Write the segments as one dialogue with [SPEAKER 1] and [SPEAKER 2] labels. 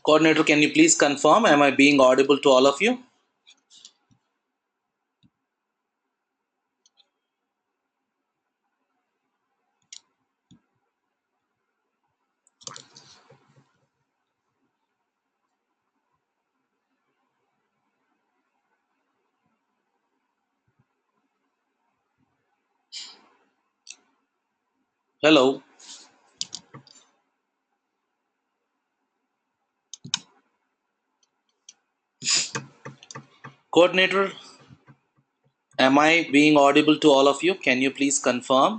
[SPEAKER 1] Coordinator, can you please confirm? Am I being audible to all of you? Hello. Coordinator, am I being audible to all of you? Can you please confirm?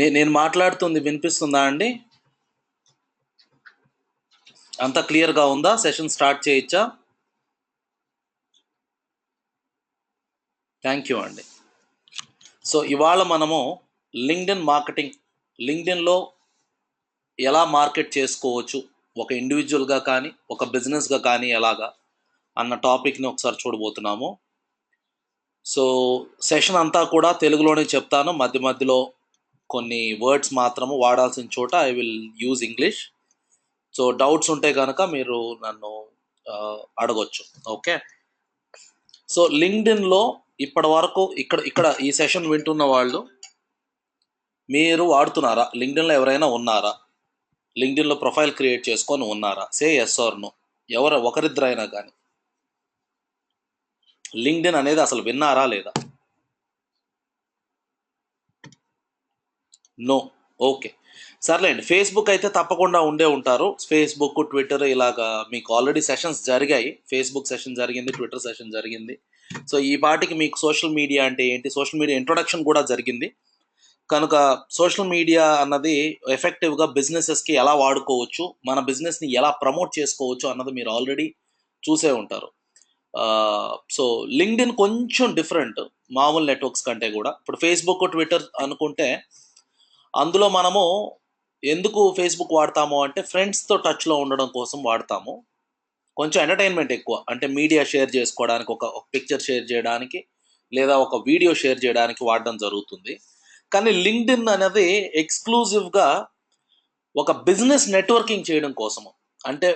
[SPEAKER 1] నేను మాట్లాడుతుంది వినిపిస్తుందా అండి? అంతా క్లియర్గా ఉందా? Session start చేయొచ్చా? Thank you అండి. So ఇవాళ మనము లింక్డ్ఇన్ మార్కెటింగ్, లింక్డ్ఇన్లో ఎలా మార్కెట్ చేసుకోవచ్చు, ఒక ఇండివిజువల్గా కానీ ఒక బిజినెస్గా కానీ ఎలాగా అన్న టాపిక్ని ఒకసారి చూడబోతున్నాము. సో సెషన్ అంతా కూడా తెలుగులోనే చెప్తాను, మధ్య మధ్యలో కొన్ని వర్డ్స్ మాత్రము వాడాల్సిన చోట I will use English. So doubts ఉంటే కనుక మీరు నన్ను అడగొచ్చు. ఓకే. సో లింక్డ్ఇన్లో ఇప్పటి వరకు ఇక్కడ ఈ సెషన్ వింటున్న వాళ్ళు మీరు వాడుతున్నారా? లింక్డ్ఇన్లో ఎవరైనా ఉన్నారా? లింక్డ్ఇన్లో ప్రొఫైల్ క్రియేట్ చేసుకొని ఉన్నారా? Say yes or no. ఎవరు ఒకరిద్దరైనా కానీ లింక్డ్ఇన్ అనేది అసలు విన్నారా లేదా? నో. ఓకే, సర్లేండి. ఫేస్బుక్ అయితే తప్పకుండా ఉండే ఉంటారు. ఫేస్బుక్, ట్విట్టర్ ఇలాగా మీకు ఆల్రెడీ సెషన్స్ జరిగాయి. ఫేస్బుక్ సెషన్ జరిగింది, ట్విట్టర్ సెషన్ జరిగింది. సో ఈ పాటికి మీకు సోషల్ మీడియా అంటే ఏంటి, సోషల్ మీడియా ఇంట్రొడక్షన్ కూడా జరిగింది. కనుక సోషల్ మీడియా అన్నది ఎఫెక్టివ్గా బిజినెసెస్కి ఎలా వాడుకోవచ్చు, మన బిజినెస్ని ఎలా ప్రమోట్ చేసుకోవచ్చు అన్నది మీరు ఆల్రెడీ చూసే ఉంటారు. సో లింక్డ్ఇన్ కొంచెం డిఫరెంట్ మామూలు నెట్వర్క్స్ కంటే కూడా. ఇప్పుడు ఫేస్బుక్, ట్విట్టర్ అనుకుంటే అందులో మనము ఎందుకు ఫేస్బుక్ వాడతాము అంటే ఫ్రెండ్స్తో టచ్లో ఉండడం కోసం వాడతాము. కొంచెం ఎంటర్టైన్మెంట్ ఎక్కువ, అంటే మీడియా షేర్ చేసుకోవడానికి, ఒక పిక్చర్ షేర్ చేయడానికి లేదా ఒక వీడియో షేర్ చేయడానికి వాడడం జరుగుతుంది. కానీ లింక్డ్ఇన్ అనేది ఎక్స్క్లూజివ్గా ఒక బిజినెస్ నెట్వర్కింగ్ చేయడం కోసము, అంటే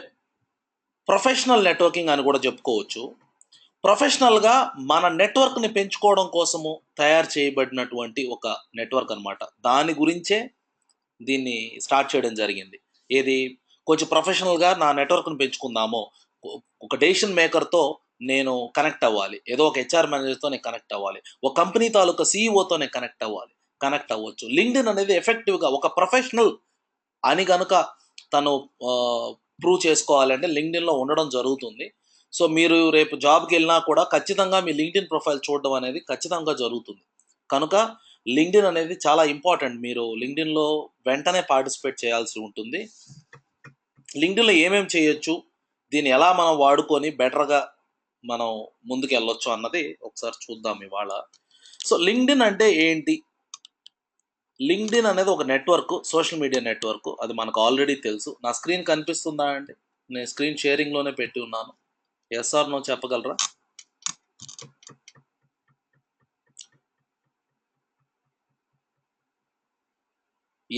[SPEAKER 1] ప్రొఫెషనల్ నెట్వర్కింగ్ అని కూడా చెప్పుకోవచ్చు. ప్రొఫెషనల్గా మన నెట్వర్క్ని పెంచుకోవడం కోసము తయారు చేయబడినటువంటి ఒక నెట్వర్క్ అనమాట. దాని గురించే దీన్ని స్టార్ట్ చేయడం జరిగింది. ఏది కొంచెం ప్రొఫెషనల్గా నా నెట్వర్క్ని పెంచుకుందాము, ఒక డెసిషన్ మేకర్తో నేను కనెక్ట్ అవ్వాలి, ఏదో ఒక హెచ్ఆర్ మేనేజర్తో నేను కనెక్ట్ అవ్వాలి, ఒక కంపెనీ తాలూకా సీఈఓతో నేను కనెక్ట్ అవ్వచ్చు. లింక్డ్ఇన్ అనేది ఎఫెక్టివ్గా ఒక ప్రొఫెషనల్ అని కనుక తను ప్రూవ్ చేసుకోవాలంటే లింక్డ్ఇన్లో ఉండడం జరుగుతుంది. సో మీరు రేపు జాబ్కి వెళ్ళినా కూడా ఖచ్చితంగా మీ లింక్డ్ఇన్ ప్రొఫైల్ చూడడం అనేది ఖచ్చితంగా జరుగుతుంది. కనుక లింక్డ్ఇన్ అనేది చాలా ఇంపార్టెంట్. మీరు లింక్డ్ఇన్లో వెంటనే పార్టిసిపేట్ చేయాల్సి ఉంటుంది. లింక్డ్ఇన్లో ఏమేమి చేయొచ్చు, దీన్ని ఎలా మనం వాడుకొని బెటర్గా మనం ముందుకు వెళ్ళొచ్చు అన్నది ఒకసారి చూద్దాం ఇవాళ. సో లింక్డ్ఇన్ అంటే ఏంటి? లింక్డ్ఇన్ అనేది ఒక నెట్వర్క్, సోషల్ మీడియా నెట్వర్క్. అది మనకు ఆల్రెడీ తెలుసు. నా స్క్రీన్ కనిపిస్తుందా అండి? నేను స్క్రీన్ షేరింగ్లోనే పెట్టి ఉన్నాను. ఎస్ ఆర్ నో చెప్పగలరా?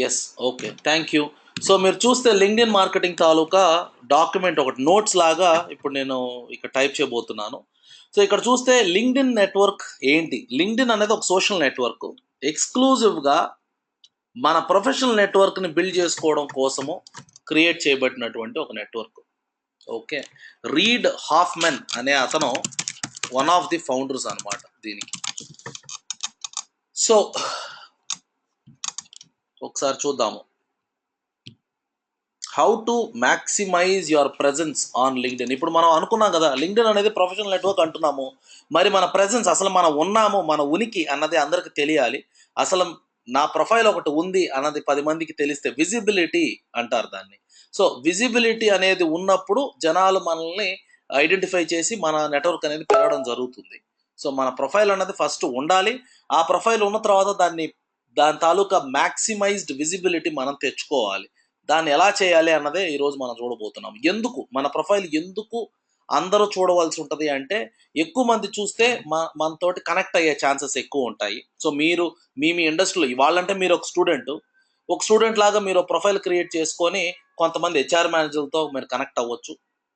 [SPEAKER 1] Yes, okay, thank you. So మీరు చూస్తే లింక్డ్ఇన్ మార్కెటింగ్ తాలూకా డాక్యుమెంట్ ఒకటి నోట్స్ లాగా ఇప్పుడు నేను ఇక్కడ టైప్ చేయబోతున్నాను. సో ఇక్కడ చూస్తే లింక్డ్ఇన్ నెట్వర్క్ ఏంటి? లింక్డ్ఇన్ అనేది ఒక సోషల్ నెట్వర్క్, ఎక్స్క్లూజివ్గా మన ప్రొఫెషనల్ నెట్వర్క్ని బిల్డ్ చేసుకోవడం కోసము క్రియేట్ చేయబడినటువంటి ఒక నెట్వర్క్. ఓకే. రీడ్ హాఫ్మెన్ అనే అతను వన్ ఆఫ్ ది ఫౌండర్స్ అనమాట దీనికి. సో ఒకసారి చూద్దాము, how to maximize your presence on LinkedIn. ఇప్పుడు మనం అనుకున్నాం కదా, లింక్డ్ఇన్ అనేది ప్రొఫెషనల్ నెట్వర్క్ అంటున్నాము. మరి మన ప్రెజెన్స్, అసలు మనం ఉన్నాము, మన ఉనికి అన్నది అందరికి తెలియాలి. అసలు నా ప్రొఫైల్ ఒకటి ఉంది అన్నది 10 మందికి తెలిస్తే విజిబిలిటీ అంటారు దాన్ని. సో విజిబిలిటీ అనేది ఉన్నప్పుడు జనాలు మనల్ని ఐడెంటిఫై చేసి మన నెట్వర్క్ అనేది పెరగడం జరుగుతుంది. సో మన ప్రొఫైల్ అన్నది ఫస్ట్ ఉండాలి. ఆ ప్రొఫైల్ ఉన్న తర్వాత దాని తాలూకా మ్యాక్సిమైజ్డ్ విజిబిలిటీ మనం తెచ్చుకోవాలి. దాన్ని ఎలా చేయాలి అన్నదే ఈరోజు మనం చూడబోతున్నాం. ఎందుకు మన ప్రొఫైల్ ఎందుకు అందరూ చూడవలసి ఉంటది అంటే, ఎక్కువ మంది చూస్తే మనతోటి కనెక్ట్ అయ్యే ఛాన్సెస్ ఎక్కువ ఉంటాయి. సో మీరు మీ ఇండస్ట్రీలో ఇవాళంటే మీరు ఒక స్టూడెంట్ లాగా మీరు ప్రొఫైల్ క్రియేట్ చేసుకొని కొంతమంది హెచ్ఆర్ మేనేజర్లతో మీరు కనెక్ట్ అవ్వచ్చు.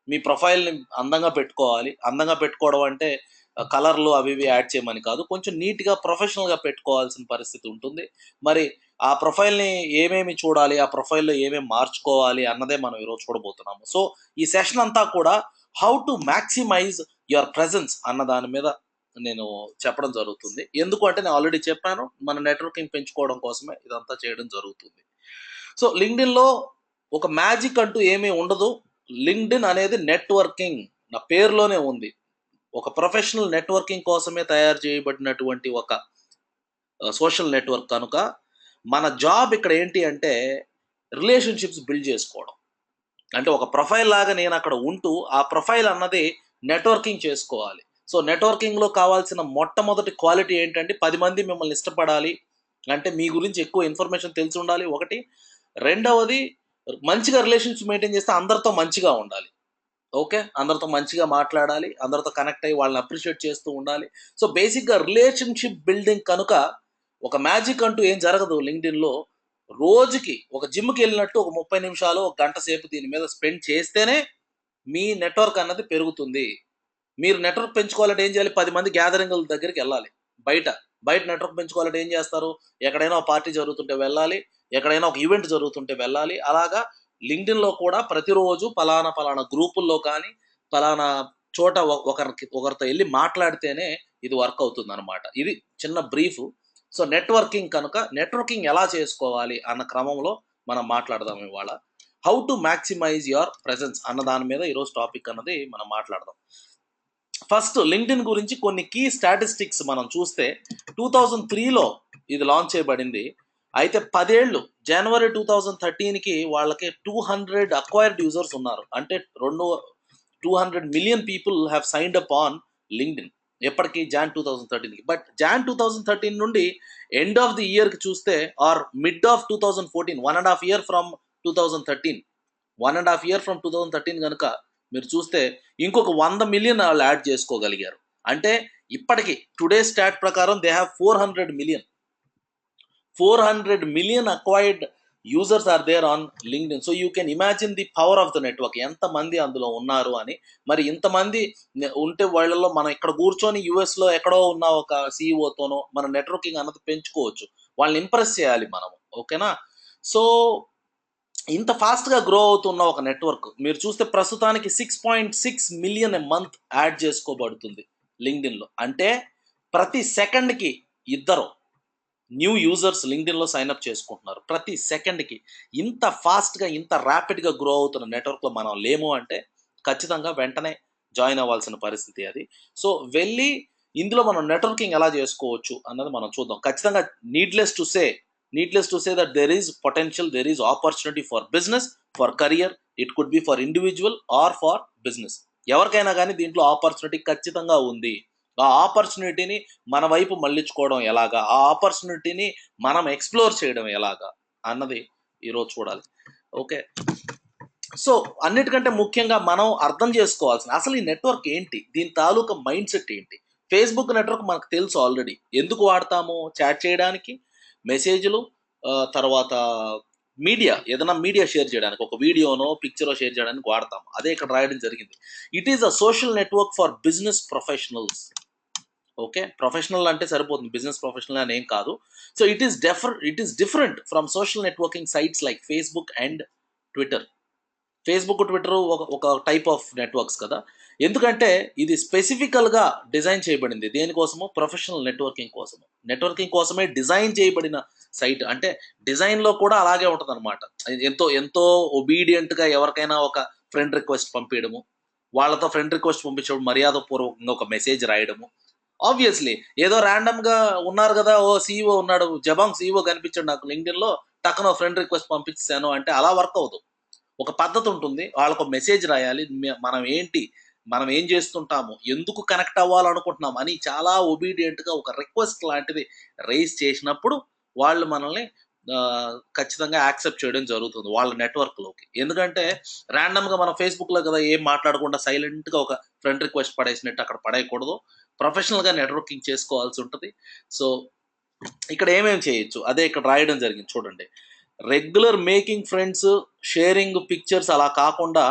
[SPEAKER 1] మీ ప్రొఫైల్‌ని అందంగా పెట్టుకోవాలి. అందంగా పెట్టుకోవడం అంటే కలర్‌లు అవి ఇవి యాడ్ చేయమని కాదు. కొంచెం నీట్‌గా ప్రొఫెషనల్‌గా పెట్టుకోవాల్సిన పరిస్థితి ఉంటుంది. మరి ఆ ప్రొఫైల్‌ని ఏమేమి చూడాలి? ఆ ప్రొఫైల్‌లో ఏమేమి మార్చుకోవాలి? అన్నదే మనం ఈరోజు చూడబోతున్నాము. సో ఈ సెషన్ అంతా కూడా how to maximise your presence అన్న దాని మీద నేను చెప్పడం జరుగుతుంది. ఎందుకు అంటే నేను ఆల్రెడీ చెప్పాను. మన నెట్వర్కింగ్ పెంచుకోవడం కోసమే ఇదంతా చేయడం జరుగుతుంది. సో లింక్డ్ఇన్‌లో ఒక మ్యాజిక్ అంటూ ఏమీ ఉండదు. లింక్డ్ఇన్ అనేది నెట్వర్కింగ్ నా పేరులోనే ఉంది. ఒక ప్రొఫెషనల్ నెట్వర్కింగ్ కోసమే తయారు చేయబడినటువంటి ఒక సోషల్ నెట్వర్క్ కనుక మన జాబ్ ఇక్కడ ఏంటి అంటే రిలేషన్‌షిప్స్ బిల్డ్ చేసుకోవడం. అంటే ఒక ప్రొఫైల్ లాగా నేను అక్కడ ఉంటూ ఆ ప్రొఫైల్ అన్నది నెట్వర్కింగ్ చేసుకోవాలి. సో నెట్వర్కింగ్‌లో కావాల్సిన మొట్టమొదటి క్వాలిటీ ఏంటంటే 10 మంది మిమ్మల్ని ఇష్టపడాలి. అంటే మీ గురించి ఎక్కువ ఇన్ఫర్మేషన్ తెలిసి ఉండాలి ఒకటి. రెండవది మంచిగా రిలేషన్‌షిప్ మెయింటైన్ చేస్తే అందరితో మంచిగా ఉండాలి. ఓకే. అందరితో మంచిగా మాట్లాడాలి. అందరితో కనెక్ట్ అయ్యి వాళ్ళని అప్రిషియేట్ చేస్తూ ఉండాలి. సో బేసిక్‌గా రిలేషన్‌షిప్ బిల్డింగ్ కనుక ఒక మ్యాజిక్ అంటూ ఏం జరగదు లింక్డ్ఇన్‌లో. రోజుకి ఒక జిమ్‌కెళ్ళినట్టు ఒక 30 నిమిషాలు, ఒక గంట సేపు దీని మీద స్పెండ్ చేస్తేనే మీ నెట్వర్క్ అన్నది పెరుగుతుంది. మీరు నెట్వర్క్ పెంచుకోవాలంటే ఏం చేయాలి? 10 మంది గ్యాదరింగుల దగ్గరికెళ్ళాలి. బయట. బయట నెట్వర్క్ పెంచుకోవాలంటే ఏం చేస్తారు? ఎక్కడైనా ఒక పార్టీ జరుగుతుంటే వెళ్ళాలి. ఎక్కడైనా ఒక ఈవెంట్ జరుగుతుంటే వెళ్ళాలి. అలాగా లింక్డ్ఇన్‌లో కూడా ప్రతిరోజు పలానా గ్రూపుల్లో కానీ, పలానా చోట ఒకరితో ఎళ్లి మాట్లాడితేనే ఇది వర్క్ అవుతుందనమాట. ఇది చిన్న బ్రీఫు. సో నెట్వర్కింగ్ కనుక నెట్వర్కింగ్ ఎలా చేసుకోవాలి అన్న క్రమంలో మనం మాట్లాడదాం ఇవాళ. How to maximise your presence అన్న దాని మీద ఈరోజు టాపిక్ అన్నది మనం మాట్లాడదాం. ఫస్ట్ లింక్డ్ఇన్ గురించి కొన్ని కీ స్టాటిస్టిక్స్ మనం చూస్తే 2003లో ఇది లాంచ్ చేయబడింది. అయితే 10 ఏళ్ళు జనవరి 2013కి వాళ్ళకి 200 అక్వైర్డ్ యూజర్స్ ఉన్నారు. అంటే 200 million people have signed up on LinkedIn. ఎప్పటికి జాన్ 2013కి. బట్ జాన్ 2013 నుండి ఎండ్ ఆఫ్ ది ఇయర్‌కి చూస్తే or mid of 2014 1.5 year from 2013 1.5 year from 2013 గనుక మీరు చూస్తే ఇంకొక 100 మిలియన్ వాళ్ళు యాడ్ చేసుకోగలిగారు. అంటే ఇప్పటికి టుడే స్టాట్ ప్రకారం they have 400 million acquired users are there on LinkedIn. So you can imagine the power of the network. ఎంతమంది అందులో ఉన్నారు అని. మరి ఇంతమంది ఉంటే వాళ్ళలో మనం ఇక్కడ కూర్చొని యూఎస్‌లో ఎక్కడో ఉన్న ఒక సీఈఓతోనో మన నెట్వర్కింగ్ అన్నది పెంచుకోవచ్చు. వాళ్ళని ఇంప్రెస్ చేయాలి మనము. ఓకేనా? సో ఇంత ఫాస్ట్‌గా గ్రో అవుతున్న ఒక నెట్వర్క్ మీరు చూస్తే ప్రస్తుతానికి 6.6 మిలియన్ ఎ మంత్ యాడ్ చేసుకోబడుతుంది లింక్డ్ఇన్‌లో. అంటే ప్రతి సెకండ్‌కి ఇద్దరు న్యూ యూజర్స్ లింక్డ్ఇన్‌లో సైన్ అప్ చేసుకుంటున్నారు. ప్రతి సెకండ్‌కి. ఇంత ఫాస్ట్‌గా, ఇంత ర్యాపిడ్‌గా గ్రో అవుతున్న నెట్వర్క్‌లో మనం లేము అంటే ఖచ్చితంగా వెంటనే జాయిన్ అవ్వాల్సిన పరిస్థితి అది. సో వెళ్ళి ఇందులో మనం నెట్వర్కింగ్ ఎలా చేసుకోవచ్చు అన్నది మనం చూద్దాం. ఖచ్చితంగా needless to say that there is potential, there is opportunity for business, for career. It could be for individual or for business. ఎవరికైనా గానీ దీంట్లో ఆపర్చునిటీ ఖచ్చితంగా ఉంది. ఆ ఆపర్చునిటీని మన వైపు మళ్ళించుకోవడం ఎలాగా? ఆ ఆపర్చునిటీని మనం ఎక్స్‌ప్లోర్ చేయడం ఎలాగా? అన్నది ఈరోజు చూడాలి. ఓకే. సో అన్నిటికంటే ముఖ్యంగా మనం అర్థం చేసుకోవాల్సిన అసలు ఈ నెట్వర్క్ ఏంటి? దీని తాలూకా మైండ్ సెట్ ఏంటి? ఫేస్‌బుక్ నెట్వర్క్ మనకు తెలుసు ఆల్రెడీ. ఎందుకు వాడతాము? చాట్ చేయడానికి, మెసేజ్‌లు తర్వాత ఏదైనా మీడియా షేర్ చేయడానికి. ఒక వీడియోనో, పిక్చరో షేర్ చేయడానికి వాడతాం. అదే ఇక్కడ రాయడం జరిగింది. It is a social network for business professionals. Okay. Professional అంటే సరిపోతుంది. బిజినెస్ ప్రొఫెషనల్ అని ఏం కాదు. So it is different from social networking sites like Facebook and Twitter. Facebook, Twitter ఒక టైప్ ఆఫ్ నెట్వర్క్స్ కదా! ఎందుకంటే ఇది స్పెసిఫికల్‌గా డిజైన్ చేయబడింది. దేనికోసమో ప్రొఫెషనల్ నెట్వర్కింగ్ కోసము. నెట్వర్కింగ్ కోసమే డిజైన్ చేయబడిన సైట్. అంటే డిజైన్‌లో కూడా అలాగే ఉంటదనమాట. ఎంతో ఒబీడియంట్‌గా ఎవరికైనా ఒక ఫ్రెండ్ రిక్వెస్ట్ పంపియడము. వాళ్ళతో ఫ్రెండ్ రిక్వెస్ట్ పంపించినప్పుడు మర్యాదపూర్వకంగా ఒక మెసేజ్ రాయడము. ఆబ్వియస్‌లీ ఏదో రాండమ్‌గా ఉన్నారు గదా! సీఈఓ ఉన్నాడు. జబాంగ్ సీఈఓ కనిపించాడు నాకు లింక్డ్ఇన్‌లో టక్కున ఫ్రెండ్ రిక్వెస్ట్ పంపించేసాను అంటే అలా వర్క్ అవ్వదు. ఒక పద్ధతి ఉంటుంది. వాళ్ళకు మెసేజ్ రాయాలి. మనం ఏంటి? మనం ఏం చేస్తుంటాము? ఎందుకు కనెక్ట్ అవ్వాలనుకుంటున్నాం? అని చాలా ఒబీడియంట్‌గా ఒక రిక్వెస్ట్ లాంటిది రైజ్ చేసినప్పుడు వాళ్ళు మనల్ని ఖచ్చితంగా యాక్సెప్ట్ చేయడం జరుగుతుంది వాళ్ళ నెట్వర్క్లోకి. ఎందుకంటే ర్యాండమ్గా మనం ఫేస్బుక్లో కదా ఏం మాట్లాడకుండా సైలెంట్గా ఒక ఫ్రెండ్ రిక్వెస్ట్ పడేసినట్టు అక్కడ పడేయకూడదు. ప్రొఫెషనల్గా నెట్వర్కింగ్ చేసుకోవాల్సి ఉంటుంది. సో ఇక్కడ ఏమేమి చేయొచ్చు అదే ఇక్కడ రాయడం జరిగింది చూడండి. Regular making friends, sharing pictures అలా కాకుండా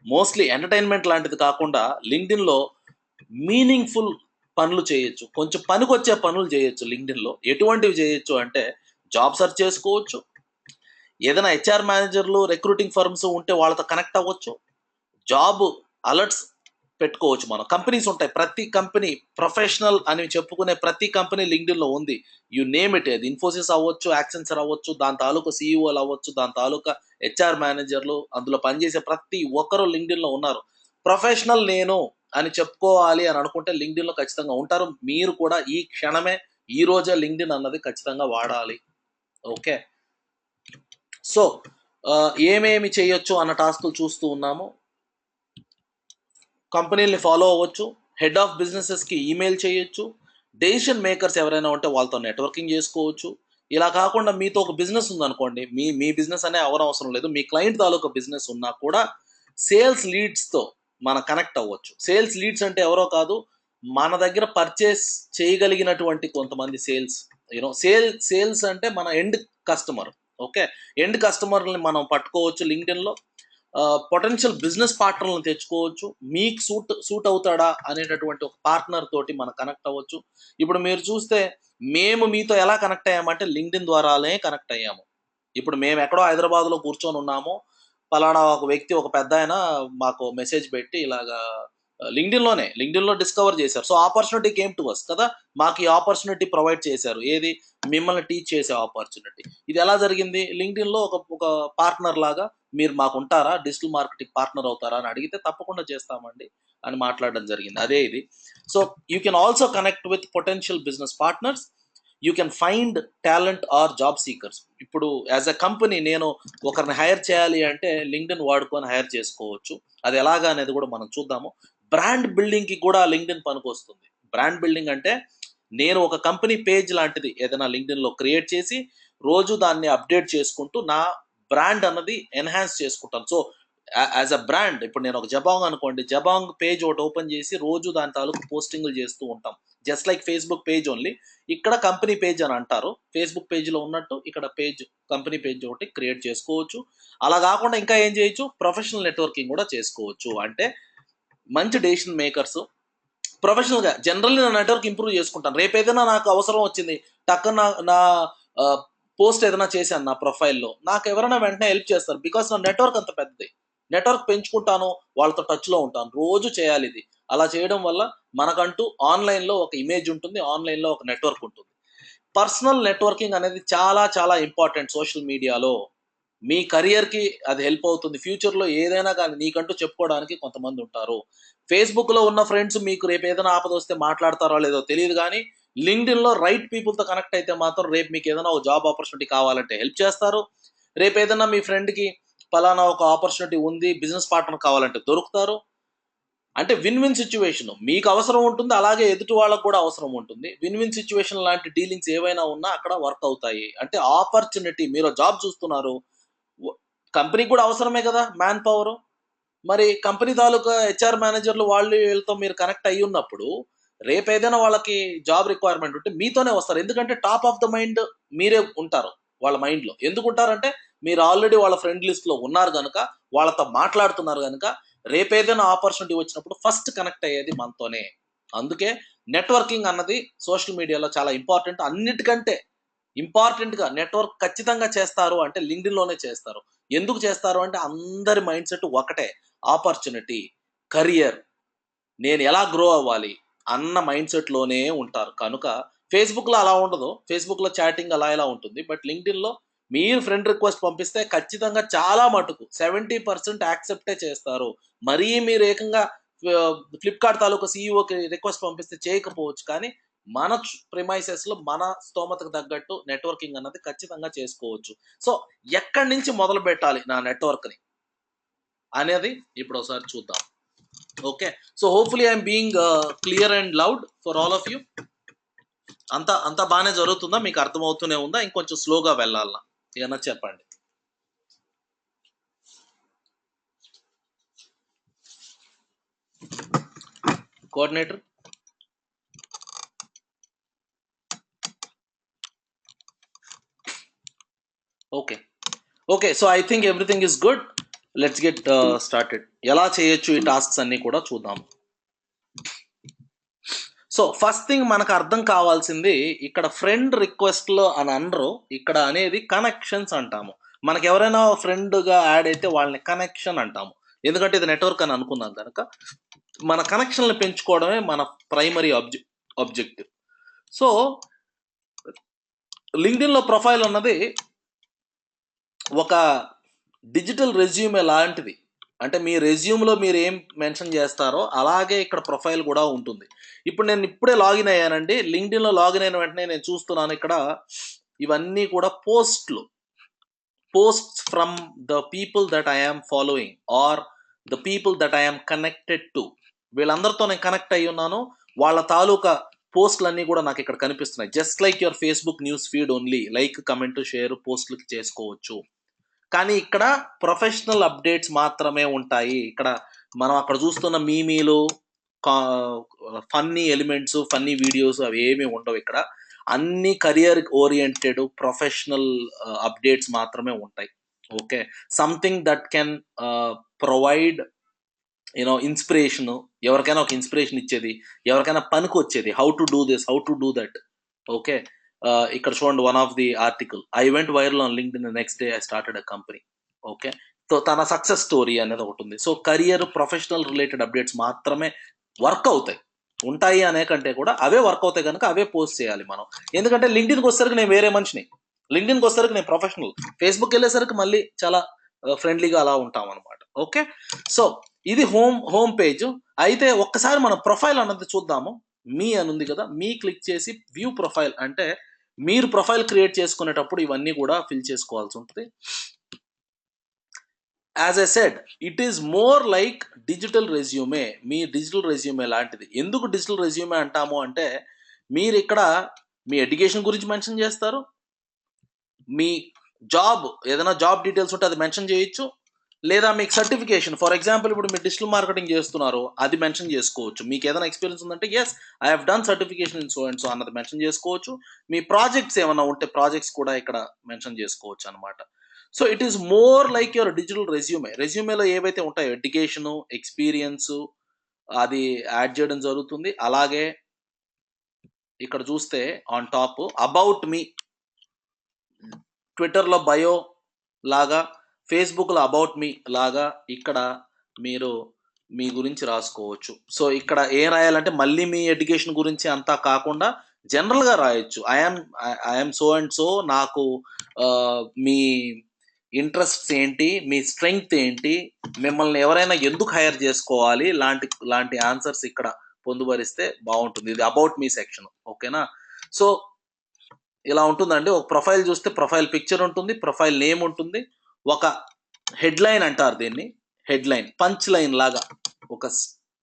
[SPEAKER 1] మోస్ట్లీ ఎంటర్టైన్మెంట్ లాంటిది కాకుండా లింక్డ్ఇన్లో మీనింగ్ఫుల్ పనులు చేయొచ్చు. కొంచెం పనికొచ్చే పనులు చేయొచ్చు లింక్డ్ఇన్లో. ఎటువంటివి చేయొచ్చు అంటే జాబ్ సెర్చ్ చేసుకోవచ్చు. ఏదైనా హెచ్ఆర్ మేనేజర్లు, రిక్రూటింగ్ ఫర్మ్స్ ఉంటే వాళ్ళతో కనెక్ట్ అవ్వచ్చు. జాబ్ అలర్ట్స్ పెట్టుకోవచ్చు. మనం కంపెనీస్ ఉంటాయి. ప్రతి కంపెనీ ప్రొఫెషనల్ అని చెప్పుకునే ప్రతి కంపెనీ లింక్డ్ఇన్లో ఉంది. You name it. అది ఇన్ఫోసిస్ అవ్వచ్చు, యాక్సెంచర్ అవ్వచ్చు, దాని తాలూకా సీఈఓలు అవ్వచ్చు, దాని తాలూకా హెచ్ఆర్ మేనేజర్లు, అందులో పనిచేసే ప్రతి ఒక్కరు లింక్డ్ఇన్లో ఉన్నారు. ప్రొఫెషనల్ నేను అని చెప్పుకోవాలి అని అనుకుంటే లింక్డ్ఇన్లో ఖచ్చితంగా ఉంటారు. మీరు కూడా ఈ క్షణమే ఈ రోజే లింక్డ్ఇన్ అన్నది ఖచ్చితంగా వాడాలి. ఓకే. సో ఏమేమి చేయొచ్చు అన్న టాస్కులు చూస్తూ ఉన్నాము. కంపెనీల్ని ఫాలో అవ్వచ్చు. హెడ్ ఆఫ్ బిజినెసెస్కి ఈమెయిల్ చేయొచ్చు. డెసిషన్ మేకర్స్ ఎవరైనా ఉంటే వాళ్ళతో నెట్వర్కింగ్ చేసుకోవచ్చు. ఇలా కాకుండా మీతో ఒక బిజినెస్ ఉందనుకోండి, మీ బిజినెస్ అనే అవసరం లేదు. మీ క్లయింట్ తాలూకా బిజినెస్ ఉన్నా కూడా సేల్స్ లీడ్స్తో మనం కనెక్ట్ అవ్వచ్చు. సేల్స్ లీడ్స్ అంటే ఎవరో కాదు, మన దగ్గర పర్చేస్ చేయగలిగినటువంటి కొంతమంది సేల్స్ సేల్స్ అంటే మన ఎండ్ కస్టమర్. ఓకే. ఎండ్ కస్టమర్ని మనం పట్టుకోవచ్చు లింక్డ్ఇన్లో. పొటెన్షియల్ బిజినెస్ పార్ట్నర్లను తెచ్చుకోవచ్చు. మీకు సూట్ అవుతాడా అనేటటువంటి ఒక పార్ట్నర్ తోటి మనం కనెక్ట్ అవ్వచ్చు. ఇప్పుడు మీరు చూస్తే మేము మీతో ఎలా కనెక్ట్ అయ్యామంటే లింక్డ్ఇన్ ద్వారానే కనెక్ట్ అయ్యాము. ఇప్పుడు మేము ఎక్కడో హైదరాబాద్లో కూర్చొని ఉన్నాము. పలానా ఒక వ్యక్తి ఒక పెద్ద ఆయన మాకు మెసేజ్ పెట్టి ఇలాగా లింక్డ్ఇన్లో డిస్కవర్ చేశారు. So opportunity came to us కదా. మాకు ఈ ఆపర్చునిటీ ప్రొవైడ్ చేశారు. ఏది మిమ్మల్ని టీచ్ చేసే ఆపర్చునిటీ. ఇది ఎలా జరిగింది? లింక్డ్ఇన్లో ఒక పార్ట్నర్ లాగా మీరు మాకు ఉంటారా, డిజిటల్ మార్కెటింగ్ పార్ట్నర్ అవుతారా అని అడిగితే తప్పకుండా చేస్తామండి అని మాట్లాడడం జరిగింది. అదే ఇది. So you can also connect with potential business partners. You can find talent or job seekers. ఇప్పుడు యాజ్ అ కంపెనీ నేను ఒకరిని హైర్ చేయాలి అంటే లింక్డ్ఇన్ వాడుకొని హైర్ చేసుకోవచ్చు. అది ఎలాగా అనేది కూడా మనం చూద్దాము. బ్రాండ్ బిల్డింగ్కి కూడా లింక్డ్ఇన్ పనికొస్తుంది. బ్రాండ్ బిల్డింగ్ అంటే నేను ఒక కంపెనీ పేజ్ లాంటిది ఏదైనా లింక్డ్ఇన్లో క్రియేట్ చేసి రోజు దాన్ని అప్డేట్ చేసుకుంటూ నా బ్రాండ్ అన్నది ఎన్హాన్స్ చేసుకుంటాను. సో యాజ్ అ బ్రాండ్ ఇప్పుడు నేను ఒక జబాంగ్ అనుకోండి, జబాంగ్ పేజ్ ఒకటి ఓపెన్ చేసి రోజు దాని తాలూకు పోస్టింగ్లు చేస్తూ ఉంటాం. Just like Facebook page only. ఇక్కడ కంపెనీ పేజ్ అని అంటారు. ఫేస్బుక్ పేజ్లో ఉన్నట్టు ఇక్కడ కంపెనీ పేజ్ ఒకటి క్రియేట్ చేసుకోవచ్చు. అలా కాకుండా ఇంకా ఏం చేయొచ్చు, ప్రొఫెషనల్ నెట్వర్కింగ్ కూడా చేసుకోవచ్చు. అంటే మంచి డెసిషన్ మేకర్స్ ప్రొఫెషనల్గా జనరల్లీ నా నెట్వర్క్ ఇంప్రూవ్ చేసుకుంటాను. రేపు ఏదైనా నాకు అవసరం వచ్చింది, టక్కన నా పోస్ట్ ఏదైనా చేశాను నా ప్రొఫైల్లో, నాకు ఎవరైనా వెంటనే హెల్ప్ చేస్తారు. బికాస్ నా నెట్వర్క్ అంత పెద్దది. నెట్వర్క్ పెంచుకుంటాను, వాళ్ళతో టచ్లో ఉంటాను. రోజు చేయాలి ఇది. అలా చేయడం వల్ల మనకంటూ ఆన్లైన్లో ఒక ఇమేజ్ ఉంటుంది, ఆన్లైన్లో ఒక నెట్వర్క్ ఉంటుంది. పర్సనల్ నెట్వర్కింగ్ అనేది చాలా చాలా ఇంపార్టెంట్ సోషల్ మీడియాలో. మీ కెరియర్కి అది హెల్ప్ అవుతుంది. ఫ్యూచర్లో ఏదైనా కానీ నీకంటూ చెప్పుకోవడానికి కొంతమంది ఉంటారు. ఫేస్బుక్లో ఉన్న ఫ్రెండ్స్ మీకు రేపు ఏదైనా ఆపద వస్తే మాట్లాడతారో లేదో తెలియదు, కానీ లింక్డ్ఇన్లో రైట్ పీపుల్తో కనెక్ట్ అయితే మాత్రం రేపు మీకు ఏదైనా ఒక జాబ్ ఆపర్చునిటీ కావాలంటే హెల్ప్ చేస్తారు. రేపు ఏదైనా మీ ఫ్రెండ్కి పలానా ఒక ఆపర్చునిటీ ఉంది, బిజినెస్ పార్ట్నర్ కావాలంటే దొరుకుతారు. అంటే విన్ విన్ సిచ్యువేషన్. మీకు అవసరం ఉంటుంది, అలాగే ఎదుటి వాళ్ళకు కూడా అవసరం ఉంటుంది. విన్ విన్ సిచ్యువేషన్ లాంటి డీలింగ్స్ ఏవైనా ఉన్నా అక్కడ వర్క్ అవుతాయి. అంటే ఆపర్చునిటీ, మీరు జాబ్ చూస్తున్నారు, కంపెనీకి కూడా అవసరమే కదా మ్యాన్ పవర్. మరి కంపెనీ తాలూకా హెచ్ఆర్ మేనేజర్లు వాళ్ళు వీళ్ళతో మీరు కనెక్ట్ అయ్యి ఉన్నప్పుడు రేపు ఏదైనా వాళ్ళకి జాబ్ రిక్వైర్మెంట్ ఉంటే మీతోనే వస్తారు. ఎందుకంటే టాప్ ఆఫ్ ద మైండ్ మీరే ఉంటారు వాళ్ళ మైండ్లో. ఎందుకు ఉంటారంటే మీరు ఆల్రెడీ వాళ్ళ ఫ్రెండ్ లిస్ట్లో ఉన్నారు కనుక, వాళ్ళతో మాట్లాడుతున్నారు కనుక రేపు ఏదైనా ఆపర్చునిటీ వచ్చినప్పుడు ఫస్ట్ కనెక్ట్ అయ్యేది మనతోనే. అందుకే నెట్వర్కింగ్ అన్నది సోషల్ మీడియాలో చాలా ఇంపార్టెంట్. అన్నిటికంటే ఇంపార్టెంట్గా నెట్వర్క్ ఖచ్చితంగా చేస్తారు అంటే లింక్డ్ఇన్లోనే చేస్తారు. ఎందుకు చేస్తారు అంటే అందరి మైండ్ సెట్ ఒకటే, ఆపర్చునిటీ, కరియర్, నేను ఎలా గ్రో అవ్వాలి అన్న మైండ్ సెట్లోనే ఉంటారు. కనుక ఫేస్బుక్లో అలా ఉండదు. ఫేస్బుక్లో చాటింగ్ అలా ఇలా ఉంటుంది. బట్ లింక్డ్ఇన్లో మీరు ఫ్రెండ్ రిక్వెస్ట్ పంపిస్తే ఖచ్చితంగా చాలా మటుకు 70% యాక్సెప్టే చేస్తారు. మరీ మీరు ఏకంగా ఫ్లిప్కార్ట్ తాలూకా సీఈఓకి రిక్వెస్ట్ పంపిస్తే చేయకపోవచ్చు, కానీ మన ప్రిమైసెస్లో మన స్తోమతకు తగ్గట్టు నెట్వర్కింగ్ అన్నది ఖచ్చితంగా చేసుకోవచ్చు. సో ఎక్కడి నుంచి మొదలు పెట్టాలి నా నెట్వర్క్ని అనేది ఇప్పుడు ఒకసారి చూద్దాం. Okay. So hopefully I'm being clear and loud for all of you. అంత బాగానే జరుగుతుందా? మీకు అర్థమవుతూనే ఉందా? ఇంకొంచెం స్లోగా వెళ్ళాలనా? ఏమన్నా చెప్పండి. Coordinator. Okay okay. So I think everything is good. Let's get started. ఎలా చేయొచ్చు ఈ టాస్క్స్ అన్ని కూడా చూద్దాం. సో ఫస్ట్ థింగ్ మనకు అర్థం కావాల్సింది, ఇక్కడ ఫ్రెండ్ రిక్వెస్ట్లో అని అనరు, ఇక్కడ అనేది కనెక్షన్స్ అంటాము. మనకి ఎవరైనా ఫ్రెండ్గా యాడ్ అయితే వాళ్ళని కనెక్షన్ అంటాము. ఎందుకంటే ఇది నెట్వర్క్ అని అనుకున్నాం కనుక మన కనెక్షన్లు పెంచుకోవడమే మన ప్రైమరీ ఆబ్జెక్టివ్. సో లింక్డ్ఇన్లో ప్రొఫైల్ అన్నది ఒక డిజిటల్ రెజ్యూమే లాంటిది. అంటే మీ రెజ్యూమ్లో మీరు ఏం మెన్షన్ చేస్తారో అలాగే ఇక్కడ ప్రొఫైల్ కూడా ఉంటుంది. ఇప్పుడు నేను ఇప్పుడే లాగిన్ అయ్యానండి. లింక్డ్ఇన్లో లాగిన్ అయిన వెంటనే నేను చూస్తున్నాను ఇక్కడ ఇవన్నీ కూడా posts from the people that I am following or the people that I am connected to. వీళ్ళందరితో నేను కనెక్ట్ అయ్యి ఉన్నాను. వాళ్ళ తాలూకా పోస్టులన్నీ కూడా నాకు ఇక్కడ కనిపిస్తున్నాయి. Just like your Facebook news feed only. Like, comment, share, పోస్టులు చేసుకోవచ్చు. కానీ ఇక్కడ ప్రొఫెషనల్ అప్డేట్స్ మాత్రమే ఉంటాయి. ఇక్కడ మనం అక్కడ చూస్తున్న మీమీలు, ఫన్నీ ఎలిమెంట్స్, ఫన్నీ వీడియోస్ అవి ఏమీ ఉండవు. ఇక్కడ అన్ని కెరియర్ ఓరియంటెడ్ ప్రొఫెషనల్ అప్డేట్స్ మాత్రమే ఉంటాయి. Okay, something that can provide inspiration. ఎవరికైనా ఒక ఇన్స్పిరేషన్ ఇచ్చేది, ఎవరికైనా పనికి వచ్చేది. How to do this, how to do that. Okay, ఇక్కడ చూడండి, one of the article, I went viral on LinkedIn next day I started a company. Okay, so తన success story అనేది ఒకటి ఉంది. So career, professional related updates మాత్రమే work అవుతాయి. ఉంటాయి అనే కంటే కూడా అవే వర్క్ అవుతాయి కనుక అవే పోస్ట్ చేయాలి మనం. ఎందుకంటే లింక్డ్ఇన్కి వచ్చేసరికి నేను వేరే మనిషిని, లింక్డ్ఇన్కి వచ్చేసరికి నేను ప్రొఫెషనల్, ఫేస్బుక్ వెళ్ళేసరికి మళ్ళీ చాలా ఫ్రెండ్లీగా అలా ఉంటాం అనమాట. ఓకే, సో ఇది హోమ్ పేజ్. అయితే ఒక్కసారి మనం ప్రొఫైల్ అన్నది చూద్దాము. మీ అని ఉంది కదా, మీ క్లిక్ చేసి వ్యూ ప్రొఫైల్ అంటే మీరు ప్రొఫైల్ క్రియేట్ చేసుకునేటప్పుడు ఇవన్నీ కూడా ఫిల్ చేసుకోవాల్సి ఉంటుంది. As I said, it is more like digital resume. Me digital resume లాంటిది. ఎందుకు డిజిటల్ రెజ్యూమే అంటాము అంటే, మీరు ఇక్కడ మీ ఎడ్యుకేషన్ గురించి మెన్షన్ చేస్తారు, మీ ఏదైనా జాబ్ డీటెయిల్స్ ఉంటే అది మెన్షన్ చేయొచ్చు, లేదా మీకు సర్టిఫికేషన్, ఫర్ ఎగ్జాంపుల్ ఇప్పుడు మీరు డిజిటల్ మార్కెటింగ్ చేస్తున్నారు, అది మెన్షన్ చేసుకోవచ్చు. మీకు ఏదైనా ఎక్స్పీరియన్స్ ఉందంటే yes I have done certification in so and so అన్నది మెన్షన్ చేసుకోవచ్చు. మీ ప్రాజెక్ట్స్ ఏమైనా ఉంటే ప్రాజెక్ట్స్ కూడా ఇక్కడ మెన్షన్ చేసుకోవచ్చు అనమాట. So it is more like your digital resume. రెజ్యూమేలో ఏవైతే ఉంటాయో ఎడ్యుకేషను, ఎక్స్పీరియన్స్, అది యాడ్ చేయడం జరుగుతుంది. అలాగే ఇక్కడ చూస్తే ఆన్ టాప్ అబౌట్ మీ, ట్విట్టర్లో బయో లాగా, ఫేస్బుక్లో అబౌట్ మీ లాగా ఇక్కడ మీరు మీ గురించి రాసుకోవచ్చు. సో ఇక్కడ ఏం రాయాలంటే మళ్ళీ మీ ఎడ్యుకేషన్ గురించి అంతా కాకుండా జనరల్గా రాయొచ్చు. ఐఎమ్ సో అండ్ సో, నాకు మీ ఇంట్రెస్ట్స్ ఏంటి, మీ స్ట్రెంగ్త్ ఏంటి, మిమ్మల్ని ఎవరైనా ఎందుకు హైర్ చేసుకోవాలి, లాంటి ఆన్సర్స్ ఇక్కడ పొందుపరిస్తే బాగుంటుంది. ఇది అబౌట్ మీ సెక్షన్. ఓకేనా, సో ఇలా ఉంటుందండి. ఒక ప్రొఫైల్ చూస్తే ప్రొఫైల్ పిక్చర్ ఉంటుంది, ప్రొఫైల్ నేమ్ ఉంటుంది, ఒక హెడ్లైన్ అంటారు దీన్ని, హెడ్లైన్ పంచ్ లైన్ లాగా ఒక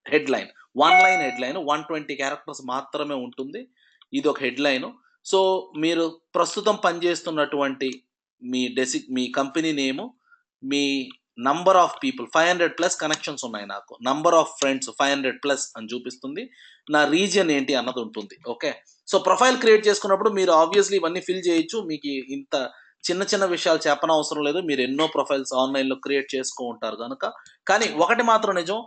[SPEAKER 1] హెడ్లైన్, 1 లైన్ హెడ్లైన్, 120 క్యారెక్టర్స్ మాత్రమే ఉంటుంది. ఇది ఒక హెడ్లైన్. సో మీరు ప్రస్తుతం పనిచేస్తున్నటువంటి మీ కంపెనీ నేము, మీ నంబర్ ఆఫ్ పీపుల్ 500+ కనెక్షన్స్ ఉన్నాయి, నాకు నంబర్ ఆఫ్ ఫ్రెండ్స్ 500+ అని చూపిస్తుంది, నా రీజియన్ ఏంటి అన్నది ఉంటుంది. ఓకే, సో ప్రొఫైల్ క్రియేట్ చేసుకున్నప్పుడు మీరు ఆబ్వియస్లీ ఇవన్నీ ఫిల్ చేయొచ్చు. మీకు ఇంత చిన్న చిన్న విషయాలు చెప్పనవసరం లేదు, మీరు ఎన్నో ప్రొఫైల్స్ ఆన్లైన్లో క్రియేట్ చేసుకో ఉంటారు కనుక. కానీ ఒకటి మాత్రం నిజం,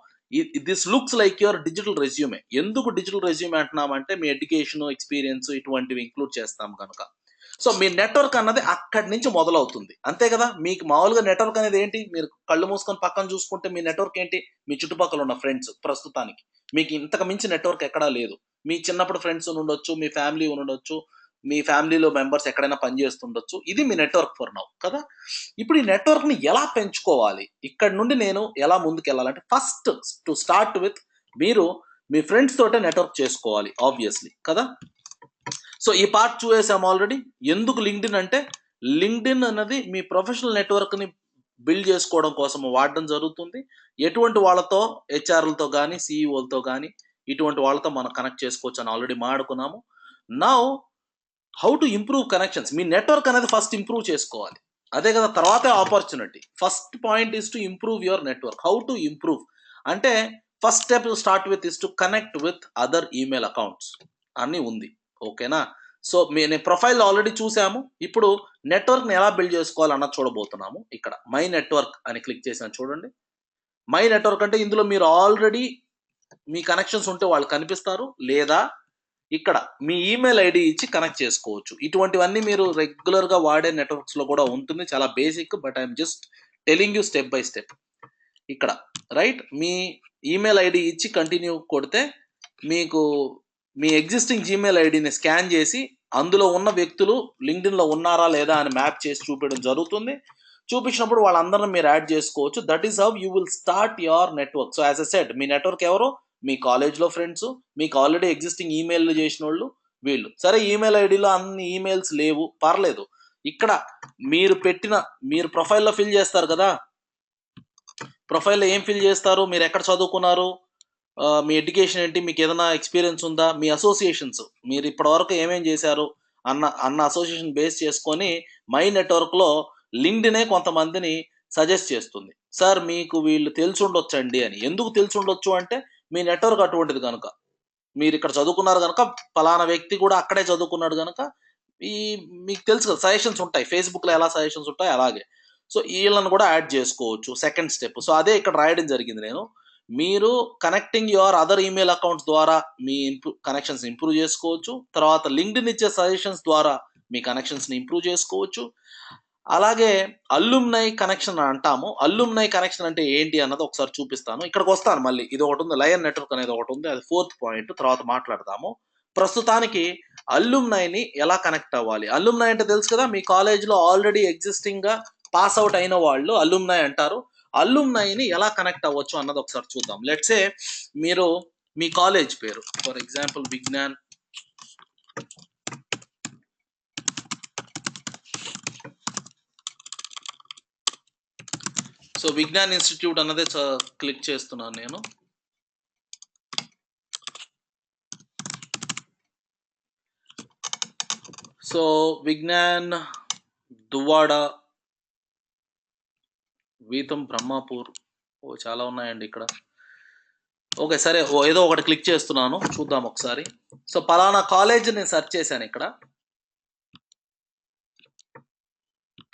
[SPEAKER 1] this looks like your digital resume. ఎందుకు డిజిటల్ రెజ్యూమే అంటున్నామంటే మీ ఎడ్యుకేషన్, ఎక్స్పీరియన్స్ ఇటువంటివి ఇంక్లూడ్ చేస్తాం కనుక. సో మీ నెట్వర్క్ అన్నది అక్కడి నుంచి మొదలవుతుంది, అంతే కదా. మీకు మామూలుగా నెట్వర్క్ అనేది ఏంటి, మీరు కళ్ళు మూసుకొని పక్కన చూసుకుంటే మీ నెట్వర్క్ ఏంటి, మీ చుట్టుపక్కల ఉన్న ఫ్రెండ్స్. ప్రస్తుతానికి మీకు ఇంతకు మించి నెట్వర్క్ ఎక్కడా లేదు. మీ చిన్నప్పుడు ఫ్రెండ్స్ ఉండొచ్చు, మీ ఫ్యామిలీ ఉండొచ్చు, మీ ఫ్యామిలీలో మెంబర్స్ ఎక్కడైనా పనిచేస్తుండొచ్చు. ఇది మీ నెట్వర్క్ ఫర్ నౌ కదా. ఇప్పుడు ఈ నెట్వర్క్ని ఎలా పెంచుకోవాలి, ఇక్కడ నుండి నేను ఎలా ముందుకు వెళ్ళాలంటే, ఫస్ట్ టు స్టార్ట్ విత్ మీరు మీ ఫ్రెండ్స్ తోటే నెట్వర్క్ చేసుకోవాలి ఆబ్వియస్లీ కదా. సో ఈ పార్ట్ చూసేసాము ఆల్రెడీ. ఎందుకు లింక్డ్ఇన్ అంటే, లింక్డ్ఇన్ అన్నది మీ ప్రొఫెషనల్ నెట్వర్క్ని బిల్డ్ చేసుకోవడం కోసం వాడడం జరుగుతుంది. ఎటువంటి వాళ్ళతో, హెచ్ఆర్లతో కానీ, సిఈఓలతో కానీ, ఇటువంటి వాళ్ళతో మనం కనెక్ట్ చేసుకోవచ్చు అని ఆల్రెడీ మాట్లాడుకున్నాము. Now how to improve connections. మీ నెట్వర్క్ అనేది ఫస్ట్ ఇంప్రూవ్ చేసుకోవాలి. అదే కదా తర్వాతే opportunity. First point is to improve your network. How to improve అంటే first step start with is to connect with other email accounts అని ఉంది. ఓకేనా? సో నేను ప్రొఫైల్ ఆల్రెడీ చూసాము. ఇప్పుడు నెట్వర్క్ని ఎలా బిల్డ్ చేసుకోవాలి అన్నది చూడబోతున్నాము. ఇక్కడ మై నెట్వర్క్ అని క్లిక్ చేసాను చూడండి. మై నెట్వర్క్ అంటే ఇందులో మీరు ఆల్రెడీ మీ కనెక్షన్స్ ఉంటే వాళ్ళు కనిపిస్తారు, లేదా ఇక్కడ మీ ఈమెయిల్ ఐడి ఇచ్చి కనెక్ట్ చేసుకోవచ్చు. ఇటువంటివన్నీ మీరు రెగ్యులర్గా వాడే నెట్వర్క్స్లో కూడా ఉంటుంది. చాలా basic, but I'm just telling you step by step. ఇక్కడ రైట్ మీ ఈమెయిల్ ఐడి ఇచ్చి కంటిన్యూ కొడితే మీకు మీ ఎగ్జిస్టింగ్ జీమెయిల్ ఐడిని స్కాన్ చేసి అందులో ఉన్న వ్యక్తులు లింక్డ్ఇన్లో ఉన్నారా లేదా అని మ్యాప్ చేసి చూపించడం జరుగుతుంది. చూపించినప్పుడు వాళ్ళందరిని మీరు యాడ్ చేసుకోవచ్చు. That is how you will start your network. So as a said, me network ఎవరు? మీ కాలేజ్లో ఫ్రెండ్స్, మీకు ఆల్రెడీ ఎగ్జిస్టింగ్ ఈమెయిల్ చేసిన వాళ్ళు వీళ్ళు. సరే ఈమెయిల్ ఐడిలో అన్ని ఈమెయిల్స్ లేవు, పర్లేదు. ఇక్కడ మీరు ప్రొఫైల్లో ఫిల్ చేస్తారు కదా, ప్రొఫైల్లో ఏం ఫిల్ చేస్తారు? మీరు ఎక్కడ చదువుకున్నారు, మీ ఎడ్యుకేషన్ ఏంటి, మీకు ఏదైనా ఎక్స్పీరియన్స్ ఉందా, మీ అసోసియేషన్స్, మీరు ఇప్పటివరకు ఏమేం చేశారు అన్న అసోసియేషన్ బేస్ చేసుకొని మై నెట్వర్క్లో లింక్డ్ఇనే కొంతమందిని సజెస్ట్ చేస్తుంది. సార్ మీకు వీళ్ళు తెలిసి ఉండొచ్చండి అని. ఎందుకు తెలిసి ఉండొచ్చు అంటే మీ నెట్వర్క్ అటువంటిది కనుక. మీరు ఇక్కడ చదువుకున్నారు కనుక, పలానా వ్యక్తి కూడా అక్కడే చదువుకున్నాడు కనుక మీకు తెలుసు కదా, సజెషన్స్ ఉంటాయి. ఫేస్బుక్లో ఎలా సజెషన్స్ ఉంటాయి అలాగే. సో వీళ్ళని కూడా యాడ్ చేసుకోవచ్చు. Second step. సో అదే ఇక్కడ రాయడం జరిగింది నేను. మీరు connecting your other email accounts ద్వారా మీ కనెక్షన్స్ ఇంప్రూవ్ చేసుకోవచ్చు. తర్వాత లింక్డ్ఇన్ ఇచ్చే సజెషన్స్ ద్వారా మీ కనెక్షన్స్ని ఇంప్రూవ్ చేసుకోవచ్చు. అలాగే అల్లుమ్నై కనెక్షన్ అంటాము. అల్లుమ్నై కనెక్షన్ అంటే ఏంటి అన్నది ఒకసారి చూపిస్తాను. ఇక్కడికి వస్తాను మళ్ళీ. ఇది ఒకటి ఉంది, లయన్ నెట్వర్క్ అనేది ఒకటి ఉంది, అది 4th పాయింట్, తర్వాత మాట్లాడదాము. ప్రస్తుతానికి అల్లుమ్నైని ఎలా కనెక్ట్ అవ్వాలి. అల్లుమ్నై అంటే తెలుసు కదా, మీ కాలేజ్లో ఆల్రెడీ ఎగ్జిస్టింగ్గా పాస్ అవుట్ అయిన వాళ్ళు అల్లుమ్నై అంటారు. అల్లుమ్నైని ఎలా కనెక్ట్ అవ్వచ్చు అన్నది ఒకసారి చూద్దాం. లెట్సే మీరు మీ కాలేజ్ పేరు, for example Vignan, so Vignan institute అన్నదే క్లిక్ చేస్తున్నాను నేను. సో విజ్ఞాన్ దువ్వాడ, వీతం బ్రహ్మాపూర్, చాలా ఉన్నాయండి ఇక్కడ. ఓకే సరే, ఏదో ఒకటి క్లిక్ చేస్తున్నాను, చూద్దాం ఒకసారి. సో పలానా కాలేజ్ నేను సెర్చ్ చేశాను. ఇక్కడ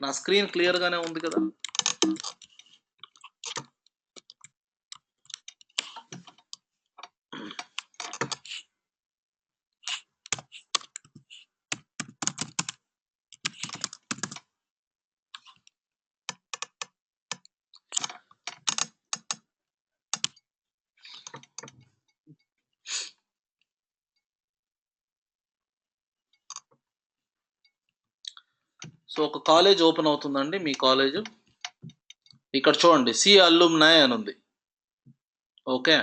[SPEAKER 1] నా స్క్రీన్ క్లియర్గానే ఉంది కదా. సో ఒక కాలేజ్ ఓపెన్ అవుతుందండి, మీ కాలేజ్. ఇక్కడ చూడండి, సి అల్లుమ్నై అని ఉంది. ఓకే,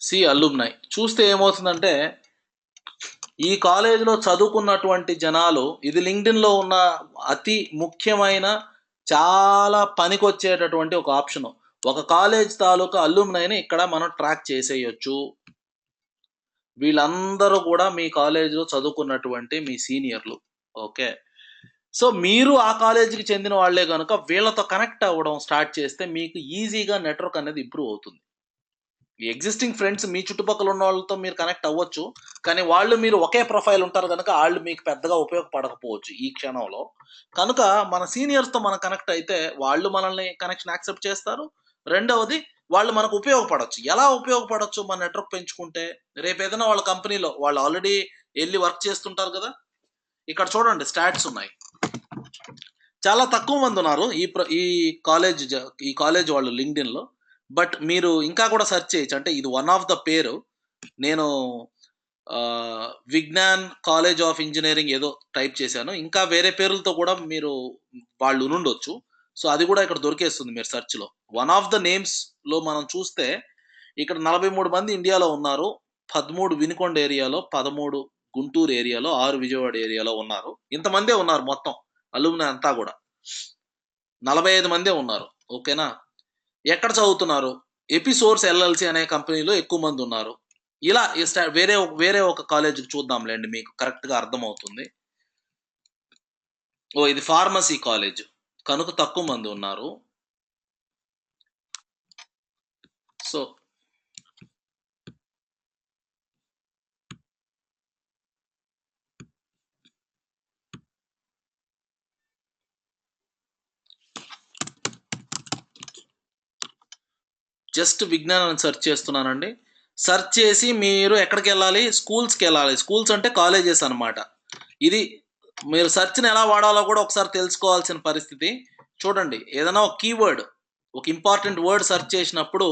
[SPEAKER 1] సి అల్లుమ్నై చూస్తే ఏమవుతుందంటే, ఈ కాలేజీలో చదువుకున్నటువంటి జనాలు, ఇది లింక్డ్ఇన్లో ఉన్న అతి ముఖ్యమైన, చాలా పనికొచ్చేటటువంటి ఒక ఆప్షన్. ఒక కాలేజ్ తాలూకా అల్లుమ్నైని ఇక్కడ మనం ట్రాక్ చేసేయచ్చు. వీళ్ళందరూ కూడా మీ కాలేజీలో చదువుకున్నటువంటి మీ సీనియర్లు. ఓకే, సో మీరు ఆ కాలేజీకి చెందిన వాళ్లే కనుక వీళ్ళతో కనెక్ట్ అవ్వడం స్టార్ట్ చేస్తే మీకు ఈజీగా నెట్వర్క్ అనేది ఇంప్రూవ్ అవుతుంది. ఎగ్జిస్టింగ్ ఫ్రెండ్స్ మీ చుట్టుపక్కల ఉన్న వాళ్ళతో మీరు కనెక్ట్ అవ్వచ్చు, కానీ వాళ్ళు మీరు ఒకే ప్రొఫైల్ ఉంటారు కనుక వాళ్ళు మీకు పెద్దగా ఉపయోగపడకపోవచ్చు ఈ క్షణంలో. కనుక మన సీనియర్స్తో మనం కనెక్ట్ అయితే వాళ్ళు మనల్ని కనెక్షన్ యాక్సెప్ట్ చేస్తారు. రెండవది, వాళ్ళు మనకు ఉపయోగపడవచ్చు. ఎలా ఉపయోగపడవచ్చు మన నెట్వర్క్ పెంచుకుంటే? రేపు ఏదైనా వాళ్ళ కంపెనీలో వాళ్ళు ఆల్రెడీ వెళ్ళి వర్క్ చేస్తుంటారు కదా, ఇక్కడ చూడండి స్టాట్స్ ఉన్నాయి. చాలా తక్కువ మంది ఉన్నారు ఈ కాలేజ్ వాళ్ళు లింక్డ్ఇన్లో. బట్ మీరు ఇంకా కూడా సెర్చ్ చేయొచ్చు. అంటే ఇది వన్ ఆఫ్ ద పేరు. నేను విజ్ఞాన్ కాలేజ్ ఆఫ్ ఇంజనీరింగ్ ఏదో టైప్ చేశాను. ఇంకా వేరే పేర్లతో కూడా మీరు వాళ్ళు ఉండొచ్చు. సో అది కూడా ఇక్కడ దొరికేస్తుంది మీరు సెర్చ్లో. వన్ ఆఫ్ ద నేమ్స్లో మనం చూస్తే ఇక్కడ 43 మంది ఇండియాలో ఉన్నారు. 13 వినుకొండ ఏరియాలో, 13 గుంటూరు ఏరియాలో, 6 విజయవాడ ఏరియాలో ఉన్నారు. ఇంతమందే ఉన్నారు మొత్తం అలుమ్ని అంతా కూడా 45 మందే ఉన్నారు. ఓకేనా? ఎక్కడ చదువుతున్నారు? ఎపిసోర్స్ ఎల్ఎల్సి అనే కంపెనీలో ఎక్కువ మంది ఉన్నారు. ఇలా వేరే ఒక కాలేజీకి చూద్దాంలేండి, మీకు కరెక్ట్‌గా అర్థమవుతుంది. ఓహ్! ఇది ఫార్మసీ కాలేజ్ కనుక తక్కువ మంది ఉన్నారు. సో జస్ట్ విజ్ఞానం అని సెర్చ్ చేస్తున్నానండి. సెర్చ్ చేసి మీరు ఎక్కడికెళ్ళాలి? స్కూల్స్‌కెళ్ళాలి. స్కూల్స్ అంటే కాలేజెస్ అనమాట. ఇది మీరు సెర్చ్‌ని ఎలా వాడాలో కూడా ఒకసారి తెలుసుకోవాల్సిన పరిస్థితి. చూడండి, ఏదైనా ఒక కీవర్డ్, ఒక ఇంపార్టెంట్ వర్డ్ సెర్చ్ చేసినప్పుడు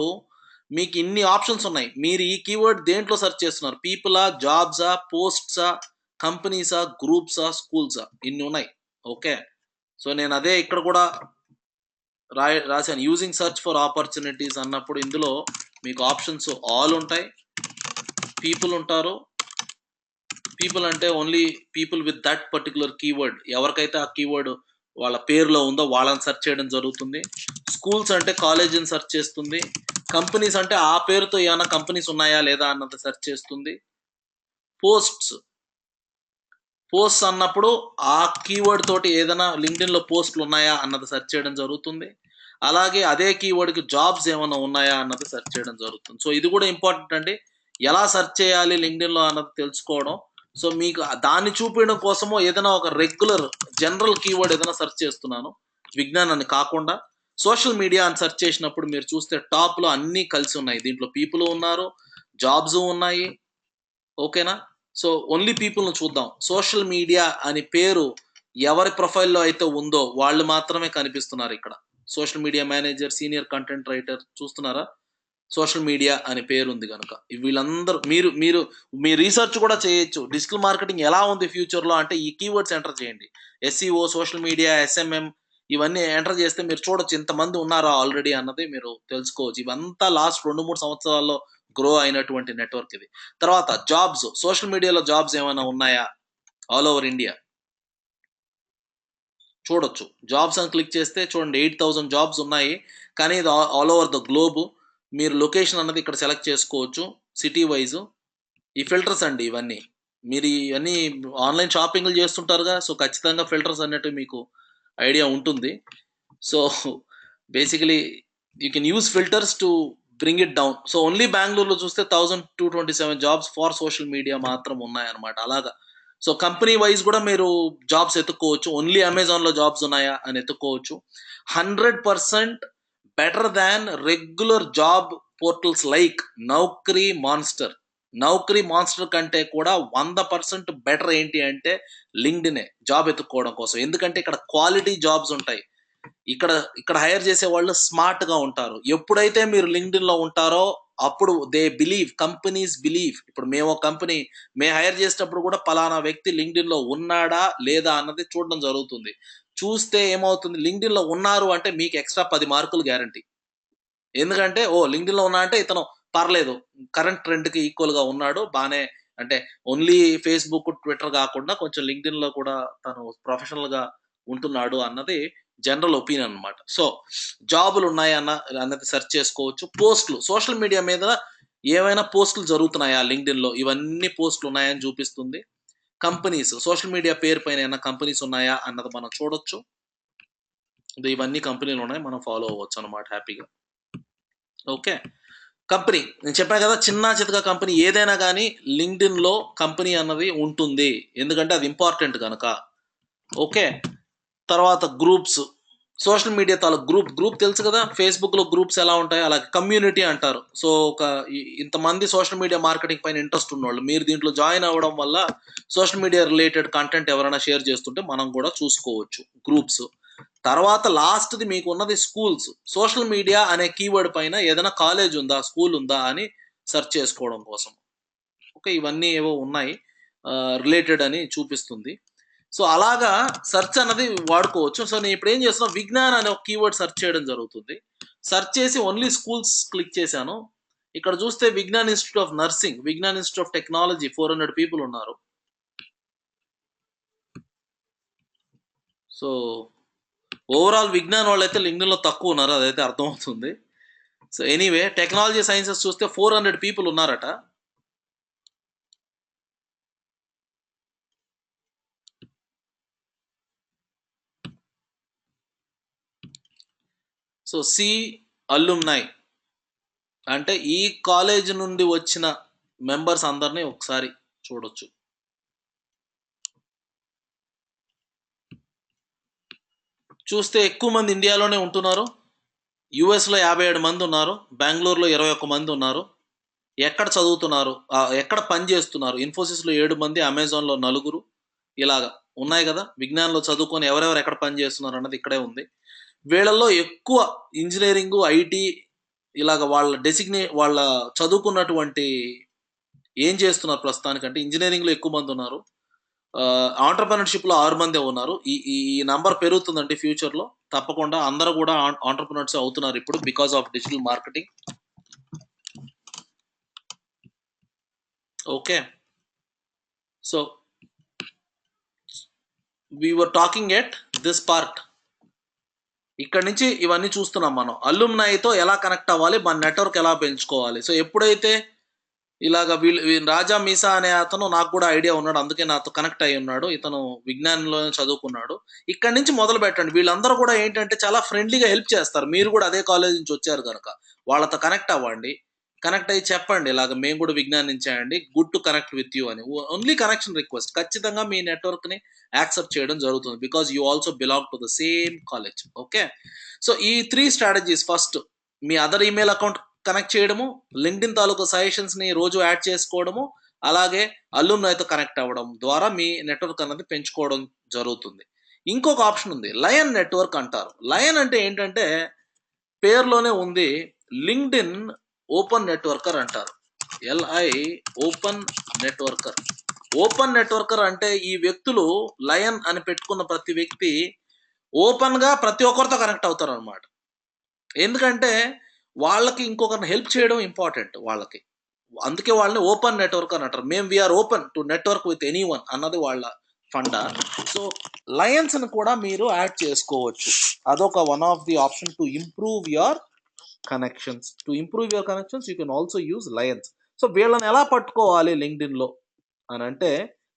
[SPEAKER 1] మీకు ఇన్ని ఆప్షన్స్ ఉన్నాయి. మీరు ఈ కీవర్డ్ దేంట్లో సెర్చ్ చేస్తున్నారు? పీపులా? జాబ్సా? పోస్ట్సా? కంపెనీసా? గ్రూప్సా? స్కూల్సా? ఇన్ని ఉన్నాయి. ఓకే. సో, నేను అదే ఇక్కడ కూడా రాసాను. యూజింగ్ సెర్చ్ ఫర్ ఆపర్చునిటీస్ అన్నప్పుడు ఇందులో మీకు ఆప్షన్స్ ఆల్ ఉంటాయి. పీపుల్ ఉంటారు. పీపుల్ అంటే only people with that particular keyword. ఎవరికైతే ఆ కీవర్డ్ వాళ్ళ పేరులో ఉందో వాళ్ళని సెర్చ్ చేయడం జరుగుతుంది. స్కూల్స్ అంటే కాలేజీని సెర్చ్ చేస్తుంది. కంపెనీస్ అంటే ఆ పేరుతో ఏమైనా కంపెనీస్ ఉన్నాయా లేదా అన్నది సెర్చ్ చేస్తుంది. పోస్ట్స్ పోస్ట్స్ అన్నప్పుడు ఆ కీవర్డ్ తోటి ఏదైనా లింక్డ్ఇన్‌లో పోస్ట్‌లు ఉన్నాయా అన్నది సెర్చ్ చేయడం జరుగుతుంది. అలాగే అదే కీవర్డ్‌కి జాబ్స్ ఏమన్నా ఉన్నాయా అన్నది సెర్చ్ చేయడం జరుగుతుంది. సో, ఇది కూడా ఇంపార్టెంట్ అండి. ఎలా సెర్చ్ చేయాలి లింక్డ్ఇన్‌లో అన్నది తెలుసుకోవడం. సో, మీకు దాన్ని చూపియడం కోసము ఏదైనా ఒక రెగ్యులర్ జనరల్ కీవర్డ్ ఏదైనా సెర్చ్ చేస్తున్నాను. విజ్ఞానాన్ని కాకుండా. సోషల్ మీడియా అని సెర్చ్ చేసినప్పుడు మీరు చూస్తే టాప్‌లో అన్నీ కలిసి ఉన్నాయి. దీంట్లో పీపుల్ ఉన్నారు. జాబ్స్ ఉన్నాయి. ఓకేనా? సో, ఓన్లీ పీపుల్‌ని చూద్దాం. సోషల్ మీడియా అని పేరు ఎవరి ప్రొఫైల్‌లో అయితే ఉందో వాళ్ళు మాత్రమే కనిపిస్తున్నారిక్కడ. Social media manager, senior content writer చూస్తున్నారా? సోషల్ మీడియా అనే పేరుంది గనక. వీళ్ళందరూ మీరు మీరు మీ రిసర్చ్ కూడా చేయొచ్చు. డిజిటల్ మార్కెటింగ్ ఎలా ఉంది ఫ్యూచర్‌లో అంటే ఈ కీవర్డ్స్ ఎంటర్ చేయండి. ఎస్‌ఈఓ, సోషల్ మీడియా, ఎస్ఎంఎం ఇవన్నీ ఎంటర్ చేస్తే మీరు చూడొచ్చు ఇంతమంది ఉన్నారా ఆల్రెడీ అన్నది మీరు తెలుసుకోవచ్చు. ఇవంతా లాస్ట్ 2, 3 సంవత్సరాల్లో గ్రో అయినటువంటి నెట్వర్క్ ఇది. తర్వాత జాబ్స్, సోషల్ మీడియాలో జాబ్స్ ఏమైనా ఉన్నాయా? ఆల్ ఓవర్ ఇండియా చూడొచ్చు. జాబ్స్ అని క్లిక్ చేస్తే చూడండి 8000 జాబ్స్ ఉన్నాయి. కానీ ఇది ఆల్ ఓవర్ ద గ్లోబ్. మీరు లొకేషన్ అన్నది ఇక్కడ సెలెక్ట్ చేసుకోవచ్చు. City vice. ఈ ఫిల్టర్స్ అండి ఇవన్నీ. మీరు ఇవన్నీ ఆన్‌లైన్ షాపింగ్‌లు చేస్తుంటారుగా. సో, ఖచ్చితంగా ఫిల్టర్స్ అన్నట్టు మీకు ఐడియా ఉంటుంది. So, basically you can use filters to bring it down. So, only బెంగుళూరులో చూస్తే 1227 జాబ్స్ ఫార్ సోషల్ మీడియా మాత్రం ఉన్నాయన్నమాట. అలాగా. సో, కంపెనీ వైస్ కూడా మీరు జాబ్స్ ఎతుక్కోవచ్చు. ఓన్లీ అమెజాన్‌లో జాబ్స్ ఉన్నాయా అని ఎతుక్కోవచ్చు. 100% better than regular job portals like Naukri Monster. Naukri Monster కంటే కూడా 100% బెటర్ ఏంటి అంటే లింక్డ్ఇనే జాబ్ ఎతుక్కోవడం కోసం. ఎందుకంటే ఇక్కడ క్వాలిటీ జాబ్స్ ఉంటాయి. ఇక్కడ ఇక్కడ హైర్ చేసేవాళ్ళు స్మార్ట్‌గా ఉంటారు. ఎప్పుడైతే మీరు లింక్డ్ఇన్‌లో ఉంటారో అప్పుడు కంపెనీస్ బిలీవ్. ఇప్పుడు మేము ఒక కంపెనీ హైర్ చేసేటప్పుడు కూడా పలానా వ్యక్తి లింక్డ్ఇన్‌లో ఉన్నాడా? లేదా? అన్నది చూడడం జరుగుతుంది. చూస్తే ఏమవుతుంది, లింక్డ్ఇన్‌లో ఉన్నారు అంటే మీకు ఎక్స్‌ట్రా 10 మార్కులు గ్యారంటీ. ఎందుకంటే లింక్డ్ఇన్‌లో ఉన్నా అంటే ఇతను పర్లేదు. కరెంట్ ట్రెండ్‌కి ఈక్వల్‌గా ఉన్నాడు. బానే అంటే ఓన్లీ ఫేస్‌బుక్, ట్విట్టర్ గాకుండా కొంచెం లింక్డ్ఇన్‌లో కూడా తను ప్రొఫెషనల్‌గా ఉంటున్నాడు అన్నది జనరల్ ఒపీనియన్ అన్నమాట. సో, జాబులున్నాయన్న అన్నది సెర్చ్ చేసుకోవచ్చు. పోస్ట్‌లు సోషల్ మీడియా మీద ఏవైనా పోస్ట్‌లు జరుగుతున్నాయా లింక్డ్ఇన్‌లో ఇవన్నీ పోస్ట్‌లు ఉన్నాయని చూపిస్తుంది. కంపెనీస్ సోషల్ మీడియా పేరు పైన ఏమైనా కంపెనీస్ ఉన్నాయా అన్నది మనం చూడొచ్చు. ఇవన్నీ కంపెనీలున్నాయి. మనం ఫాలో అవ్వొచ్చన్నమాట హ్యాపీగా. ఓకే. కంపెనీ. నేను చెప్పా గదా! చిన్నా చితకా కంపెనీ ఏదైనా గానీ లింక్డ్ఇన్‌లో కంపెనీ అన్నది ఉంటుంది. ఎందుకంటే అది ఇంపార్టెంట్ గనక. ఓకే. తర్వాత గ్రూప్స్. సోషల్ మీడియా తాలూకు గ్రూప్ తెలుసు కదా! ఫేస్‌బుక్‌లో గ్రూప్స్ ఎలా ఉంటాయో అలాగే కమ్యూనిటీ అంటారు. సో, ఒక ఇంతమంది సోషల్ మీడియా మార్కెటింగ్ పైన ఇంట్రెస్ట్ ఉన్నోళ్ళు. మీరు దీంట్లో జాయిన్ అవ్వడం వల్ల సోషల్ మీడియా రిలేటెడ్ కంటెంట్ ఎవరైనా షేర్ చేస్తుంటే మనం గూడా చూసుకోవచ్చు గ్రూప్స్. తర్వాత లాస్ట్‌ది మీకున్నది స్కూల్స్. సోషల్ మీడియా అనే కీవర్డ్ పైన ఏదైనా కాలేజ్ ఉందా? స్కూల్ ఉందా? అని సెర్చ్ చేసుకోవడం కోసం. ఓకే. ఇవన్నీ ఏవో ఉన్నాయి. రిలేటెడ్ అని చూపిస్తుంది. సో, అలాగా సెర్చ్ అన్నది వాడుకోవచ్చు. సో, నేను ఇప్పుడేం చేస్తున్నా విజ్ఞాన్ అనే ఒక కీవర్డ్ సెర్చ్ చేయడం జరుగుతుంది. సెర్చ్ చేసి ఓన్లీ స్కూల్స్ క్లిక్ చేశాను. ఇక్కడ చూస్తే Vignan institute of nursing, Vignan institute of technology 400 people ఉన్నారు. సో, ఓవరాల్ విజ్ఞాన్ వాళ్ళైతే లింక్డ్ఇన్‌లో తక్కువున్నారు. అదైతే అర్థమవుతుంది. సో, ఎనీవే టెక్నాలజీ సైన్సెస్ చూస్తే 400 పీపుల్ ఉన్నారట. సో సి అల్లుమ్నై అంటే ఈ కాలేజ్ నుండి వచ్చిన మెంబర్స్ అందరినీ ఒకసారి చూడొచ్చు. చూస్తే ఎక్కువ మంది ఇండియాలోనే ఉంటున్నారు. యుఎస్లో 57 మంది ఉన్నారు, బెంగళూరులో 21 మంది ఉన్నారు. ఎక్కడ చదువుతున్నారు, ఎక్కడ పని చేస్తున్నారు? ఇన్ఫోసిస్లో 7 మంది, అమెజాన్లో 4, ఇలాగా ఉన్నాయి కదా. విజ్ఞానంలో చదువుకొని ఎవరెవరు ఎక్కడ పని చేస్తున్నారు అన్నది ఇక్కడే ఉంది. వీళ్ళల్లో ఎక్కువ ఇంజనీరింగ్, ఐటీ ఇలాగ వాళ్ళ చదువుకున్నటువంటి ఏం చేస్తున్నారు ప్రస్తుతానికంటే ఇంజనీరింగ్లో ఎక్కువ మంది ఉన్నారు. ఆంటర్‌ప్రెన్యూర్‌షిప్‌లో 6 మందే ఉన్నారు. ఈ ఈ ఈ నంబర్ పెరుగుతుందండి ఫ్యూచర్‌లో. తప్పకుండా అందరూ కూడా ఆంటర్‌ప్రెన్యూర్స్ అవుతున్నారు ఇప్పుడు because of digital marketing. Okay. So we were talking at this part. ఇక్కడ నుంచి ఇవన్నీ చూస్తున్నాం మనం. అల్లుమ్నైతో ఎలా కనెక్ట్ అవ్వాలి, మన నెట్వర్క్ ఎలా పెంచుకోవాలి. సో ఎప్పుడైతే ఇలాగ రాజా మీసా అనే అతను నాకు కూడా ఐడియా ఉన్నాడు, అందుకే నాతో కనెక్ట్ అయ్యి ఉన్నాడు. ఇతను విజ్ఞానంలోనే చదువుకున్నాడు. ఇక్కడ నుంచి మొదలు పెట్టండి. వీళ్ళందరూ కూడా ఏంటంటే చాలా ఫ్రెండ్లీగా హెల్ప్ చేస్తారు. మీరు కూడా అదే కాలేజ్ నుంచి వచ్చారు కనుక వాళ్ళతో కనెక్ట్ అవ్వండి. కనెక్ట్ అయ్యి చెప్పండి, ఇలాగ మేము కూడా విజ్ఞానం నుంచే అండి, good to connect with you అని. Only connection request. ఖచ్చితంగా మీ నెట్వర్క్ని యాక్సెప్ట్ చేయడం జరుగుతుంది because you also belong to the same college. Okay. So ఈ 3 స్ట్రాటజీస్. ఫస్ట్, మీ అదర్ ఈమెయిల్ అకౌంట్ కనెక్ట్ చేయడము, లింక్డ్ఇన్ తాలూకు సజెషన్స్ని రోజు యాడ్ చేసుకోవడము, అలాగే అల్లుమ్నైతో కనెక్ట్ అవ్వడం ద్వారా మీ నెట్వర్క్ అన్నది పెంచుకోవడం జరుగుతుంది. ఇంకొక ఆప్షన్ ఉంది, లయన్ నెట్వర్క్ అంటారు. లయన్ అంటే ఏంటంటే పేరులోనే ఉంది, లింక్డ్ఇన్ ఓపెన్ నెట్వర్కర్ అంటారు. LI open networker. Open networker అంటే ఈ వ్యక్తులు లయన్ అని పెట్టుకున్న ప్రతి వ్యక్తి ఓపెన్గా ప్రతి ఒక్కరితో కనెక్ట్ అవుతారు అనమాట. ఎందుకంటే వాళ్ళకి ఇంకొకరిని హెల్ప్ చేయడం ఇంపార్టెంట్ వాళ్ళకి. అందుకే వాళ్ళని ఓపెన్ నెట్వర్క్ అని అంటారు. మేము we are open to network with anyone అన్నది వాళ్ళ ఫండా. సో లయన్స్ని కూడా మీరు యాడ్ చేసుకోవచ్చు. అదొక one of the option to improve your connections. To improve your connections you can also use Lions. So వీళ్ళని ఎలా పట్టుకోవాలి లింక్డ్ఇన్లో అని అంటే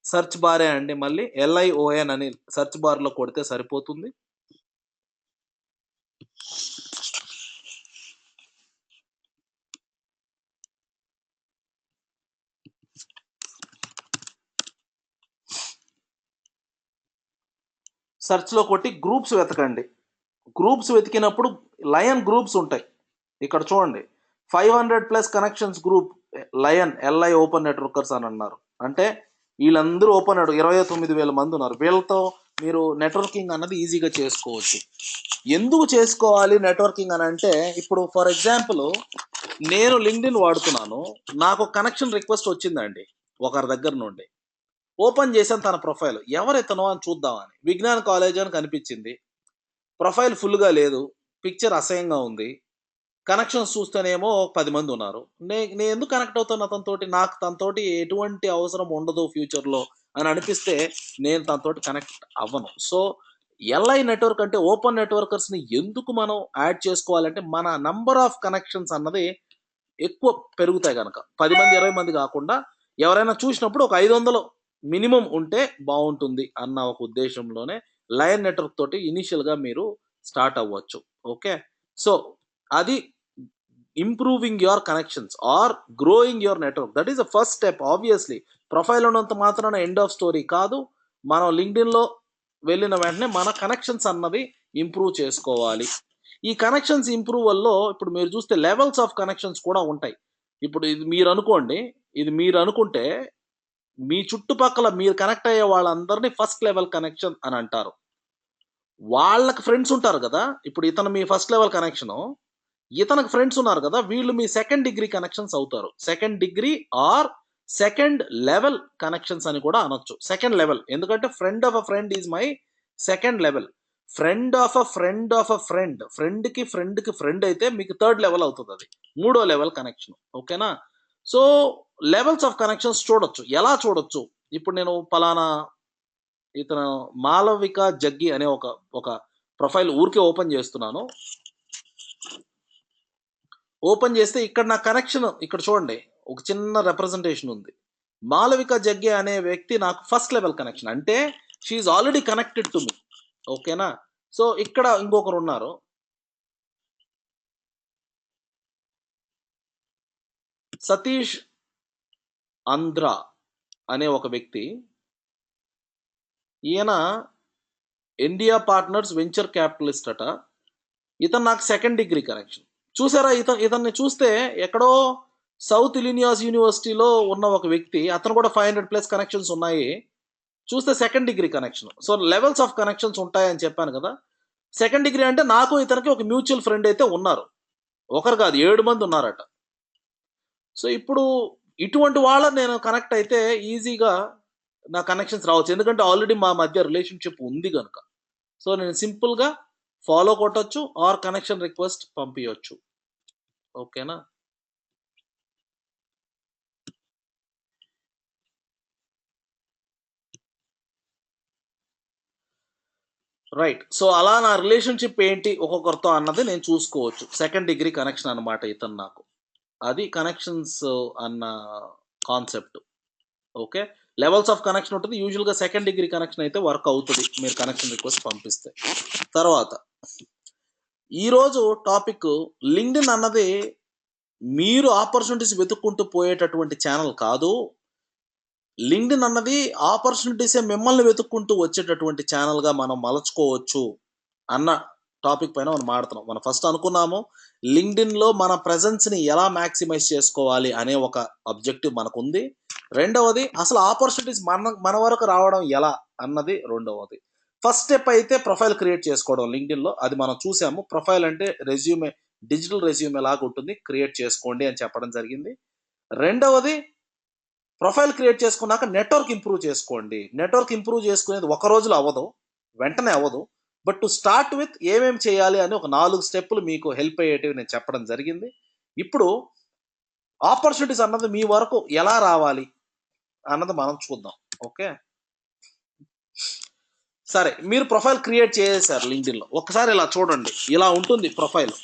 [SPEAKER 1] సెర్చ్ బారే అండి, మళ్ళీ LION అని సెర్చ్ బార్లో కొడితే సరిపోతుంది. సెర్చ్లో కొట్టి గ్రూప్స్ వెతకండి. గ్రూప్స్ వెతికినప్పుడు లయన్ గ్రూప్స్ ఉంటాయి. ఇక్కడ చూడండి, 500+ connections group lion, LI open networkers అని అన్నారు. అంటే వీళ్ళందరూ ఓపెన్ 29,000 మంది ఉన్నారు. వీళ్ళతో మీరు నెట్వర్కింగ్ అన్నది ఈజీగా చేసుకోవచ్చు. ఎందుకు చేసుకోవాలి నెట్వర్కింగ్ అని అంటే, ఇప్పుడు ఫర్ ఎగ్జాంపుల్ నేను లింక్డ్ఇన్ వాడుతున్నాను, నాకు కనెక్షన్ రిక్వెస్ట్ వచ్చిందండి ఒకరి దగ్గర నుండి. ఓపెన్ చేశాను తన ప్రొఫైల్, ఎవరెతనో అని చూద్దామని. విజ్ఞాన్ కాలేజ్ అని కనిపించింది. ప్రొఫైల్ ఫుల్గా లేదు, పిక్చర్ అసహ్యంగా ఉంది. కనెక్షన్స్ చూస్తేనేమో 10 మంది ఉన్నారు. నేను ఎందుకు కనెక్ట్ అవుతాను అతనితోటి? నాకు తనతోటి ఎటువంటి అవసరం ఉండదు ఫ్యూచర్లో అని అనిపిస్తే నేను తనతోటి కనెక్ట్ అవ్వను. సో LI నెట్వర్క్ అంటే ఓపెన్ నెట్వర్కర్స్ని ఎందుకు మనం యాడ్ చేసుకోవాలంటే, మన నంబర్ ఆఫ్ కనెక్షన్స్ అన్నది ఎక్కువ పెరుగుతాయి కనుక. 10 మంది 20 మంది కాకుండా ఎవరైనా చూసినప్పుడు ఒక 500 మినిమం ఉంటే బాగుంటుంది అన్న ఒక ఉద్దేశంలోనే లయన్ నెట్వర్క్ తోటి ఇనిషియల్గా మీరు స్టార్ట్ అవ్వచ్చు. ఓకే. సో అది improving your connections or growing your network. That is the first step. Obviously profile ఉన్నంత మాత్రాన ఎండ్ ఆఫ్ స్టోరీ కాదు. మనం లింక్డ్ఇన్లో వెళ్ళిన వెంటనే మన కనెక్షన్స్ అన్నది ఇంప్రూవ్ చేసుకోవాలి. ఈ కనెక్షన్స్ ఇంప్రూవల్లో ఇప్పుడు మీరు చూస్తే లెవెల్స్ ఆఫ్ కనెక్షన్స్ కూడా ఉంటాయి. ఇప్పుడు ఇది మీరు అనుకోండి, ఇది మీరు అనుకుంటే మీ చుట్టుపక్కల మీరు కనెక్ట్ అయ్యే వాళ్ళందరినీ ఫస్ట్ లెవెల్ కనెక్షన్ అని అంటారు. వాళ్ళకి ఫ్రెండ్స్ ఉంటారు కదా. ఇప్పుడు ఇతను మీ ఫస్ట్ లెవెల్ కనెక్షను, ఇతనికి ఫ్రెండ్స్ ఉన్నారు కదా, వీళ్ళు మీ సెకండ్ డిగ్రీ కనెక్షన్స్ అవుతారు. Second degree or second level connections అని కూడా అనొచ్చు. సెకండ్ లెవెల్ ఎందుకంటే friend of a friend is my second level. Friend of a friend of a friend, ఫ్రెండ్కి ఫ్రెండ్ అయితే మీకు థర్డ్ లెవెల్ అవుతుంది, అది 3వ లెవెల్ కనెక్షన్. ఓకేనా. సో లెవెల్స్ ఆఫ్ కనెక్షన్స్ చూడొచ్చు. ఎలా చూడొచ్చు? ఇప్పుడు నేను పలానా ఇతను మాలవిక జగ్గి అనే ఒక ప్రొఫైల్ ఊరికే ఓపెన్ చేస్తున్నాను. ఓపెన్ చేస్తే ఇక్కడ నా కనెక్షన్ ఇక్కడ చూడండి, ఒక చిన్న రిప్రజెంటేషన్ ఉంది. మాలవిక జగ్గి అనే వ్యక్తి నాకు ఫస్ట్ లెవెల్ కనెక్షన్, అంటే she already connected to me. ఓకేనా. సో ఇక్కడ ఇంకొకరు ఉన్నారు, సతీష్ ఆంధ్ర అనే ఒక వ్యక్తి, ఈయన ఇండియా పార్ట్నర్స్ వెంచర్ క్యాపిటలిస్ట్ అట. ఇతను నాకు సెకండ్ డిగ్రీ కనెక్షన్. చూసారా, ఇతన్ని చూస్తే ఎక్కడో సౌత్ ఇలినియాస్ యూనివర్సిటీలో ఉన్న ఒక వ్యక్తి, అతను కూడా 500+ కనెక్షన్స్ ఉన్నాయి. చూస్తే second degree connection. So levels of connections ఉంటాయని చెప్పాను కదా. సెకండ్ డిగ్రీ అంటే నాకు ఇతనికి ఒక మ్యూచువల్ ఫ్రెండ్ అయితే ఉన్నారు, ఒకరు కాదు 7 మంది ఉన్నారట. సో ఇప్పుడు ఇటువంటి వాళ్ళ నేను కనెక్ట్ అయితే ఈజీగా నా కనెక్షన్స్ రావచ్చు, ఎందుకంటే ఆల్రెడీ మా మధ్య రిలేషన్షిప్ ఉంది కనుక. సో నేను సింపుల్గా ఫాలో కొట్టచ్చు ఆర్ కనెక్షన్ రిక్వెస్ట్ పంపించవచ్చు. ఓకేనా? రైట్. సో అలా నా రిలేషన్షిప్ ఏంటి ఒక్కొక్కరితో అన్నది నేను చూసుకోవచ్చు. సెకండ్ డిగ్రీ కనెక్షన్ అన్నమాట ఇతను నాకు. అది కనెక్షన్స్ అన్న concept. Okay, levels of connection ఉంటుంది. యూజువల్గా సెకండ్ డిగ్రీ కనెక్షన్ అయితే వర్క్ అవుతుంది మీరు కనెక్షన్ రిక్వెస్ట్ పంపిస్తే. తర్వాత ఈరోజు టాపిక్, లింక్డ్ఇన్ అన్నది మీరు ఆపర్చునిటీస్ వెతుక్కుంటూ పోయేటటువంటి ఛానల్ కాదు. లింక్డ్ఇన్ అన్నది ఆపర్చునిటీసే మిమ్మల్ని వెతుక్కుంటూ వచ్చేటటువంటి ఛానల్గా మనం మలచుకోవచ్చు అన్న టాపిక్ పైన మనం మాడుతున్నాం. మనం ఫస్ట్ అనుకున్నాము లింక్డ్ఇన్లో మన ప్రెజెన్స్ని ఎలా మ్యాక్సిమైజ్ చేసుకోవాలి అనే ఒక అబ్జెక్టివ్ మనకుంది. రెండవది అసలు ఆపర్చునిటీస్ మన వరకు రావడం ఎలా అన్నది రెండవది. ఫస్ట్ స్టెప్ అయితే ప్రొఫైల్ క్రియేట్ చేసుకోవడం లింక్డ్ఇన్లో, అది మనం చూసాము. ప్రొఫైల్ అంటే రెజ్యూమే, డిజిటల్ రెజ్యూమే లాగా ఉంటుంది, క్రియేట్ చేసుకోండి అని చెప్పడం జరిగింది. రెండవది ప్రొఫైల్ క్రియేట్ చేసుకున్నాక నెట్వర్క్ ఇంప్రూవ్ చేసుకోండి. నెట్వర్క్ ఇంప్రూవ్ చేసుకునేది ఒక రోజులో అవ్వదు, వెంటనే అవ్వదు. బట్ టు స్టార్ట్ విత్ ఏమేమి చేయాలి అని ఒక 4 స్టెప్పులు మీకు హెల్ప్ అయ్యేటివి నేను చెప్పడం జరిగింది. ఇప్పుడు ఆపర్చునిటీస్ అన్నది మీ వరకు ఎలా రావాలి అన్నది మనం చూద్దాం. ఓకే, సరే, మీరు ప్రొఫైల్ క్రియేట్ చేసేసారు లింక్డ్ఇన్లో. ఒకసారి ఇలా చూడండి, ఇలా ఉంటుంది ప్రొఫైల్.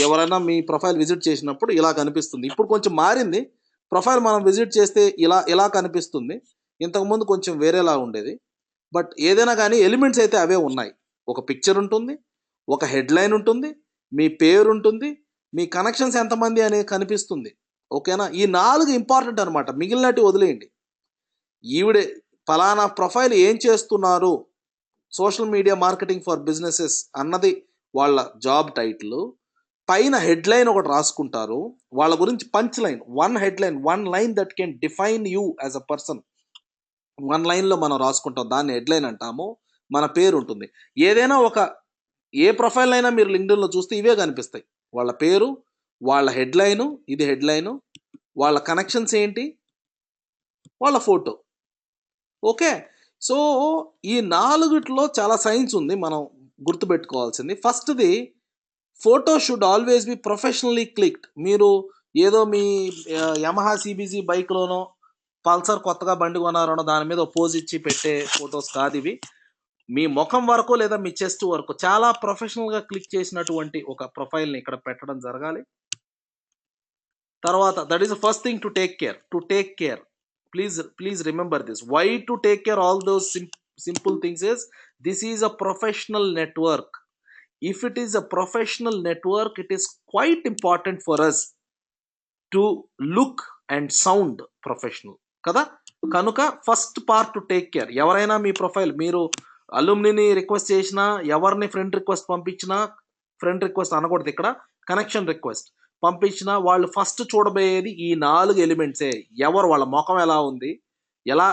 [SPEAKER 1] ఎవరైనా మీ ప్రొఫైల్ విజిట్ చేసినప్పుడు ఇలా కనిపిస్తుంది. ఇప్పుడు కొంచెం మారింది ప్రొఫైల్, మనం విజిట్ చేస్తే ఇలా కనిపిస్తుంది. ఇంతకుముందు కొంచెం వేరేలా ఉండేది. బట్ ఏదైనా కానీ ఎలిమెంట్స్ అయితే అవే ఉన్నాయి. ఒక పిక్చర్ ఉంటుంది, ఒక హెడ్లైన్ ఉంటుంది, మీ పేరు ఉంటుంది, మీ కనెక్షన్స్ ఎంతమంది అనేది కనిపిస్తుంది. ఓకేనా? ఈ 4 ఇంపార్టెంట్ అనమాట, మిగిలినట్టు వదిలేయండి. ఈవిడే ఫలానా ప్రొఫైల్ ఏం చేస్తున్నారు, social media marketing for businesses అన్నది వాళ్ళ జాబ్ టైటిల్. పైన హెడ్లైన్ ఒకటి రాసుకుంటారు, వాళ్ళ గురించి punch line, one line that can define you as a person. 1 లైన్లో మనం రాసుకుంటాం, దాన్ని హెడ్లైన్ అంటాము. మన పేరు ఉంటుంది. ఏదైనా ఏ ప్రొఫైల్ అయినా మీరు లింక్డ్ఇన్లో చూస్తే ఇవే కనిపిస్తాయి, వాళ్ళ పేరు, వాళ్ళ హెడ్లైను, ఇది హెడ్లైను, వాళ్ళ కనెక్షన్స్ ఏంటి, వాళ్ళ ఫోటో. ఓకే, సో ఈ 4 చాలా సైన్స్ ఉంది మనం గుర్తుపెట్టుకోవాల్సింది. ఫస్ట్ది, photo should always be professionally clicked. మీరు ఏదో మీ యమహా సిబిజీ బైక్లోనో పల్సర్ కొత్తగా బండి కొనారనో దాని మీద పోజ్ ఇచ్చి పెట్టే ఫొటోస్ కాదు ఇవి. మీ ముఖం వరకు లేదా మీ చెస్ట్ వరకు చాలా ప్రొఫెషనల్గా క్లిక్ చేసినటువంటి ఒక ప్రొఫైల్ని ఇక్కడ పెట్టడం జరగాలి. తర్వాత that is the first thing to take care. Please remember this. Why to take care all those simple things is, this is a professional network. If it is a professional network, it is quite important for us to look and sound professional కదా. కనుక first part to take care. ఎవరైనా మీ profile, మీరు అలుమ్నిని request చేసినా, ఎవరిని friend request పంపించినా, friend request అనకూడదు ఇక్కడ, connection request పంపించినా, వాళ్ళు ఫస్ట్ చూడబోయేది ఈ 4 ఎలిమెంట్సే. ఎవరు, వాళ్ళ ముఖం ఎలా ఉంది, ఎలా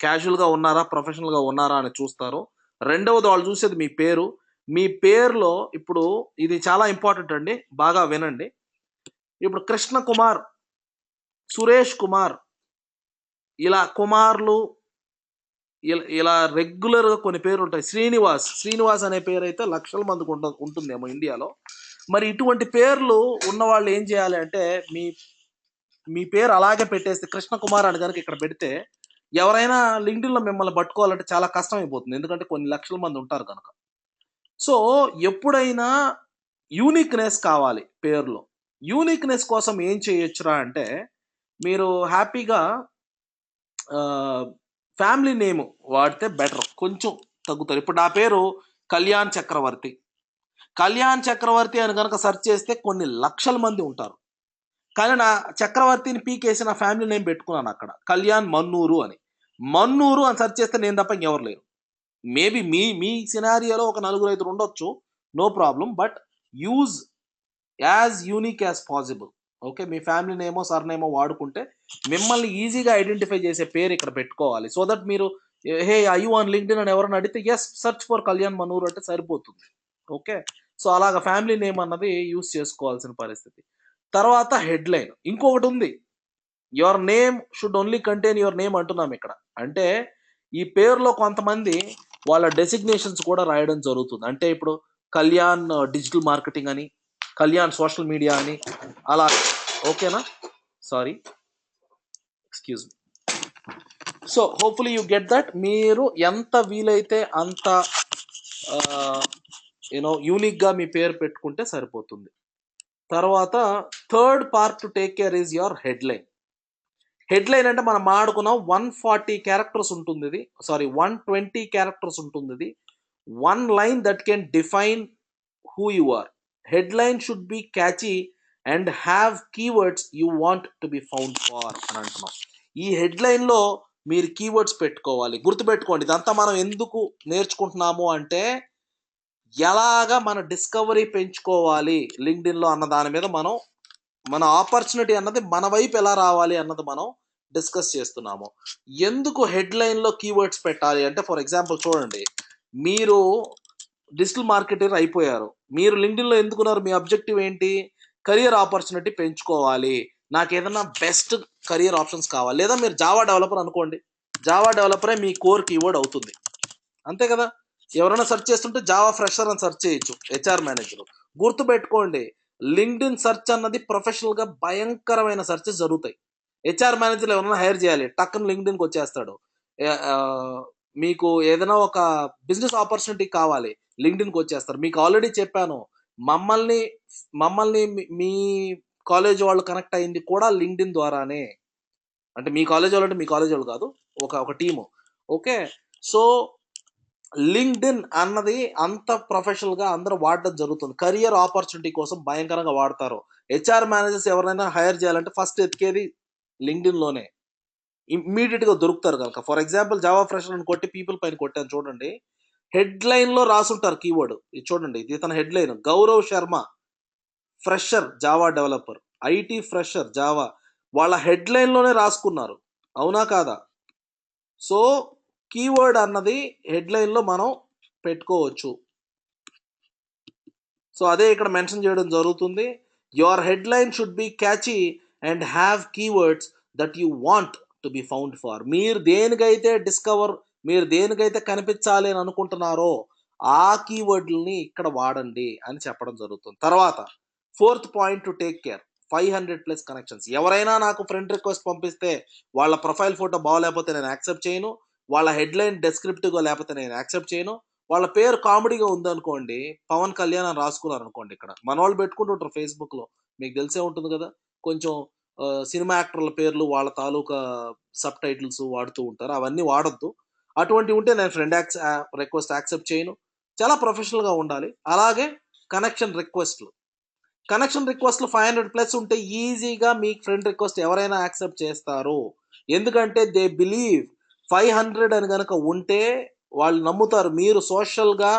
[SPEAKER 1] క్యాజువల్గా ఉన్నారా, ప్రొఫెషనల్గా ఉన్నారా అని చూస్తారు. రెండవది వాళ్ళు చూసేది మీ పేరు. మీ పేరులో ఇప్పుడు ఇది చాలా ఇంపార్టెంట్ అండి, బాగా వినండి. ఇప్పుడు కృష్ణ కుమార్, సురేష్ కుమార్, ఇలా కుమార్లు ఇలా రెగ్యులర్గా కొన్ని పేర్లు ఉంటాయి. శ్రీనివాస్ అనే పేరు అయితే లక్షల మందికి ఉంటుందేమో ఇండియాలో. మరి ఇటువంటి పేర్లు ఉన్నవాళ్ళు ఏం చేయాలి అంటే, మీ పేరు అలాగే పెట్టేస్తే కృష్ణ కుమార్ అని కనుక ఇక్కడ పెడితే, ఎవరైనా లింక్డ్ఇన్లో మిమ్మల్ని పట్టుకోవాలంటే చాలా కష్టం అయిపోతుంది, ఎందుకంటే కొన్ని లక్షల మంది ఉంటారు కనుక. సో ఎప్పుడైనా యూనిక్నెస్ కావాలి పేరులో. యూనిక్నెస్ కోసం ఏం చేయొచ్చురా అంటే, మీరు హ్యాపీగా ఫ్యామిలీ నేమ్ వాడితే బెటర్, కొంచెం తగ్గుతారు. ఇప్పుడు నా పేరు కళ్యాణ్ చక్రవర్తి అని కనుక సెర్చ్ చేస్తే కొన్ని లక్షల మంది ఉంటారు. కానీ నా చక్రవర్తిని పీకేసి నా ఫ్యామిలీ నేమ్ పెట్టుకున్నాను అక్కడ, కళ్యాణ్ మన్నూరు అని. మన్నూరు అని సెర్చ్ చేస్తే నేను తప్ప ఇంకెవరు లేరు. మేబీ మీ మీ సినారియోలో ఒక నలుగురు ఐదుగురు ఉండొచ్చు, no problem. But use as unique as possible. Okay, మీ ఫ్యామిలీ నేమో సర్నేమో వాడుకుంటే మిమ్మల్ని ఈజీగా ఐడెంటిఫై చేసే పేరు ఇక్కడ పెట్టుకోవాలి. సో దట్ మీరు hey I you on LinkedIn అని ఎవరైనా అడిగితే ఎస్ సెర్చ్ ఫర్ కళ్యాణ్ మనూర్ అంటే సరిపోతుంది. ఓకే, సో అలాగ ఫ్యామిలీ నేమ్ అన్నది యూస్ చేసుకోవాల్సిన పరిస్థితి. తర్వాత హెడ్లైన్ ఇంకొకటి ఉంది. Your name should only contain your name అంటున్నాం ఇక్కడ. అంటే ఈ పేరులో కొంతమంది వాళ్ళ డెసిగ్నేషన్స్ కూడా రాయడం జరుగుతుంది. అంటే ఇప్పుడు కళ్యాణ్ డిజిటల్ మార్కెటింగ్ అని, కళ్యాణ్ సోషల్ మీడియా అని అలా. ఓకేనా, sorry, excuse me. So hopefully you get that. మీరు ఎంత వీలైతే అంత యూనిక్గా మీ పేరు పెట్టుకుంటే సరిపోతుంది. తర్వాత third part to take care is your headline. Headline అంటే మనం ఆడుకున్నాం 140 క్యారెక్టర్స్ ఉంటుంది ఇది, సారీ 120 క్యారెక్టర్స్ ఉంటుంది ఇది. One line that can define who you are. Headline should be catchy and have keywords you want to be found for అని అంటున్నాం. ఈ హెడ్లైన్లో మీరు కీవర్డ్స్ పెట్టుకోవాలి. గుర్తుపెట్టుకోండి, ఇదంతా మనం ఎందుకు నేర్చుకుంటున్నాము అంటే ఎలాగా మన డిస్కవరీ పెంచుకోవాలి లింక్డ్ఇన్లో అన్న దాని మీద మనం మన ఆపర్చునిటీ అన్నది మన వైపు ఎలా రావాలి అన్నది మనం డిస్కస్ చేస్తున్నాము. ఎందుకు హెడ్లైన్లో కీవర్డ్స్ పెట్టాలి అంటే, ఫర్ ఎగ్జాంపుల్ చూడండి, మీరు డిజిటల్ మార్కెటర్ అయిపోయారు, మీరు లింక్డ్ఇన్లో ఎందుకున్నారు? మీ అబ్జెక్టివ్ ఏంటి? కెరియర్ ఆపర్చునిటీ పెంచుకోవాలి, నాకు ఏదైనా బెస్ట్ కెరియర్ ఆప్షన్స్ కావాలి. లేదా మీరు జావా డెవలపర్ అనుకోండి, జావా డెవలపరే మీ కోర్ కీవర్డ్ అవుతుంది, అంతే కదా. ఎవరైనా సెర్చ్ చేస్తుంటే జావా ఫ్రెషర్ అని సెర్చ్ చేయొచ్చు, హెచ్ఆర్ మేనేజర్. గుర్తుపెట్టుకోండి, లింక్డ్ఇన్ సెర్చ్ అన్నది ప్రొఫెషనల్గా భయంకరమైన సెర్చెస్ జరుగుతాయి. హెచ్ఆర్ మేనేజర్ ఎవరైనా హైర్ చేయాలి, టక్కన లింక్డ్ఇన్కి వచ్చేస్తాడు. మీకు ఏదైనా ఒక బిజినెస్ ఆపర్చునిటీ కావాలి, లింక్డ్ఇన్కి వచ్చేస్తారు. మీకు ఆల్రెడీ చెప్పాను, మమ్మల్ని మమ్మల్ని మీ కాలేజ్ వాళ్ళు కనెక్ట్ అయింది కూడా లింక్డ్ఇన్ ద్వారానే. అంటే మీ కాలేజ్ వాళ్ళు అంటే మీ కాలేజ్ వాళ్ళు కాదు, ఒక టీము. ఓకే, సో లింక్డ్ఇన్ అన్నది అంత ప్రొఫెషనల్గా అందరూ వాడడం జరుగుతుంది. కెరియర్ ఆపర్చునిటీ కోసం భయంకరంగా వాడతారు. హెచ్ఆర్ మేనేజర్స్ ఎవరైనా హైర్ చేయాలంటే ఫస్ట్ ఎతికేది లింక్డ్ఇన్లోనే, ఇమ్మీడియట్గా దొరుకుతారు కనుక. ఫర్ ఎగ్జాంపుల్ జావా ఫ్రెషర్ అని కొట్టి పీపుల్ పైన కొట్టాను చూడండి, హెడ్లైన్లో రాసుంటారు కీవర్డ్. ఇది చూడండి, ఇది తన headline, Gaurav Sharma fresher Java developer, IT fresher Java, వాళ్ళ హెడ్లైన్లోనే రాసుకున్నారు, అవునా కాదా? సో కీవర్డ్ అన్నది హెడ్లైన్లో మనం పెట్టుకోవచ్చు. సో అదే ఇక్కడ మెన్షన్ చేయడం జరుగుతుంది. Your headline should be catchy and have keywords that you want to be found for. మీరు దేనికైతే కనిపించాలి అని అనుకుంటున్నారో ఆ కీవర్డ్ని ఇక్కడ వాడండి అని చెప్పడం జరుగుతుంది. తర్వాత fourth point to take care, 500+ connections. ఎవరైనా నాకు ఫ్రెండ్ రిక్వెస్ట్ పంపిస్తే వాళ్ళ ప్రొఫైల్ ఫోటో బాగోలేకపోతే నేను యాక్సెప్ట్ చేయను, వాళ్ళ హెడ్లైన్ డెస్క్రిప్టివ్గా లేకపోతే నేను యాక్సెప్ట్ చేయను, వాళ్ళ పేరు కామెడీగా ఉందనుకోండి, పవన్ కళ్యాణ్ అని రాసుకున్నారు అనుకోండి, ఇక్కడ మన వాళ్ళు పెట్టుకుంటుంటారు ఫేస్బుక్లో, మీకు తెలిసే ఉంటుంది కదా, కొంచెం సినిమా యాక్టర్ల పేర్లు వాళ్ళ తాలూకా సబ్ టైటిల్స్ వాడుతూ ఉంటారు, అవన్నీ వాడొద్దు. అటువంటివి ఉంటే నేను ఫ్రెండ్ రిక్వెస్ట్ యాక్సెప్ట్ చేయను, చాలా ప్రొఫెషనల్గా ఉండాలి. అలాగే కనెక్షన్ రిక్వెస్ట్లు 500+ ఉంటే ఈజీగా మీ ఫ్రెండ్ రిక్వెస్ట్ ఎవరైనా యాక్సెప్ట్ చేస్తారు. ఎందుకంటే దే బిలీవ్ 500 అని కనుక ఉంటే వాళ్ళు నమ్ముతారు మీరు సోషల్గా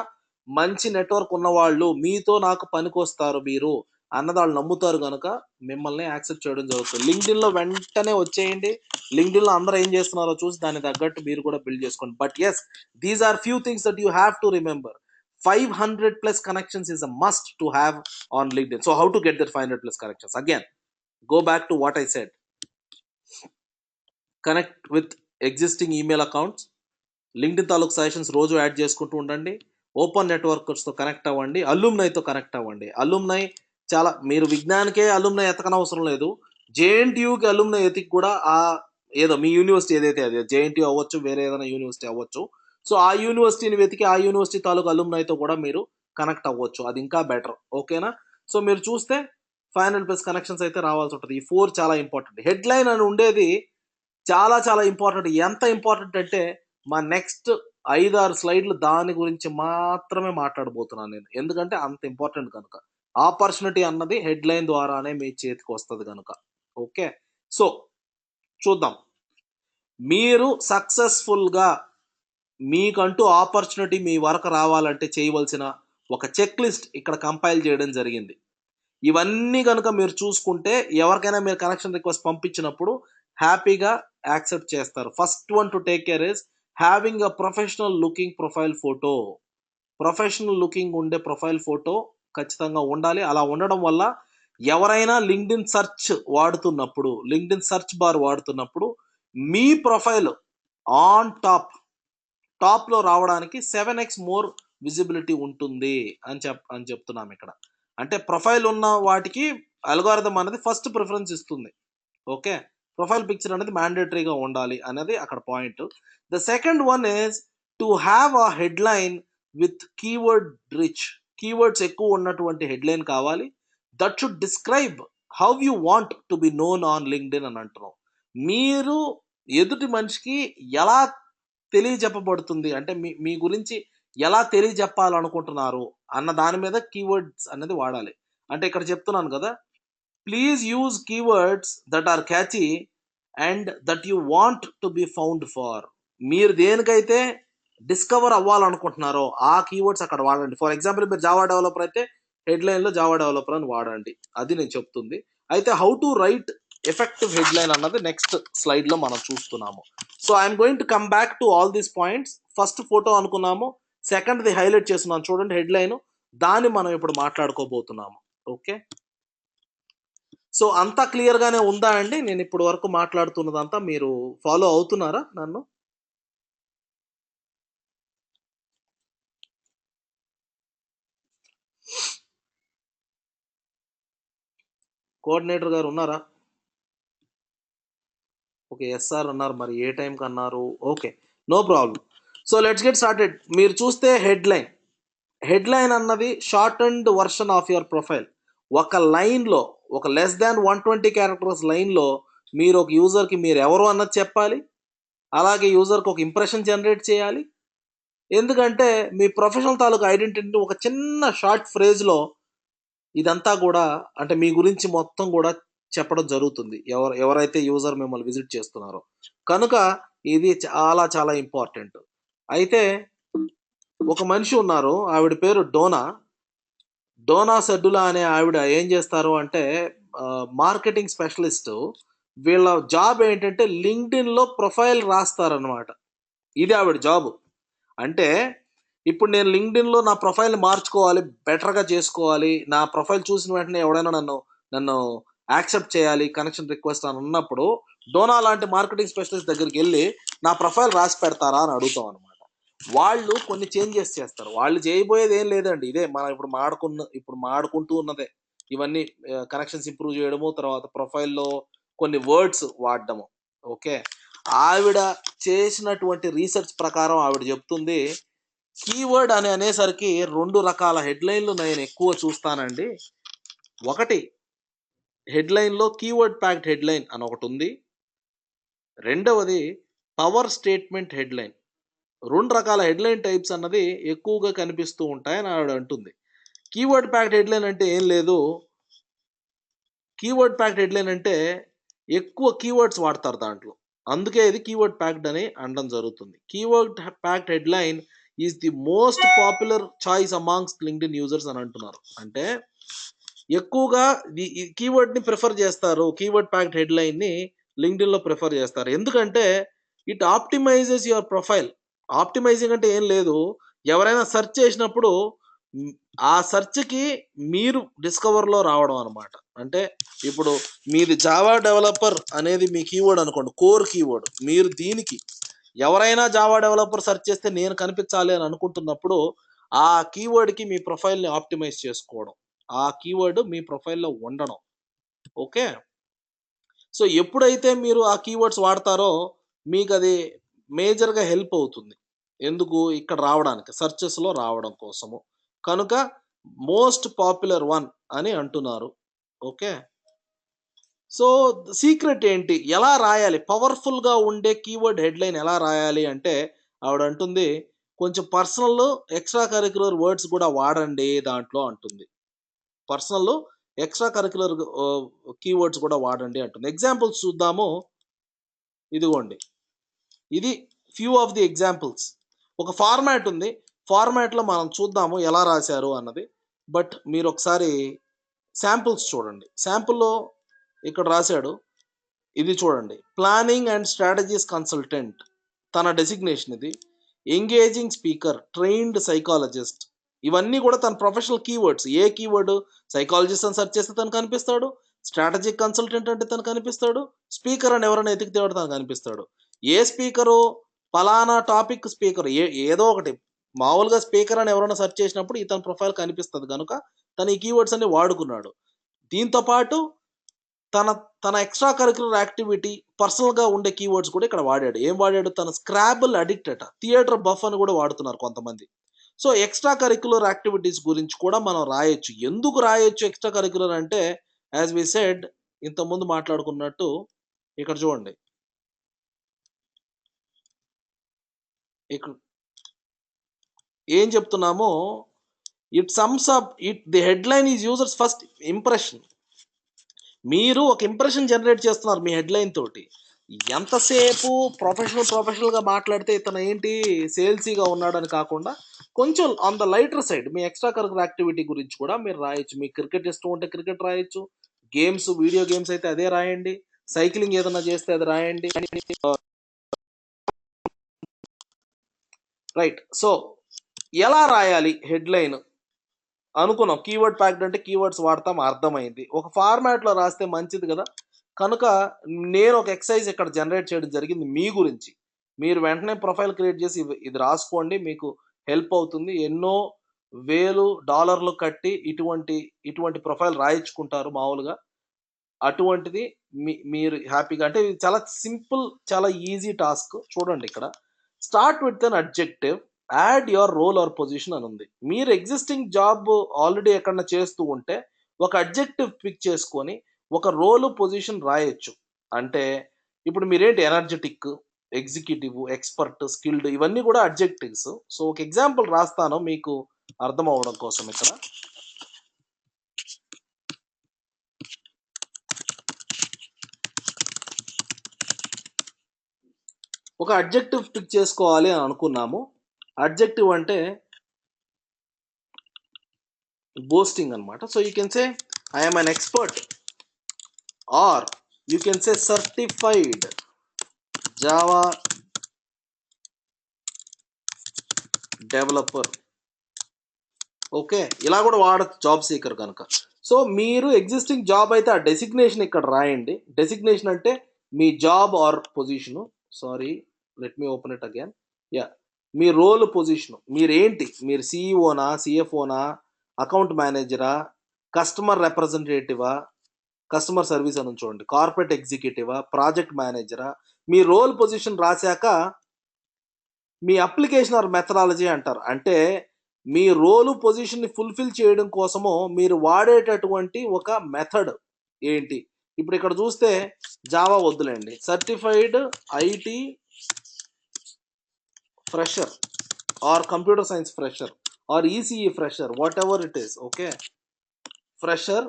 [SPEAKER 1] మంచి నెట్వర్క్ ఉన్నవాళ్ళు, మీతో నాకు పనికొస్తారు మీరు అన్నది వాళ్ళు నమ్ముతారు కనుక మిమ్మల్ని యాక్సెప్ట్ చేయడం జరుగుతుంది. లింక్డ్ఇన్లో వెంటనే వచ్చేయండి, లింక్డ్ఇన్లో అందరూ ఏం చేస్తున్నారో చూసి దాన్ని తగ్గట్టు మీరు కూడా బిల్డ్ చేసుకోండి. But yes, these are few things that you have to remember. 500+ connections is a must to have on LinkedIn. So how to get that 500+ connections? Again, go back to what I said. Connect with existing email accounts. LinkedIn తాలూకు suggestions రోజు add చేసుకుంటూ ఉండండి. Open నెట్వర్కర్స్తో connect అవ్వండి, అలుమ్నైతో connect అవ్వండి. Alumni చాలా, మీరు విజ్ఞానికే alumni ఎతకనవసరం లేదు, జేఎన్టీయూకి alumni ఎతికి కూడా ఏదో మీ యూనివర్సిటీ ఏదైతే అదే జేఎన్టీయూ అవ్వచ్చు, వేరే ఏదైనా యూనివర్సిటీ అవ్వచ్చు. సో ఆ యూనివర్సిటీని వెతికి ఆ యూనివర్సిటీ తాలూకు అలుమ్నైతో కూడా మీరు కనెక్ట్ అవ్వచ్చు, అది ఇంకా బెటర్. ఓకేనా? సో మీరు చూస్తే 500+ కనెక్షన్స్ అయితే రావాల్సి ఉంటుంది. ఈ 4 చాలా ఇంపార్టెంట్. హెడ్లైన్ అని ఉండేది చాలా చాలా ఇంపార్టెంట్. ఎంత ఇంపార్టెంట్ అంటే మా నెక్స్ట్ 5-6 స్లైడ్లు దాని గురించి మాత్రమే మాట్లాడబోతున్నాను నేను, ఎందుకంటే అంత ఇంపార్టెంట్ కనుక. ఆపర్చునిటీ అన్నది హెడ్లైన్ ద్వారానే మీ చేతికి వస్తుంది కనుక. ఓకే, సో చూద్దాం. మీరు సక్సెస్ఫుల్గా మీకంటూ ఆపర్చునిటీ మీ వరకు రావాలంటే చేయవలసిన ఒక చెక్ లిస్ట్ ఇక్కడ కంపైల్ చేయడం జరిగింది. ఇవన్నీ కనుక మీరు చూసుకుంటే ఎవరికైనా మీరు కనెక్షన్ రిక్వెస్ట్ పంపించినప్పుడు హ్యాపీగా యాక్సెప్ట్ చేస్తారు. First one to take care is having a professional looking profile photo. Professional looking ఉండే ప్రొఫైల్ ఫోటో ఖచ్చితంగా ఉండాలి. అలా ఉండడం వల్ల ఎవరైనా లింక్డ్ఇన్ సెర్చ్ వాడుతున్నప్పుడు, లింక్డ్ఇన్ సెర్చ్ బార్ వాడుతున్నప్పుడు మీ ప్రొఫైల్ ఆన్ టాప్లో రావడానికి 7x మోర్ విజిబిలిటీ ఉంటుంది అని చెప్తున్నాం ఇక్కడ. అంటే ప్రొఫైల్ ఉన్న వాటికి అల్గోరిథం అనేది ఫస్ట్ ప్రిఫరెన్స్ ఇస్తుంది. ఓకే, ప్రొఫైల్ పిక్చర్ అనేది మ్యాండేటరీగా ఉండాలి అనేది అక్కడ point. The second one is to have a headline with keyword rich. Keywords ఎక్కువ ఉన్నటువంటి హెడ్లైన్ కావాలి. That should describe how you want to be known on LinkedIn అని అంటున్నాం. మీరు ఎదుటి మనిషికి ఎలా తెలియజెప్పబడుతుంది అంటే మీ గురించి ఎలా తెలియజెప్పాలనుకుంటున్నారు అన్న దాని మీద కీవర్డ్స్ అనేది వాడాలి. అంటే ఇక్కడ చెప్తున్నాను కదా, please use keywords that are catchy and that you want to be found for. మీరు దేనికైతే డిస్కవర్ అవ్వాలనుకుంటున్నారో ఆ కీవర్డ్స్ అక్కడ వాడండి. ఫర్ ఎగ్జాంపుల్ మీరు జావా డెవలపర్ అయితే హెడ్లైన్లో జావా డెవలపర్ అని వాడండి. అది నేను చెప్తుంది. అయితే how to right effective headline అన్నది నెక్స్ట్ స్లైడ్లో మనం చూస్తున్నాము. So I'm going to come back to all these points. First photo అనుకున్నాము, సెకండ్ది హైలైట్ చేస్తున్నాను చూడండి హెడ్లైన్, దాన్ని మనం ఇప్పుడు మాట్లాడుకోబోతున్నాము. ఓకే, సో అంతా క్లియర్గానే ఉందా అండి? నేను ఇప్పుడు వరకు మాట్లాడుతున్నదంతా మీరు ఫాలో అవుతున్నారా నన్ను? కోఆర్డినేటర్ గారు ఉన్నారా? ఓకే, ఎస్ఆర్ అన్నారు, మరి ఏ టైంకి అన్నారు? Okay, no problem. So let's get started. మీరు చూస్తే హెడ్లైన్ అన్నది short and version of your profile. ఒక లైన్లో, ఒక లెస్ దాన్ 120 క్యారెక్టర్స్ లైన్లో మీరు ఒక యూజర్కి మీరు ఎవరు అన్నది చెప్పాలి. అలాగే యూజర్కి ఒక ఇంప్రెషన్ జనరేట్ చేయాలి. ఎందుకంటే మీ ప్రొఫెషనల్ తాలూకు ఐడెంటిటీని ఒక చిన్న షార్ట్ ఫ్రేజ్లో ఇదంతా కూడా అంటే మీ గురించి మొత్తం కూడా చెప్పడం జరుగుతుంది ఎవరైతే యూజర్ మిమ్మల్ని విజిట్ చేస్తున్నారో. కనుక ఇది చాలా చాలా ఇంపార్టెంట్. అయితే ఒక మనిషి ఉన్నారు, ఆవిడ పేరు డోనా సెడ్డులా అనే ఆవిడ ఏం చేస్తారు అంటే మార్కెటింగ్ స్పెషలిస్ట్. వీళ్ళ జాబ్ ఏంటంటే లింక్డ్ఇన్లో ప్రొఫైల్ రాస్తారనమాట. ఇది ఆవిడ జాబ్. అంటే ఇప్పుడు నేను లింక్డ్ఇన్లో నా ప్రొఫైల్ని మార్చుకోవాలి, బెటర్గా చేసుకోవాలి, నా ప్రొఫైల్ చూసిన వెంటనే ఎవడైనా నన్ను యాక్సెప్ట్ చేయాలి కనెక్షన్ రిక్వెస్ట్ అని ఉన్నప్పుడు డోనా లాంటి మార్కెటింగ్ స్పెషలిస్ట్ దగ్గరికి వెళ్ళి నా ప్రొఫైల్ రాసి పెడతారా అని అడుగుతాం అనమాట. వాళ్ళు కొన్ని చేంజెస్ చేస్తారు. వాళ్ళు చేయబోయేది ఏం లేదండి, ఇదే మనం ఇప్పుడు మాడుకుంటూ ఉన్నదే. ఇవన్నీ కనెక్షన్స్ ఇంప్రూవ్ చేయడము, తర్వాత ప్రొఫైల్లో కొన్ని వర్డ్స్ వాడడము. ఓకే, ఆవిడ చేసినటువంటి రీసెర్చ్ ప్రకారం ఆవిడ చెప్తుంది, కీవర్డ్ అని అనేసరికి 2 రకాల హెడ్లైన్లు నేను ఎక్కువ చూస్తానండి. ఒకటి, హెడ్లైన్లో కీవర్డ్ ప్యాక్డ్ హెడ్లైన్ అని ఒకటి ఉంది. రెండవది పవర్ స్టేట్మెంట్ హెడ్లైన్. 2 రకాల హెడ్లైన్ టైప్స్ అన్నది ఎక్కువగా కనిపిస్తూ ఉంటాయని ఆవిడ అంటుంది. కీవర్డ్ ప్యాక్డ్ హెడ్లైన్ అంటే ఏం లేదు, కీవర్డ్ ప్యాక్డ్ హెడ్లైన్ అంటే ఎక్కువ కీవర్డ్స్ వాడతారు దాంట్లో, అందుకే ఇది కీవర్డ్ ప్యాక్డ్ అని అనడం జరుగుతుంది. Keyword packed headline is the most popular choice amongst LinkedIn users అని అంటున్నారు. అంటే ఎక్కువగా ఈ కీవర్డ్ని ప్రిఫర్ చేస్తారు, కీవర్డ్ ప్యాక్డ్ హెడ్లైన్ని లింక్డ్ఇన్లో ప్రిఫర్ చేస్తారు. ఎందుకంటే ఇట్ ఆప్టిమైజెస్ యువర్ ప్రొఫైల్. ఆప్టిమైజింగ్ అంటే ఏం లేదు, ఎవరైనా సెర్చ్ చేసినప్పుడు ఆ సెర్చ్కి మీరు డిస్కవర్లో రావడం అనమాట. అంటే ఇప్పుడు మీది జావా డెవలపర్ అనేది మీ కీవర్డ్ అనుకోండి, కోర్ కీవర్డ్. మీరు దీనికి ఎవరైనా జావా డెవలపర్ సెర్చ్ చేస్తే నేను కనిపించాలి అని అనుకుంటున్నప్పుడు ఆ కీవర్డ్కి మీ ప్రొఫైల్ని ఆప్టిమైజ్ చేసుకోవడం, ఆ కీవర్డ్ మీ ప్రొఫైల్లో ఉండడం. ఓకే, సో ఎప్పుడైతే మీరు ఆ కీవర్డ్స్ వాడతారో మీకు అది మేజర్గా హెల్ప్ అవుతుంది. ఎందుకు? ఇక్కడ రావడానికి, సెర్చెస్లో రావడం కోసము. కనుక మోస్ట్ పాపులర్ వన్ అని అంటున్నారు. ఓకే, సో సీక్రెట్ ఏంటి, ఎలా రాయాలి, పవర్ఫుల్గా ఉండే కీవర్డ్ హెడ్లైన్ ఎలా రాయాలి అంటే ఆవిడ అంటుంది, కొంచెం పర్సనల్ ఎక్స్ట్రా కరిక్యులర్ వర్డ్స్ కూడా వాడండి దాంట్లో అంటుంది. పర్సనల్ ఎక్స్ట్రా కరిక్యులర్ కీవర్డ్స్ కూడా వాడండి అంటుంది. ఎగ్జాంపుల్స్ చూద్దాము. ఇదిగోండి, ఇది ఫ్యూ ఆఫ్ ది ఎగ్జాంపుల్స్. ఒక ఫార్మాట్ ఉంది, ఫార్మాట్లో మనం చూద్దాము ఎలా రాశారు అన్నది. బట్ మీరు ఒకసారి శాంపుల్స్ చూడండి. శాంపుల్లో ఇక్కడ రాశాడు, ఇది చూడండి, ప్లానింగ్ అండ్ స్ట్రాటజీస్ కన్సల్టెంట్, తన డెసిగ్నేషన్ ఇది. ఎంగేజింగ్ స్పీకర్, ట్రైన్డ్ సైకాలజిస్ట్, ఇవన్నీ కూడా తన ప్రొఫెషనల్ కీవర్డ్స్. ఏ కీవర్డ్ సైకాలజిస్ట్ అని సెర్చ్ చేస్తే తను కనిపిస్తాడు, స్ట్రాటజిక్ కన్సల్టెంట్ అంటే తను కనిపిస్తాడు, స్పీకర్ అని ఎవరైనా ఎతికితే తను కనిపిస్తాడు. ఏ స్పీకరు, పలానా టాపిక్ స్పీకర్, ఏదో ఒకటి మామూలుగా స్పీకర్ అని ఎవరైనా సెర్చ్ చేసినప్పుడు ఇతని ప్రొఫైల్ కనిపిస్తుంది కనుక తను ఈ కీవర్డ్స్ అన్ని వాడుకున్నాడు. దీంతో పాటు తన ఎక్స్ట్రా కరిక్యులర్ యాక్టివిటీ పర్సనల్గా ఉండే కీవర్డ్స్ కూడా ఇక్కడ వాడాడు. ఏం వాడాడు? తన స్క్రాబుల్ అడిక్ట్ అట, థియేటర్ బఫ్ అని కూడా వాడుతున్నారు కొంతమంది. సో ఎక్స్ట్రా కరిక్యులర్ యాక్టివిటీస్ గురించి కూడా మనం రాయొచ్చు. ఎందుకు రాయొచ్చు ఎక్స్ట్రా కరిక్యులర్ అంటే, యాజ్ వి సెడ్, ఇంతకుముందు మాట్లాడుకున్నట్టు ఇక్కడ చూడండి, ఇక్కడ ఏం చెప్తున్నామో, it sums up, the headline is users first impression. మీరు ఒక ఇంప్రెషన్ జనరేట్ చేస్తున్నారు మీ హెడ్లైన్ తోటి. ఎంతసేపు ప్రొఫెషనల్గా మాట్లాడితే ఇతను ఏంటి సేల్సీగా ఉన్నాడని కాకుండా కొంచెం on the lighter side me extra curricular activity గురించి కూడా మీరు రాయొచ్చు. మీకు క్రికెట్ ఇష్టం ఉంటే క్రికెట్ రాయొచ్చు, గేమ్స్, వీడియో గేమ్స్ అయితే అదే రాయండి, సైక్లింగ్ ఏదైనా చేస్తే అది రాయండి. రైట్. సో ఎలా రాయాలి హెడ్లైన్ అనుకున్నాం. కీవర్డ్ ప్యాక్డ్ అంటే కీవర్డ్స్ వాడతాం, అర్థమైంది. ఒక ఫార్మాట్లో రాస్తే మంచిది కదా. కనుక నేను ఒక ఎక్సర్సైజ్ ఇక్కడ జనరేట్ చేయడం జరిగింది మీ గురించి. మీరు వెంటనే ప్రొఫైల్ క్రియేట్ చేసి ఇది రాసుకోండి, మీకు హెల్ప్ అవుతుంది. ఎన్నో వేలు డాలర్లు కట్టి ఇటువంటి ప్రొఫైల్ రాయించుకుంటారు మామూలుగా. అటువంటిది మీరు హ్యాపీగా, అంటే ఇది చాలా సింపుల్, చాలా ఈజీ టాస్క్. చూడండి, ఇక్కడ start with an adjective, add your role or position అని ఉంది. మీరు ఎగ్జిస్టింగ్ జాబ్ ఆల్రెడీ ఎక్కడన్నా చేస్తూ ఉంటే ఒక అడ్జెక్టివ్ పిక్ చేసుకొని ఒక రోల్ పొజిషన్ రాయొచ్చు. అంటే ఇప్పుడు మీరేంటి, ఎనర్జెటిక్, ఎగ్జిక్యూటివ్, ఎక్స్పర్ట్, స్కిల్డ్, ఇవన్నీ కూడా అడ్జెక్టివ్స్. సో ఒక ఎగ్జాంపుల్ రాస్తాను మీకు అర్థం అవడం కోసం. ఇక్కడ ఒక అడ్జెక్టివ్ పిక్ చేసుకోవాలి అని అనుకున్నాము. అడ్జెక్టివ్ అంటే బోస్టింగ్ అనమాట. So you can say I am an expert, or you can say certified Java developer. Okay, ఇలా కూడా వాడచ్చు జాబ్ సీకర్ కనుక. సో మీరు ఎగ్జిస్టింగ్ జాబ్ అయితే ఆ డెసిగ్నేషన్ ఇక్కడ రాయండి. డెసిగ్నేషన్ అంటే మీ job or position. Sorry, let me open it again. Yeah, మీ రోల్ పొజిషను మీరేంటి, మీరు సిఇఓనా, సిఎఫ్ఓనా, అకౌంట్ మేనేజరా, కస్టమర్ రిప్రజెంటేటివా, కస్టమర్ సర్వీస్ అని చూడండి, కార్పొరేట్ ఎగ్జిక్యూటివా, ప్రాజెక్ట్ మేనేజరా. మీ రోల్ పొజిషన్ రాశాక మీ అప్లికేషన్ ఆర్ మెథడాలజీ అంటారు. అంటే మీ రోలు పొజిషన్ని ఫుల్ఫిల్ చేయడం కోసము మీరు వాడేటటువంటి ఒక మెథడ్ ఏంటి. ఇప్పుడు ఇక్కడ చూస్తే జావా వద్దులేండి, certified IT fresher or computer science fresher or ECE fresher, whatever it is. Okay, fresher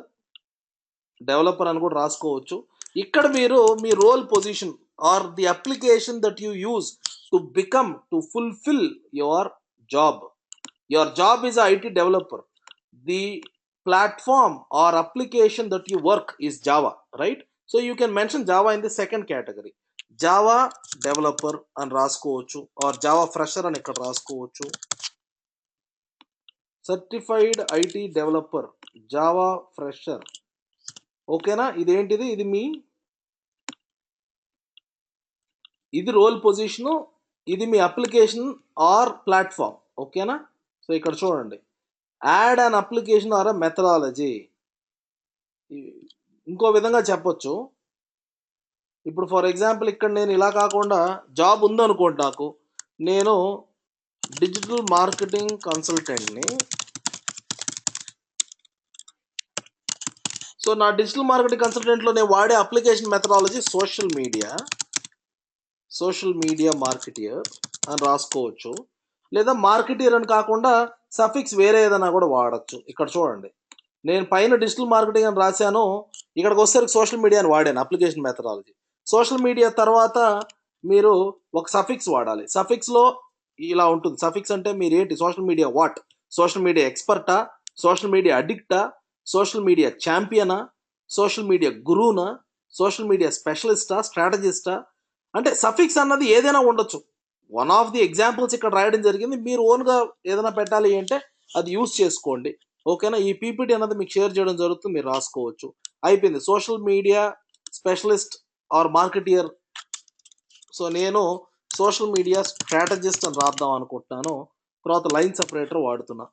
[SPEAKER 1] developer అని కూడా రాసుకోవచ్చు. ఇక్కడ మీరు మీ role position or the application that you use to fulfil your job. Your job is a IT developer. The platform or application that you work is Java, right? So you can mention Java in the second category. Java developer and raskochu, or Java fresher and ikkada raskochu. Certified IT developer, Java fresher. Okay na? Idi entidi? Idi role position, idi మీ application or platform. ఓకేనా? So ఇక్కడ చూడండి, add an application or methodology. ఇంకో విధంగా చెప్పొచ్చు. ఇప్పుడు for example ఇక్కడ నేను ఇలా కాకుండా జాబ్ ఉందనుకోండి, నాకు నేను డిజిటల్ మార్కెటింగ్ కన్సల్టెంట్ని. సో నా డిజిటల్ మార్కెటింగ్ కన్సల్టెంట్లో నేను వాడే application methodology social media marketer అని రాసుకోవచ్చు. లేదా మార్కెటియర్ అని కాకుండా సఫిక్స్ వేరే ఏదైనా కూడా వాడచ్చు. ఇక్కడ చూడండి, నేను పైన డిజిటల్ మార్కెటింగ్ అని రాశాను, ఇక్కడికి వచ్చేసరికి సోషల్ మీడియాని వాడాను, అప్లికేషన్ మెథడాలజీ. సోషల్ మీడియా తర్వాత మీరు ఒక సఫిక్స్ వాడాలి. సఫిక్స్లో ఇలా ఉంటుంది. సఫిక్స్ అంటే మీరు ఏంటి, social media what, social media ఎక్స్పర్టా, సోషల్ మీడియా అడిక్టా, సోషల్ మీడియా ఛాంపియనా, సోషల్ మీడియా గురువునా, సోషల్ మీడియా స్పెషలిస్టా, స్ట్రాటజిస్టా, అంటే సఫిక్స్ అన్నది ఏదైనా ఉండొచ్చు. వన్ ఆఫ్ ది ఎగ్జాంపుల్స్ ఇక్కడ రాయడం జరిగింది. మీరు ఓన్గా ఏదైనా పెట్టాలి అంటే అది యూస్ చేసుకోండి. ఓకేనా. ఈ పీపీటీ అన్నది మీకు షేర్ చేయడం జరుగుతుంది, మీరు రాసుకోవచ్చు. అయిపోయింది. Social media specialist or marketer. So నేను సోషల్ మీడియా స్ట్రాటజిస్ట్ అని రాద్దాం అనుకుంటున్నాను. తర్వాత లైన్ సపరేటర్ వాడుతున్నా.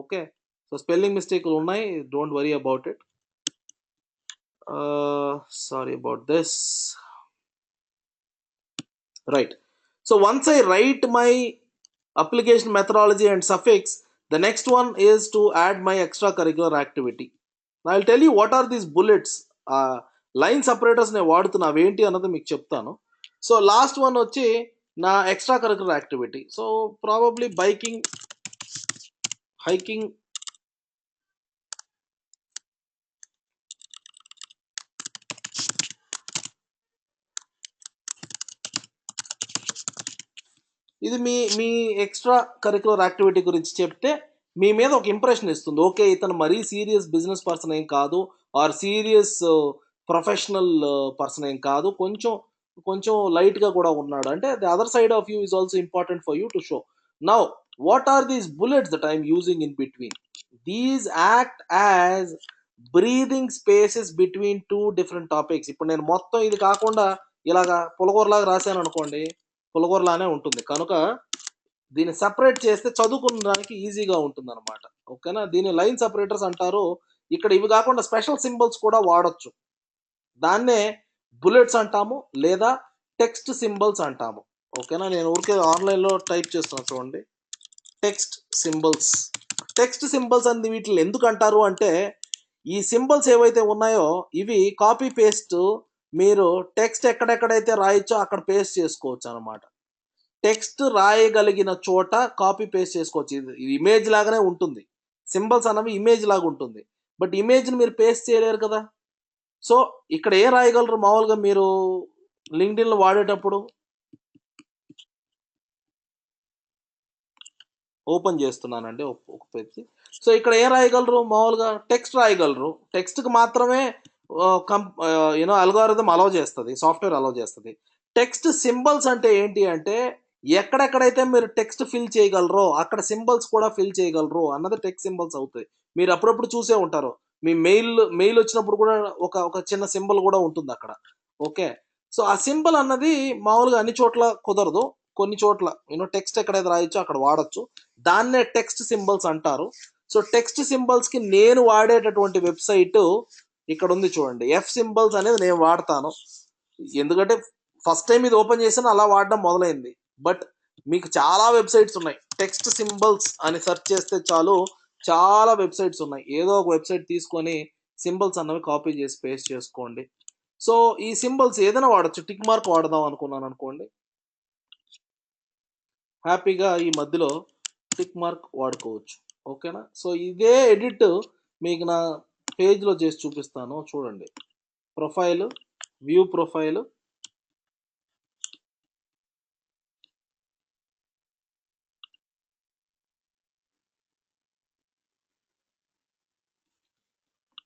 [SPEAKER 1] ఓకే. సో స్పెల్లింగ్ మిస్టేక్లు ఉన్నాయి, don't worry about it. Sorry about this. Right. So once I write my application methodology and suffix, the next one is to add my extracurricular activity. Now I'll tell you what are these bullets. Line separators ne vaadutuna aventi anadi meeku cheptanu. So last one vachi na extracurricular activity. So probably biking, hiking, ఇది మీ మీ extra curricular activity గురించి చెప్తే మీ మీద ఒక impression ఇస్తుంది. Okay, ఇతను మరీ serious business person ఏం కాదు, ఆర్ సీరియస్ ప్రొఫెషనల్ పర్సన్ ఏం కాదు, కొంచెం కొంచెం లైట్గా కూడా ఉన్నాడు అంటే the other side of you is also important for you to show. Now what are these bullets that I'm using in between? These act as breathing spaces between two different topics. ఇప్పుడు నేను మొత్తం ఇది కాకుండా ఇలాగా పులగూరలాగా రాశాను అనుకోండి, పులగూరలానే ఉంటుంది. కనుక దీన్ని సపరేట్ చేస్తే చదువుకునడానికి ఈజీగా ఉంటుంది అనమాట. ఓకేనా. దీన్ని లైన్ సపరేటర్స్ అంటారు. ఇక్కడ ఇవి కాకుండా స్పెషల్ సింబల్స్ కూడా వాడచ్చు. దాన్నే బుల్లెట్స్ అంటాము లేదా టెక్స్ట్ సింబల్స్ అంటాము. ఓకేనా. నేను ఊరికే ఆన్లైన్లో టైప్ చేస్తున్నాను చూడండి, టెక్స్ట్ సింబల్స్. టెక్స్ట్ సింబల్స్ అని వీటిని ఎందుకు అంటారు అంటే, ఈ సింబల్స్ ఏవైతే ఉన్నాయో ఇవి కాపీ పేస్ట్, మీరు టెక్స్ట్ ఎక్కడెక్కడైతే రాయొచ్చో అక్కడ పేస్ట్ చేసుకోవచ్చు అనమాట. టెక్స్ట్ రాయగలిగిన చోట కాపీ పేస్ట్ చేసుకోవచ్చు. ఇది ఇమేజ్ లాగానే ఉంటుంది. సింబల్స్ అన్నవి ఇమేజ్ లాగా ఉంటుంది, బట్ ఇమేజ్ని మీరు పేస్ట్ చేయలేరు కదా. సో ఇక్కడ ఏం రాయగలరు మామూలుగా మీరు లింక్డ్ఇన్లో వాడేటప్పుడు? ఓపెన్ చేస్తున్నానండి ఒక పేజ్. సో ఇక్కడ ఏం రాయగలరు మామూలుగా? టెక్స్ట్ రాయగలరు. టెక్స్ట్కి మాత్రమే అల్గోరిథం అలౌ చేస్తుంది, సాఫ్ట్వేర్ అలౌ చేస్తుంది. టెక్స్ట్ సింబల్స్ అంటే ఏంటి అంటే, ఎక్కడెక్కడైతే మీరు టెక్స్ట్ ఫిల్ చేయగలరో అక్కడ సింబల్స్ కూడా ఫిల్ చేయగలరు అన్నది టెక్స్ట్ సింబల్స్ అవుతాయి. మీరు అప్పుడప్పుడు చూసే ఉంటారు, మీ మెయిల్ వచ్చినప్పుడు కూడా ఒక ఒక చిన్న సింబల్ కూడా ఉంటుంది అక్కడ. ఓకే. సో ఆ సింబల్ అన్నది మామూలుగా అన్ని చోట్ల కుదరదు, కొన్ని చోట్ల టెక్స్ట్ ఎక్కడైతే రాయొచ్చో అక్కడ వాడచ్చు. దాన్నే టెక్స్ట్ సింబల్స్ అంటారు. సో టెక్స్ట్ సింబల్స్కి నేను వాడేటటువంటి వెబ్సైట్ ఇక్కడ ఉంది చూడండి, ఎఫ్ సింబల్స్ అనేది నేను వాడతాను. ఎందుకంటే ఫస్ట్ టైం ఇది ఓపెన్ చేసాను, అలా వాడడం మొదలైంది. బట్ మీకు చాలా వెబ్సైట్స్ ఉన్నాయి. టెక్స్ట్ సింబల్స్ అని సెర్చ్ చేస్తే చాలు, చాలా వెబ్సైట్స్ ఉన్నాయి. ఏదో ఒక వెబ్సైట్ తీసుకొని సింబల్స్ అన్నవి కాపీ చేసి పేస్ట్ చేసుకోండి. సో ఈ సింబల్స్ ఏదైనా వాడచ్చు. టిక్ మార్క్ వాడదాం అనుకున్నాను అనుకోండి, హ్యాపీగా ఈ మధ్యలో టిక్ మార్క్ వాడుకోవచ్చు. ఓకేనా. సో ఇదే ఎడిట్ మీకు నా పేజ్లో చేసి చూపిస్తాను చూడండి. ప్రొఫైల్, వ్యూ ప్రొఫైల్,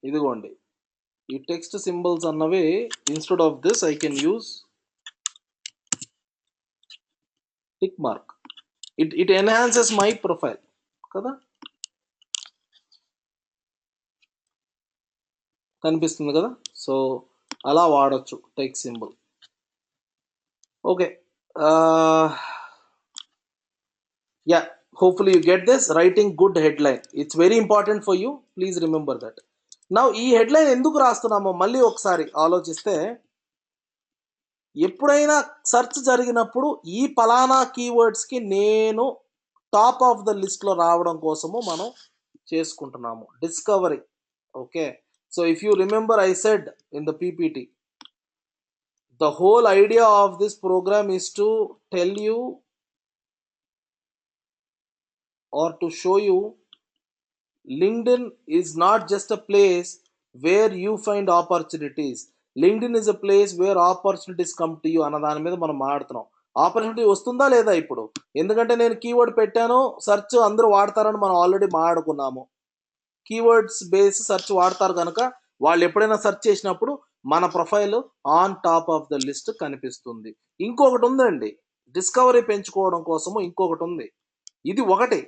[SPEAKER 1] ఇదిగోండి. ఈ టెక్స్ట్ సింబల్స్ అన్నవి instead of this I can use tick mark. It enhances my profile కదా. కనిపిస్తుంది కదా. సో అలా వాడచ్చు text symbol. Okay. Yeah, hopefully you get this. Writing good headline, it's very important for you, please remember that. Now ఈ headline ఎందుకు రాస్తున్నామో మళ్ళీ ఒకసారి ఆలోచిస్తే, ఎప్పుడైనా సెర్చ్ జరిగినప్పుడు ఈ పలానా కీవర్డ్స్కి నేను టాప్ ఆఫ్ ద లిస్ట్లో రావడం కోసము మనం చేసుకుంటున్నాము discovery. Okay. So if you remember I said in the PPT, the whole idea of this program is to tell you or to show you LinkedIn is not just a place where you find opportunities. LinkedIn is a place where opportunities come to you అన్న దాని మీద మనం మాట్లాడుతున్నాం. Opportunity వస్తుందా లేదా ఇప్పుడు? ఎందుకంటే నేను కీవర్డ్ పెట్టాను, సెర్చ్ అందరూ వాడతారని మనం ఆల్రెడీ మాట్లాడుకున్నాము. కీవర్డ్స్ బేస్ సెర్చ్ వాడతారు కనుక వాళ్ళు ఎప్పుడైనా సెర్చ్ చేసినప్పుడు మన profile on top of the list కనిపిస్తుంది. ఇంకొకటి ఉందండి, డిస్కవరీ పెంచుకోవడం కోసము ఇంకొకటి ఉంది. ఇది ఒకటి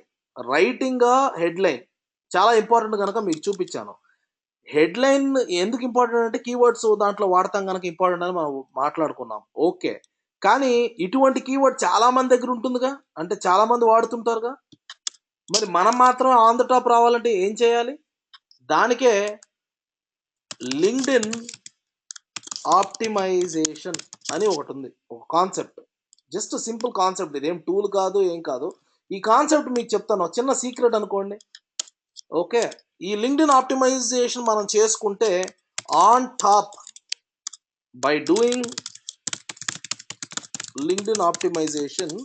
[SPEAKER 1] రైటింగ్ హెడ్లైన్ చాలా ఇంపార్టెంట్ కనుక మీకు చూపించాను. హెడ్లైన్ ఎందుకు ఇంపార్టెంట్ అంటే కీవర్డ్స్ దాంట్లో వాడతాం కనుక ఇంపార్టెంట్ అని మనం మాట్లాడుకున్నాం. ఓకే, కానీ ఇటువంటి కీవర్డ్ చాలా మంది దగ్గర ఉంటుందిగా, అంటే చాలా మంది వాడుతుంటారుగా. మరి మనం మాత్రం ఆన్ ద టాప్ రావాలంటే ఏం చేయాలి? దానికే లింక్డ్ఇన్ ఆప్టిమైజేషన్ అని ఒకటి ఉంది, ఒక కాన్సెప్ట్. జస్ట్ సింపుల్ కాన్సెప్ట్, ఇదేం టూల్ కాదు, ఏం కాదు. ఈ కాన్సెప్ట్ మీకు చెప్తాను, చిన్న సీక్రెట్ అనుకోండి. ఓకే, ఈ లింక్డ్ఇన్ ఆప్టిమైజేషన్ మనం చేసుకుంటే on top by doing LinkedIn optimization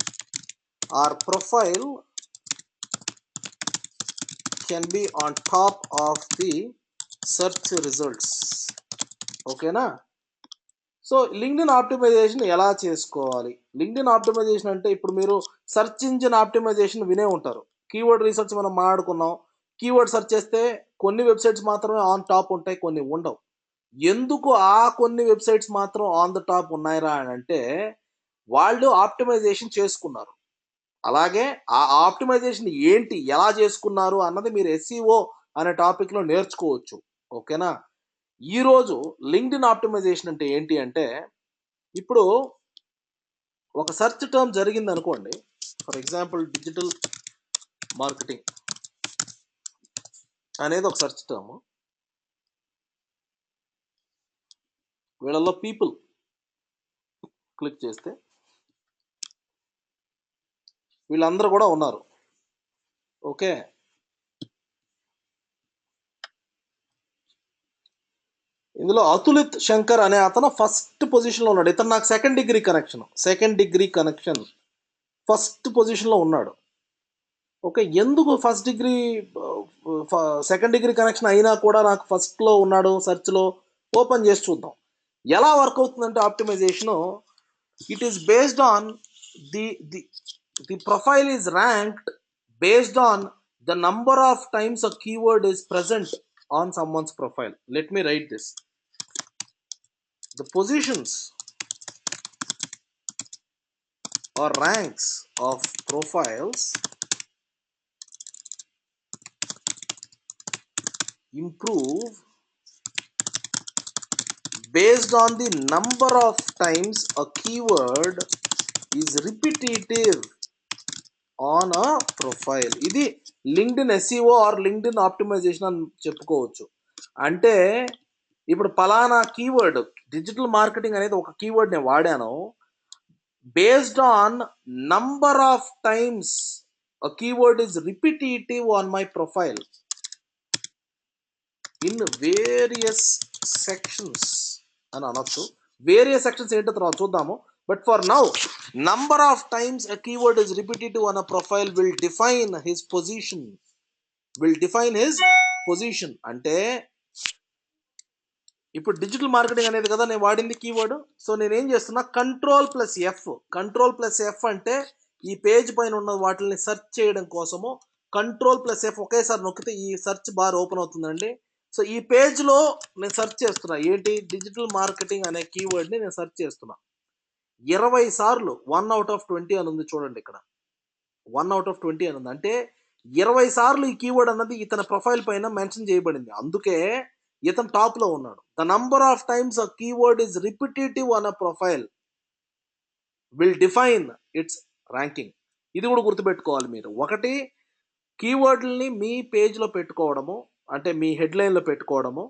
[SPEAKER 1] our profile can be on top of the search results. ఓకేనా? సో లింక్డ్ఇన్ ఆప్టిమైజేషన్ ఎలా చేసుకోవాలి? లింక్డ్ఇన్ ఆప్టిమైజేషన్ అంటే ఇప్పుడు మీరు సెర్చ్ ఇంజిన్ ఆప్టిమైజేషన్ వినే ఉంటారు. కీవర్డ్ రీసెర్చ్ మనం మాట్లాడుకున్నాం. కీవర్డ్ సెర్చ్ చేస్తే కొన్ని వెబ్సైట్స్ మాత్రమే ఆన్ టాప్ ఉంటాయి, కొన్ని ఉండవు. ఎందుకు ఆ కొన్ని వెబ్సైట్స్ మాత్రం ఆన్ ద టాప్ ఉన్నాయిరా అని అంటే వాళ్ళు ఆప్టిమైజేషన్ చేసుకున్నారు. అలాగే ఆ ఆప్టిమైజేషన్ ఏంటి, ఎలా చేసుకున్నారు అన్నది మీరు ఎస్ఈఓ అనే టాపిక్లో నేర్చుకోవచ్చు. ఓకేనా? ఈరోజు లింక్డ్ఇన్ ఆప్టిమైజేషన్ అంటే ఏంటి అంటే, ఇప్పుడు ఒక సెర్చ్ టర్మ్ జరిగింది అనుకోండి. ఫర్ ఎగ్జాంపుల్ డిజిటల్ మార్కెటింగ్ అనేది ఒక సెర్చ్ టర్మ్. వీళ్ళలో పీపుల్ క్లిక్ చేస్తే వీళ్ళందరూ కూడా ఉన్నారు. ఓకే, ఇందులో అతులిత్ శంకర్ అనే అతను ఫస్ట్ పొజిషన్లో ఉన్నాడు. ఇతను నాకు సెకండ్ డిగ్రీ కనెక్షన్ ఫస్ట్ పొజిషన్లో ఉన్నాడు. ఓకే, ఎందుకు first degree second degree connection అయినా కూడా నాకు ఫస్ట్లో ఉన్నాడు సెర్చ్లో? ఓపెన్ చేసి చూద్దాం ఎలా వర్క్ అవుతుందంటే ఆప్టిమైజేషను. It is based on the profile is ranked based on the number of times a keyword is present on someone's profile. Let me write this. The positions or ranks of profiles improve based on the number of times a keyword is repetitive on a profile. ఇది LinkedIn SEO or LinkedIn optimization అని చెప్పుకోవచ్చు. అంటే ఇప్పుడు పలానా keyword digital marketing అనేది ఒక keyword నేను వాడాను. Based on number of times a keyword is repetitive on my profile in various sections అని అనొచ్చు. వేరియస్ సెక్షన్స్ ఏంటో తర్వాత చూద్దాము. But for now, number of times a keyword is repetitive on a profile will define his position. అంటే ఇప్పుడు digital marketing అనేది కదా నేను వాడింది కీవర్డ్. సో నేను ఏం చేస్తున్నా, కంట్రోల్ ప్లస్ ఎఫ్ అంటే ఈ పేజ్ పైన ఉన్న వాటిని సెర్చ్ చేయడం కోసము కంట్రోల్+F ఒకేసారి నొక్కితే ఈ సెర్చ్ బార్ ఓపెన్ అవుతుందండి. సో ఈ పేజ్లో నేను సెర్చ్ చేస్తున్నా, ఏంటి, డిజిటల్ మార్కెటింగ్ అనే కీవర్డ్ని నేను సెర్చ్ చేస్తున్నా. 20 సార్లు 1/20 అని ఉంది చూడండి, ఇక్కడ 1/20 అని ఉంది. అంటే 20 సార్లు ఈ కీవర్డ్ అన్నది ఇతని ప్రొఫైల్ పైన మెన్షన్ చేయబడింది. అందుకే ఇతను టాప్లో ఉన్నాడు. The number of times a keyword is repetitive on a profile will define it's ranking. ఇది కూడా గుర్తుపెట్టుకోవాలి మీరు. ఒకటి, కీవర్డ్ని మీ పేజ్లో పెట్టుకోవడము, అంటే మీ హెడ్లైన్లో పెట్టుకోవడము,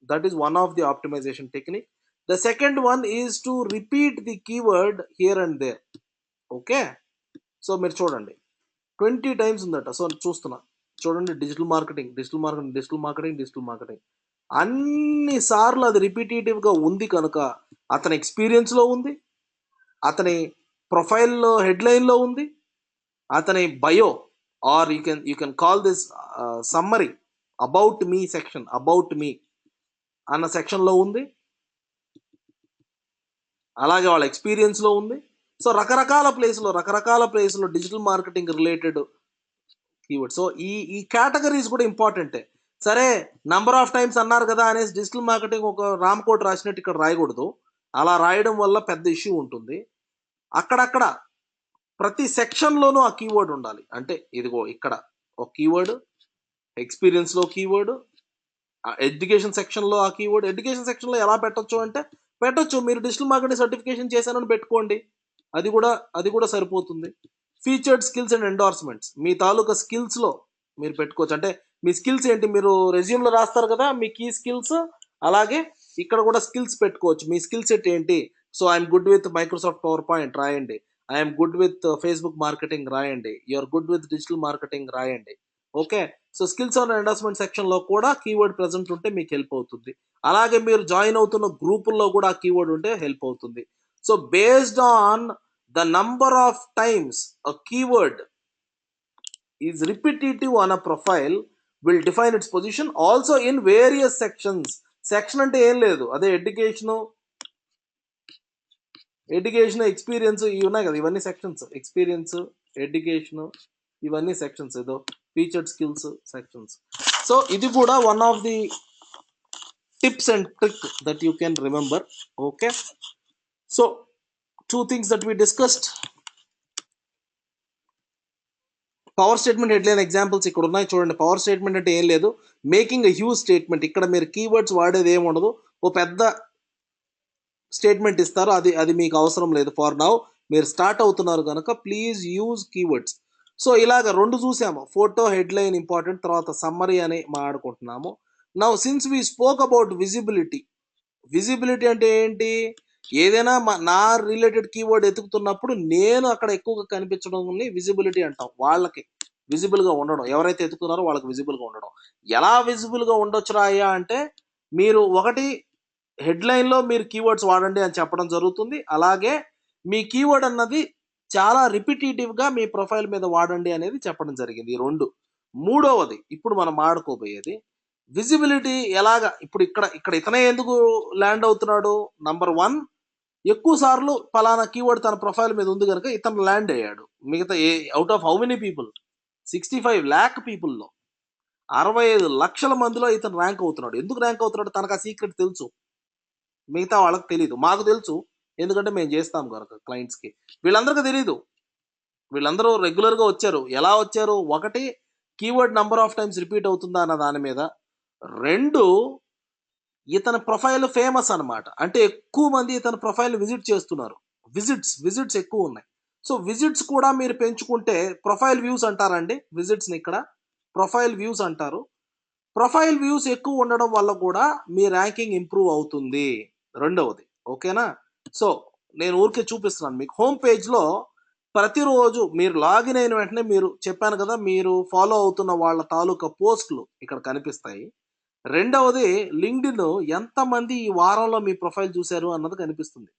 [SPEAKER 1] that is one of the optimization technique. The second one is to repeat the keyword here and there. Okay, so మీరు చూడండి 20 టైమ్స్ ఉందట. సో చూస్తున్నా చూడండి, డిజిటల్ మార్కెటింగ్ అన్ని సార్లు అది రిపీటేటివ్గా ఉంది కనుక అతని ఎక్స్పీరియన్స్లో ఉంది, అతని ప్రొఫైల్లో హెడ్లైన్లో ఉంది, అతని bio or you can call this summary about me section, about me అన్న సెక్షన్లో ఉంది, అలాగే వాళ్ళ ఎక్స్పీరియన్స్లో ఉంది. సో రకరకాల ప్లేస్లో digital marketing related keyword. So ఈ కేటగిరీస్ కూడా ఇంపార్టెంటే. సరే, నంబర్ ఆఫ్ టైమ్స్ అన్నారు కదా అనేసి డిజిటల్ మార్కెటింగ్ ఒక రామ్కోట్ రాసినట్టు ఇక్కడ రాయకూడదు. అలా రాయడం వల్ల పెద్ద ఇష్యూ ఉంటుంది. అక్కడక్కడ ప్రతి సెక్షన్లోనూ ఆ కీవర్డ్ ఉండాలి. అంటే ఇదిగో ఇక్కడ ఒక కీవర్డ్, ఎక్స్పీరియన్స్లో కీవర్డ్, ఎడ్యుకేషన్ సెక్షన్లో ఆ కీవర్డ్. ఎడ్యుకేషన్ సెక్షన్లో ఎలా పెట్టొచ్చు అంటే పెట్టొచ్చు, మీరు డిజిటల్ మార్కెటింగ్ సర్టిఫికేషన్ చేశానని పెట్టుకోండి, అది కూడా సరిపోతుంది. ఫీచర్డ్ స్కిల్స్ అండ్ ఎండార్స్మెంట్స్, మీ తాలూకా స్కిల్స్లో మీరు పెట్టుకోవచ్చు. అంటే మీ స్కిల్స్ ఏంటి, మీరు రెజ్యూమ్లో రాస్తారు కదా మీ కీ స్కిల్స్, అలాగే ఇక్కడ కూడా స్కిల్స్ పెట్టుకోవచ్చు. మీ స్కిల్ సెట్ ఏంటి? So I'm good with Microsoft PowerPoint రాయండి, I'm good with Facebook marketing రాయండి, you're good with digital marketing రాయండి. Okay, so skills and endorsement సెక్షన్లో కూడా కీవర్డ్ ప్రెజెంట్ ఉంటే మీకు హెల్ప్ అవుతుంది. అలాగే మీరు జాయిన్ అవుతున్న గ్రూపుల్లో కూడా ఆ కీవర్డ్ ఉంటే హెల్ప్ అవుతుంది. So based on the number of times a keyword is repetitive on a profile will define its position also in various sections. Section అంటే ఏం లేదు, అదే ఎడ్యుకేషన్ ఎక్స్పీరియన్స్ ఇవి ఉన్నాయి కదా, ఇవన్నీ సెక్షన్స్. ఎక్స్పీరియన్స్, ఎడ్యుకేషన్, ఇవన్నీ సెక్షన్స్. ఏదో ఫీచర్డ్ స్కిల్స్ సెక్షన్స్. సో ఇది కూడా one of the tips and trick that you can remember. Okay, so 2 things that we discussed. Power statement headline examples ఇక్కడ ఉన్నాయి చూడండి. పవర్ స్టేట్మెంట్ అంటే ఏం లేదు, మేకింగ్ ఎ హ్యూజ్ స్టేట్మెంట్. ఇక్కడ మీరు కీవర్డ్స్ వాడేది ఏమి ఉండదు, ఓ పెద్ద స్టేట్మెంట్ ఇస్తారు, అది మీకు అవసరం లేదు. ఫర్ నౌ మీరు స్టార్ట్ అవుతున్నారు కనుక ప్లీజ్ యూజ్ కీవర్డ్స్. సో ఇలాగ 2 చూసాము, ఫోటో హెడ్లైన్ ఇంపార్టెంట్, తర్వాత సమ్మరీ అని మాట్లాడుకుంటున్నాము. Now since we spoke about visibility అంటే ఏంటి, ఏదైనా నా రిలేటెడ్ కీవర్డ్ ఎతుకుతున్నప్పుడు నేను అక్కడ ఎక్కువగా కనిపించడం విజిబిలిటీ అంటాం. వాళ్ళకి విజిబుల్గా ఉండడం, ఎవరైతే ఎతుకుతున్నారో వాళ్ళకి విజిబుల్గా ఉండడం. ఎలా విజిబుల్గా ఉండొచ్చు రాయ్యా అంటే, మీరు ఒకటి హెడ్లైన్లో మీరు కీవర్డ్స్ వాడండి అని చెప్పడం జరుగుతుంది. అలాగే మీ కీవర్డ్ అన్నది చాలా రిపిటేటివ్గా మీ ప్రొఫైల్ మీద వాడండి అనేది చెప్పడం జరిగింది. ఈ 2. మూడవది ఇప్పుడు మనం ఆడుకోబోయేది విజిబిలిటీ ఎలాగా. ఇప్పుడు ఇక్కడ ఇతనే ఎందుకు ల్యాండ్ అవుతున్నాడు, నంబర్ 1 ఎక్కువ సార్లు పలానా కీవర్డ్ తన ప్రొఫైల్ మీద ఉంది కనుక ఇతను ల్యాండ్ అయ్యాడు. మిగతా out of how many people, 65 lakh పీపుల్లో 65 లక్షల మందిలో ఇతను ర్యాంక్ అవుతున్నాడు. ఎందుకు ర్యాంక్ అవుతున్నాడు, తనకు ఆ సీక్రెట్ తెలుసు, మిగతా వాళ్ళకి తెలియదు. మాకు తెలుసు, ఎందుకంటే మేము చేస్తాం కనుక క్లయింట్స్కి. వీళ్ళందరికీ తెలీదు, వీళ్ళందరూ రెగ్యులర్గా వచ్చారు. ఎలా వచ్చారు, 1 keyword number of times repeat అవుతుందా అన్న దాని మీద, 2 ఇతని ప్రొఫైల్ ఫేమస్ అనమాట. అంటే ఎక్కువ మంది ఇతని ప్రొఫైల్ విజిట్ చేస్తున్నారు, విజిట్స్ ఎక్కువ ఉన్నాయి. సో విజిట్స్ కూడా మీరు పెంచుకుంటే, ప్రొఫైల్ వ్యూస్ అంటారండి విజిట్స్ని, ఇక్కడ ప్రొఫైల్ వ్యూస్ అంటారు. ప్రొఫైల్ వ్యూస్ ఎక్కువ ఉండడం వల్ల కూడా మీ ర్యాంకింగ్ ఇంప్రూవ్ అవుతుంది. 2వది, ఓకేనా. సో నేను ఊరికే చూపిస్తున్నాను మీకు. హోమ్ పేజ్లో ప్రతిరోజు మీరు లాగిన్ అయిన వెంటనే, మీరు చెప్పాను కదా, మీరు ఫాలో అవుతున్న వాళ్ళ తాలూకా పోస్టులు ఇక్కడ కనిపిస్తాయి. 2వది లింక్డ్ఇన్ ఎంతమంది ఈ వారంలో మీ ప్రొఫైల్ చూశారు అన్నది కనిపిస్తుంది.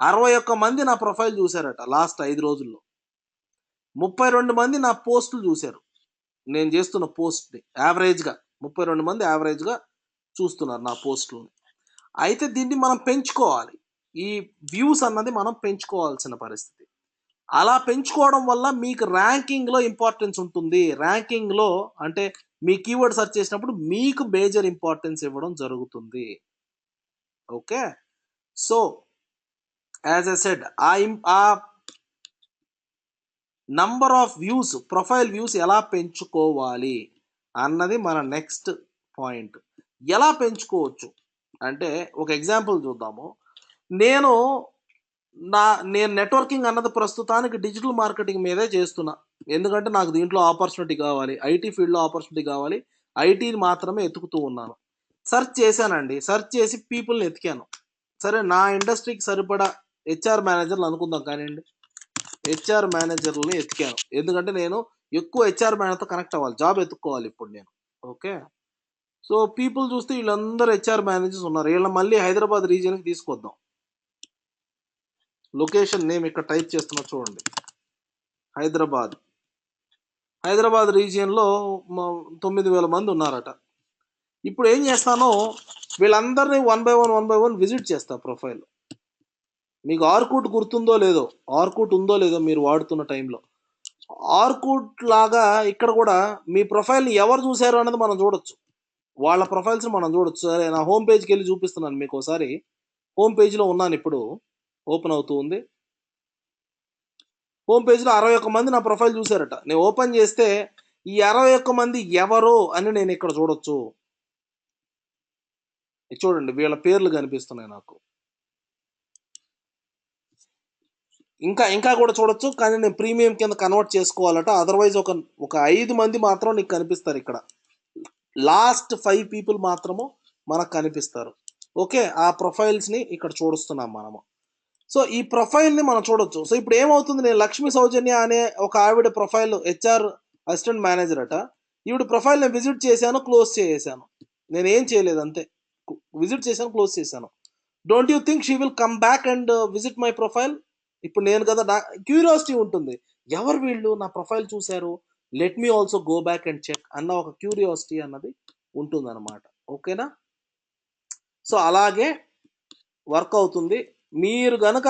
[SPEAKER 1] 61 మంది నా ప్రొఫైల్ చూశారట లాస్ట్ 5 రోజుల్లో. 32 మంది నా పోస్టులు చూశారు, నేను చేస్తున్న పోస్ట్ని. యావరేజ్గా 32 మంది యావరేజ్గా చూస్తున్నారు నా పోస్టులని. అయితే దీన్ని మనం పెంచుకోవాలి, ఈ వ్యూస్ అన్నది మనం పెంచుకోవాల్సిన పరిస్థితి. అలా పెంచుకోవడం వల్ల మీకు ర్యాంకింగ్లో ఇంపార్టెన్స్ ఉంటుంది. ర్యాంకింగ్లో అంటే మీ కీవర్డ్ సెర్చ్ చేసినప్పుడు మీకు మేజర్ ఇంపార్టెన్స్ ఇవ్వడం జరుగుతుంది. Okay, so as I said, ఆ number of views, profile views ఎలా పెంచుకోవాలి అన్నది మన నెక్స్ట్ పాయింట్. ఎలా పెంచుకోవచ్చు అంటే ఒక ఎగ్జాంపుల్ చూద్దాము. నేను నెట్వర్కింగ్ అన్నది ప్రస్తుతానికి డిజిటల్ మార్కెటింగ్ మీదే చేస్తున్నా, ఎందుకంటే నాకు దీంట్లో ఆపర్చునిటీ కావాలి, ఐటీ ఫీల్డ్లో ఆపర్చునిటీ కావాలి, ఐటీని మాత్రమే ఎతుకుతూ ఉన్నాను. సెర్చ్ చేశానండి, సెర్చ్ చేసి పీపుల్ని ఎతికాను. సరే, నా ఇండస్ట్రీకి సరిపడా హెచ్ఆర్ మేనేజర్లు అనుకుందాం కానివ్వండి, హెచ్ఆర్ మేనేజర్లని ఎతికాను, ఎందుకంటే నేను ఎక్కువ హెచ్ఆర్ మేనేజర్తో కనెక్ట్ అవ్వాలి, జాబ్ ఎత్తుక్కోవాలి ఇప్పుడు నేను. ఓకే, సో పీపుల్ చూస్తే వీళ్ళందరూ హెచ్ఆర్ మేనేజర్స్ ఉన్నారు. వీళ్ళ మళ్ళీ హైదరాబాద్ రీజియన్కి తీసుకొద్దాం. లొకేషన్ నేమ్ ఇక్కడ టైప్ చేస్తున్నా చూడండి, హైదరాబాద్ రీజియన్లో 9,000 మంది ఉన్నారట. ఇప్పుడు ఏం చేస్తాను, వీళ్ళందరినీ 1 బై 1 విజిట్ చేస్తా ప్రొఫైల్. మీకు ఆర్కుట్ గుర్తుందో లేదో, ఆర్కుట్ ఉందో లేదో మీరు వాడుతున్న టైంలో, ఆర్కుట్ లాగా ఇక్కడ కూడా మీ ప్రొఫైల్ని ఎవరు చూశారు అన్నది మనం చూడొచ్చు. వాళ్ళ ప్రొఫైల్స్ మనం చూడొచ్చు. సరే, నా హోమ్ పేజ్కి వెళ్ళి చూపిస్తున్నాను మీకు ఒకసారి. హోమ్ పేజ్లో ఉన్నాను ఇప్పుడు, ఓపెన్ అవుతూ ఉంది. హోమ్ పేజ్లో 61 మంది నా ప్రొఫైల్ చూశారట. నేను ఓపెన్ చేస్తే ఈ 61 మంది ఎవరో అని నేను ఇక్కడ చూడొచ్చు. చూడండి, వీళ్ళ పేర్లు కనిపిస్తున్నాయి నాకు. ఇంకా ఇంకా కూడా చూడొచ్చు, కానీ నేను ప్రీమియం కింద కన్వర్ట్ చేసుకోవాలట. అదర్వైజ్ ఒక 5 మంది మాత్రం నీకు కనిపిస్తారు ఇక్కడ. లాస్ట్ 5 పీపుల్ మాత్రము మనకు కనిపిస్తారు. ఓకే, ఆ ప్రొఫైల్స్ని ఇక్కడ చూడుస్తున్నాం మనము. సో ఈ ప్రొఫైల్ని మనం చూడొచ్చు. సో ఇప్పుడు ఏమవుతుంది, నేను లక్ష్మీ సౌజన్య అనే ఒక ఆవిడ ప్రొఫైల్, హెచ్ఆర్ అసిస్టెంట్ మేనేజర్ అట. ఈవిడ ప్రొఫైల్ నేను విజిట్ చేశాను, క్లోజ్ చేసేసాను. నేను ఏం చేయలేదు, అంతే. విజిట్ చేశాను, క్లోజ్ చేశాను. Don't you think she will come back and visit my profile? ఇప్పుడు నేను కదా, నా క్యూరియాసిటీ ఉంటుంది, ఎవరు వీళ్ళు నా ప్రొఫైల్ చూశారు, let me also go back and check అన్న ఒక క్యూరియాసిటీ అన్నది ఉంటుంది అనమాట. ఓకేనా? సో అలాగే వర్క్ అవుతుంది. మీరు గనక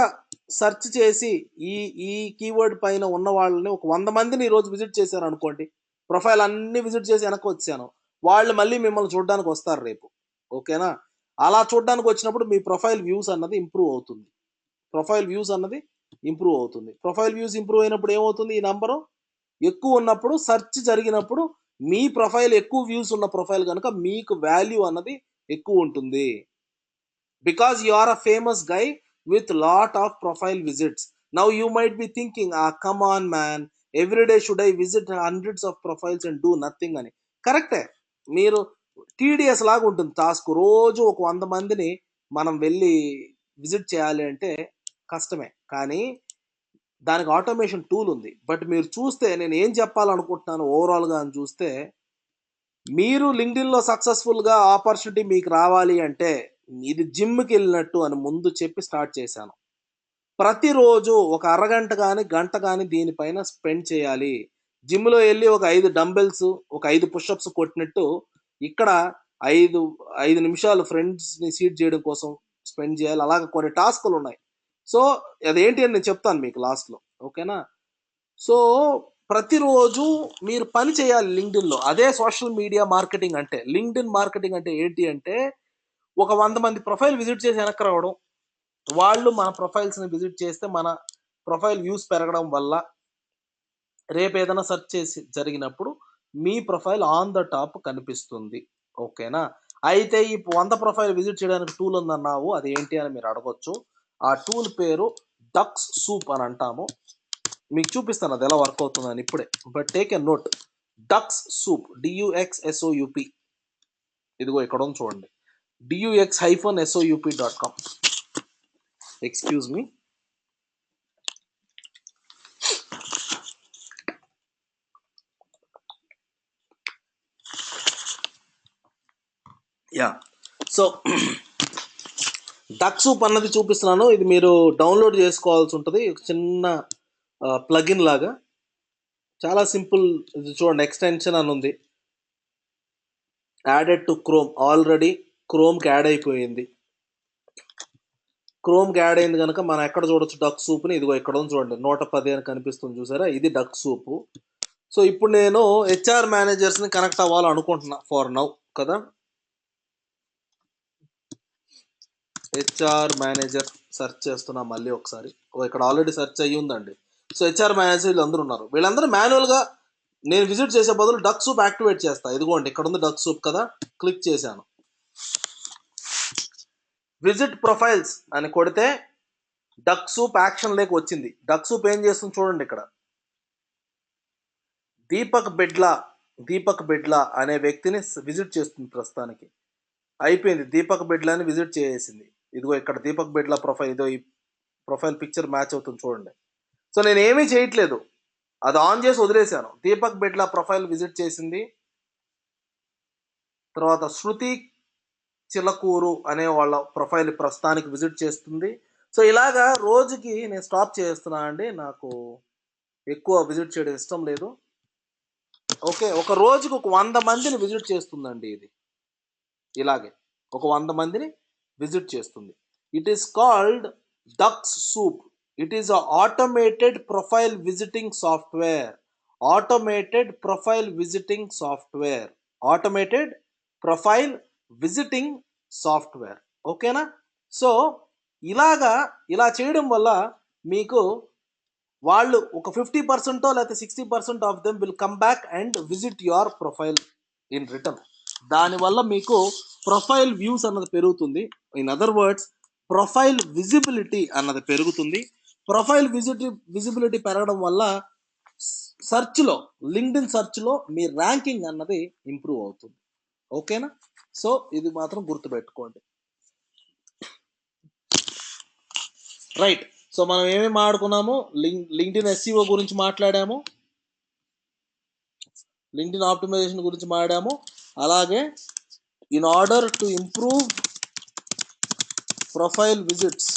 [SPEAKER 1] సెర్చ్ చేసి ఈ ఈ కీవర్డ్ పైన ఉన్న వాళ్ళని ఒక 100 మందిని ఈరోజు విజిట్ చేశారు అనుకోండి, ప్రొఫైల్ అన్ని విజిట్ చేసి వెనక్కి వచ్చాను, వాళ్ళు మళ్ళీ మిమ్మల్ని చూడడానికి వస్తారు రేపు. ఓకేనా? అలా చూడడానికి వచ్చినప్పుడు మీ ప్రొఫైల్ వ్యూస్ అన్నది ఇంప్రూవ్ అవుతుంది. ప్రొఫైల్ వ్యూస్ అన్నది ఇంప్రూవ్ అవుతుంది. ప్రొఫైల్ వ్యూస్ ఇంప్రూవ్ అయినప్పుడు ఏమవుతుంది, ఈ నంబరు ఎక్కువ ఉన్నప్పుడు, సెర్చ్ జరిగినప్పుడు మీ ప్రొఫైల్ ఎక్కువ వ్యూస్ ఉన్న ప్రొఫైల్ కనుక మీకు వాల్యూ అన్నది ఎక్కువ ఉంటుంది. Because you are a famous guy with lot of profile visits. Now you might be thinking, come on man, every day should I visit hundreds of profiles and do nothing అని. కరెక్టే, మీరు TDS లాగా ఉంటుంది task. రోజు ఒక 100 మందిని మనం వెళ్ళి విజిట్ చేయాలి అంటే కష్టమే, కానీ దానికి ఆటోమేషన్ టూల్ ఉంది. బట్ మీరు చూస్తే, నేను ఏం చెప్పాలనుకుంటున్నాను ఓవరాల్గా అని చూస్తే, మీరు లింక్డ్ఇన్లో సక్సెస్ఫుల్గా ఆపర్చునిటీ మీకు రావాలి అంటే ఇది జిమ్కి వెళ్ళినట్టు అని ముందు చెప్పి స్టార్ట్ చేశాను. ప్రతిరోజు ఒక అరగంట కానీ గంట కానీ దీనిపైన స్పెండ్ చేయాలి. జిమ్లో వెళ్ళి ఒక 5 డంబెల్స్, ఒక 5 పుషప్స్ కొట్టినట్టు ఇక్కడ 5 నిమిషాలు ఫ్రెండ్స్ని సీట్ చేయడం కోసం స్పెండ్ చేయాలి. అలాగే కొన్ని టాస్కులు ఉన్నాయి. సో అదేంటి అని నేను చెప్తాను మీకు లాస్ట్లో. ఓకేనా? సో ప్రతిరోజు మీరు పని చేయాలి లింక్డ్ఇన్లో. అదే సోషల్ మీడియా మార్కెటింగ్ అంటే. లింక్డ్ఇన్ మార్కెటింగ్ అంటే ఏంటి అంటే, ఒక 100 మంది ప్రొఫైల్ విజిట్ చేసి వెనక్కి రావడం, వాళ్ళు మన ప్రొఫైల్స్ని విజిట్ చేస్తే మన ప్రొఫైల్ వ్యూస్ పెరగడం వల్ల రేపు ఏదైనా సెర్చ్ చేసి జరిగినప్పుడు మీ ప్రొఫైల్ ఆన్ ద టాప్ కనిపిస్తుంది. ఓకేనా? అయితే ఈ 100 ప్రొఫైల్ విజిట్ చేయడానికి టూల్ ఉందన్నావు, అది ఏంటి అని మీరు అడగొచ్చు. ఆ టూల్ పేరు డక్స్ సూప్ అని అంటాము. మీకు చూపిస్తాను అది ఎలా వర్క్ అవుతుందని ఇప్పుడే. But take a note, Dux Soup, DUXSOUP. ఇదిగో ఇక్కడ ఉంది చూడండి, DUX-SOUP.com. Excuse me. Yeah, so Dux Soup అన్నది చూపిస్తున్నాను. ఇది మీరు డౌన్లోడ్ చేసుకోవాల్సి ఉంటుంది, చిన్న ప్లగిన్ లాగా. చాలా సింపుల్. ఇది చూడండి, ఎక్స్టెన్షన్ అని ఉంది, యాడెడ్ టు క్రోమ్. ఆల్రెడీ క్రోమ్కి యాడ్ అయిపోయింది. క్రోమ్కి యాడ్ అయింది కనుక మనం ఎక్కడ చూడొచ్చు డక్ సూప్ని? ఇదిగో ఇక్కడ ఉంది చూడండి, 110 అని కనిపిస్తుంది చూసారా, ఇది డక్ సూపు. సో ఇప్పుడు నేను హెచ్ఆర్ మేనేజర్స్ని కనెక్ట్ అవ్వాలనుకుంటున్నా ఫర్ నౌ కదా. హెచ్ఆర్ మేనేజర్ సెర్చ్ చేస్తున్నా మళ్ళీ ఒకసారి. ఇక్కడ ఆల్రెడీ సెర్చ్ అయ్యి ఉందండి. సో హెచ్ఆర్ మేనేజర్ వీళ్ళందరూ ఉన్నారు. వీళ్ళందరూ మాన్యువల్గా నేను విజిట్ చేసే బదులు డక్ సూప్ యాక్టివేట్ చేస్తా. ఇదిగోండి ఇక్కడ ఉంది డక్ సూప్ కదా, క్లిక్ చేశాను. విజిట్ ప్రొఫైల్స్ అని కొడితే డక్ సూప్ యాక్షన్ లేక వచ్చింది. డక్ సూప్ ఏం చేస్తుంది చూడండి, ఇక్కడ దీపక్ బిడ్లా అనే వ్యక్తిని విజిట్ చేస్తుంది ప్రస్తుతానికి. అయిపోయింది, దీపక్ బిడ్లాని విజిట్ చేసేసింది. ఇదిగో ఇక్కడ దీపక్ బిడ్లా ప్రొఫైల్, ఇదో ఈ ప్రొఫైల్ పిక్చర్ మ్యాచ్ అవుతుంది చూడండి. సో నేను ఏమీ చేయట్లేదు, అది ఆన్ చేసి వదిలేశాను. దీపక్ బిడ్లా ప్రొఫైల్ విజిట్ చేసింది. తర్వాత శృతి చిలకూరు అనే వాళ్ళ ప్రొఫైల్ ప్రస్తుతానికి విజిట్ చేస్తుంది. సో ఇలాగా రోజుకి నేను స్టాప్ చేస్తున్నా అండి, నాకు ఎక్కువ విజిట్ చేయడం ఇష్టం లేదు. ఓకే, ఒక రోజుకి ఒక 100 మందిని విజిట్ చేస్తుందండి ఇది. ఇలాగే ఒక 100 మందిని విజిట్ చేస్తుంది. It is called ducks soup. It is a automated profile visiting software. Automated profile visiting software. Automated profile visiting software. ఓకేనా? సో ఇలా చేయడం వల్ల మీకు వాళ్ళు ఒక 50% లేకపోతే 60% of them will come back and visit your profile in return. దానివల్ల మీకు ప్రొఫైల్ వ్యూస్ అన్నది పెరుగుతుంది. In other words profile visibility అన్నది పెరుగుతుంది. ప్రొఫైల్ విజిబిలిటీ పెరగడం వల్ల సెర్చ్లో, లింక్డ్ఇన్ సెర్చ్లో మీ ర్యాంకింగ్ అన్నది ఇంప్రూవ్ అవుతుంది. ఓకేనా? సో ఇది మాత్రం గుర్తుపెట్టుకోండి. రైట్. సో మనం ఏమేమి ఆడుకున్నాము? లింక్డ్ఇన్ ఎస్ఈఓ గురించి మాట్లాడాము, లింక్డ్ఇన్ ఆప్టిమైజేషన్ గురించి మాట్లాడాము. అలాగే in order to improve profile visits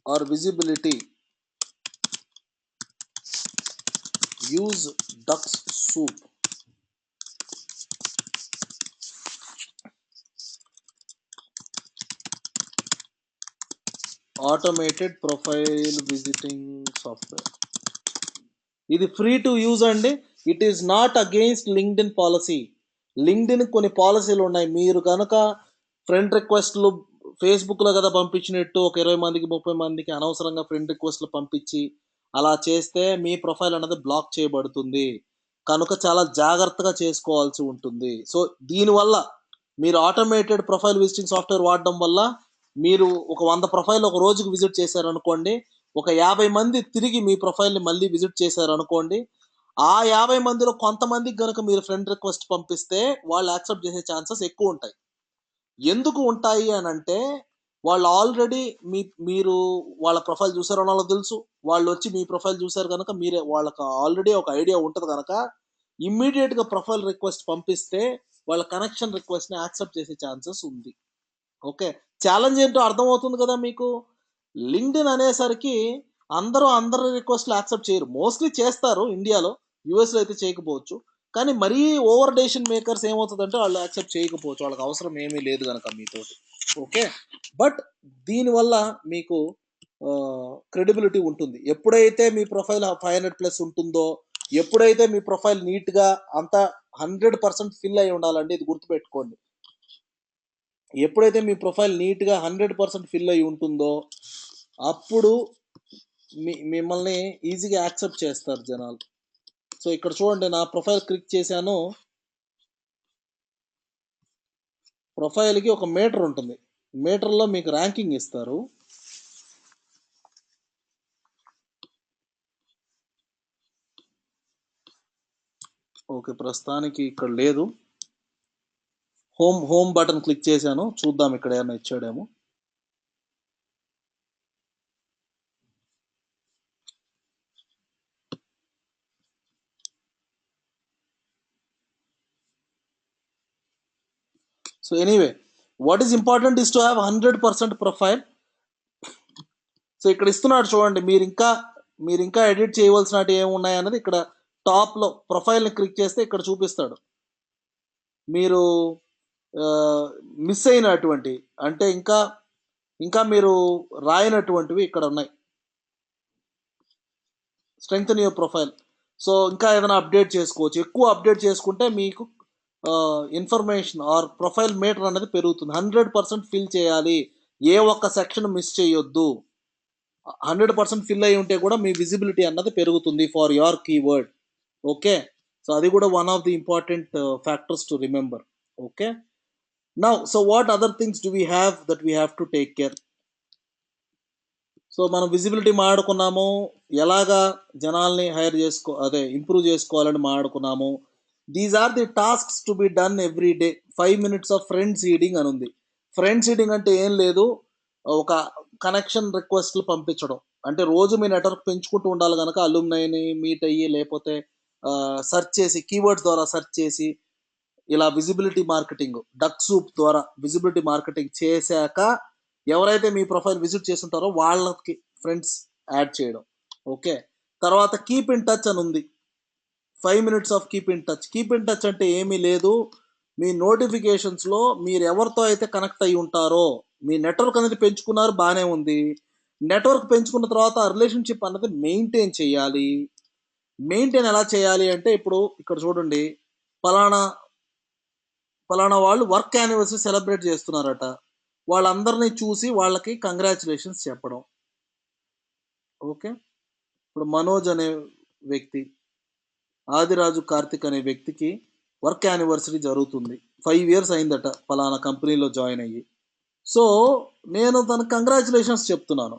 [SPEAKER 1] or visibility, use Dux Soup. Automated profile visiting software. ఇది ఫ్రీ టు యూజ్ అండి. It is not against LinkedIn policy. LinkedIn కొన్ని పాలసీలు ఉన్నాయి. మీరు కనుక ఫ్రెండ్ రిక్వెస్ట్లు ఫేస్బుక్లో కదా పంపించినట్టు ఒక 20 మందికి 30 మందికి అనవసరంగా ఫ్రెండ్ రిక్వెస్ట్లు పంపించి అలా చేస్తే మీ ప్రొఫైల్ అనేది బ్లాక్ చేయబడుతుంది. కనుక చాలా జాగ్రత్తగా చేసుకోవాల్సి ఉంటుంది. సో దీనివల్ల మీరు ఆటోమేటెడ్ ప్రొఫైల్ విజిటింగ్ సాఫ్ట్వేర్ వాడడం వల్ల మీరు ఒక 100 ప్రొఫైల్ ఒక రోజుకి విజిట్ చేశారనుకోండి, ఒక 50 మంది తిరిగి మీ ప్రొఫైల్ని మళ్ళీ విజిట్ చేశారనుకోండి, ఆ 50 మందిలో కొంతమందికి కనుక మీరు ఫ్రెండ్ రిక్వెస్ట్ పంపిస్తే వాళ్ళు యాక్సెప్ట్ చేసే ఛాన్సెస్ ఎక్కువ ఉంటాయి. ఎందుకు ఉంటాయి అని అంటే వాళ్ళు ఆల్రెడీ మీరు వాళ్ళ ప్రొఫైల్ చూసారో వాళ్ళకి తెలుసు. వాళ్ళు వచ్చి మీ ప్రొఫైల్ చూసారు కనుక వాళ్ళకి ఆల్రెడీ ఒక ఐడియా ఉంటుంది కనుక ఇమ్మీడియట్గా ప్రొఫైల్ రిక్వెస్ట్ పంపిస్తే వాళ్ళ కనెక్షన్ రిక్వెస్ట్ని యాక్సెప్ట్ చేసే ఛాన్సెస్ ఉంది. ఓకే, ఛాలెంజ్ ఏంటో అర్థమవుతుంది కదా మీకు. లింక్డ్ఇన్ అనేసరికి అందరి రిక్వెస్ట్లు యాక్సెప్ట్ చేయరు. మోస్ట్లీ చేస్తారు ఇండియాలో, యూఎస్లో అయితే చేయకపోవచ్చు. కానీ మరీ ఓవర్ డెసిషన్ మేకర్స్ ఏమవుతుందంటే వాళ్ళు యాక్సెప్ట్ చేయకపోవచ్చు, వాళ్ళకి అవసరం ఏమీ లేదు కనుక మీతోటి. ఓకే, బట్ దీనివల్ల మీకు క్రెడిబిలిటీ ఉంటుంది. ఎప్పుడైతే మీ ప్రొఫైల్ 500+ ఉంటుందో, ఎప్పుడైతే మీ ప్రొఫైల్ నీట్గా అంతా 100% ఫిల్ అయి ఉండాలండి, ఇది గుర్తుపెట్టుకోండి. ఎప్పుడైతే మీ ప్రొఫైల్ నీట్గా 100% ఫిల్ అయి ఉంటుందో అప్పుడు మిమ్మల్ని ఈజీగా యాక్సెప్ట్ చేస్తారు జనాలు. సో ఇక్కడ చూడండి, నా ప్రొఫైల్ క్లిక్ చేశాను. ప్రొఫైల్కి ఒక మీటర్ ఉంటుంది, మీటర్లో మీకు ర్యాంకింగ్ ఇస్తారు. ఓకే, ప్రస్తుతానికి ఇక్కడ లేదు. హోమ్ బటన్ క్లిక్ చేశాను, చూద్దాం ఇక్కడ ఏమైనా ఇచ్చాడేమో. So anyway, what is important is to have 100% profile. So ఇక్కడ ఇస్తున్నాడు చూడండి, మీరు ఇంకా ఎడిట్ చేయవలసినవి ఏమున్నాయి అన్నది ఇక్కడ టాప్లో ప్రొఫైల్ని క్లిక్ చేస్తే ఇక్కడ చూపిస్తాడు. మీరు మిస్ అయినటువంటి అంటే ఇంకా మీరు రాయనటువంటివి ఇక్కడ ఉన్నాయి. Strengthen your profile. సో ఇంకా ఏదైనా అప్డేట్ చేసుకోవచ్చు. ఎక్కువ అప్డేట్ చేసుకుంటే మీకు ఇన్ఫర్మేషన్ ఆర్ ప్రొఫైల్ మీటర్ అనేది పెరుగుతుంది. 100% ఫిల్ చేయాలి, ఏ ఒక్క సెక్షన్ మిస్ చేయొద్దు. 100% ఫిల్ అయి ఉంటే కూడా మీ విజిబిలిటీ అన్నది పెరుగుతుంది for your keyword. Okay, so అది కూడా one of the important factors to remember. Okay, now so what other things do we have that we have to take care. So మనం visibility మాట్లాడుకున్నాము, ఎలాగా జనాల్ని ఇంప్రూవ్ చేసుకోవాలని మాట్లాడుకున్నాము. These are the tasks to be done every day. 5 minutes of friend seeding అని ఉంది. Friend seeding అంటే ఏం లేదు, ఒక కనెక్షన్ రిక్వెస్ట్లు పంపించడం. అంటే రోజు మీ నెట్వర్క్ పెంచుకుంటూ ఉండాలి కనుక అలుమ్నైని మీట్ అయ్యి, లేకపోతే సెర్చ్ చేసి, కీవర్డ్స్ ద్వారా సెర్చ్ చేసి, ఇలా విజిబిలిటీ మార్కెటింగ్ డక్ సూప్ ద్వారా విజిబిలిటీ మార్కెటింగ్ చేశాక ఎవరైతే మీ ప్రొఫైల్ విజిట్ చేస్తుంటారో వాళ్ళకి ఫ్రెండ్స్ యాడ్ చేయడం. ఓకే, తర్వాత కీప్ ఇన్ టచ్ అని ఉంది. 5 minutes of keep in touch. Keep in touch అంటే ఏమీ లేదు, మీ నోటిఫికేషన్స్లో మీరు ఎవరితో అయితే కనెక్ట్ అయి ఉంటారో, మీ నెట్వర్క్ అనేది పెంచుకున్నారు, బాగానే ఉంది. నెట్వర్క్ పెంచుకున్న తర్వాత ఆ రిలేషన్షిప్ అన్నది మెయింటైన్ చేయాలి. మెయింటైన్ ఎలా చేయాలి అంటే, ఇప్పుడు ఇక్కడ చూడండి, పలానా పలానా వాళ్ళు వర్క్ యానివర్సరీ సెలబ్రేట్ చేస్తున్నారట, వాళ్ళందరినీ చూసి వాళ్ళకి కంగ్రాచులేషన్స్ చెప్పడం. ఓకే, ఇప్పుడు మనోజ్ అనే వ్యక్తి, ఆదిరాజు కార్తిక్ అనే వ్యక్తికి వర్క్ యానివర్సరీ జరుగుతుంది, 5 years అయిందట పలానా కంపెనీలో జాయిన్ అయ్యి. సో నేను తనకు కంగ్రాచులేషన్స్ చెప్తున్నాను.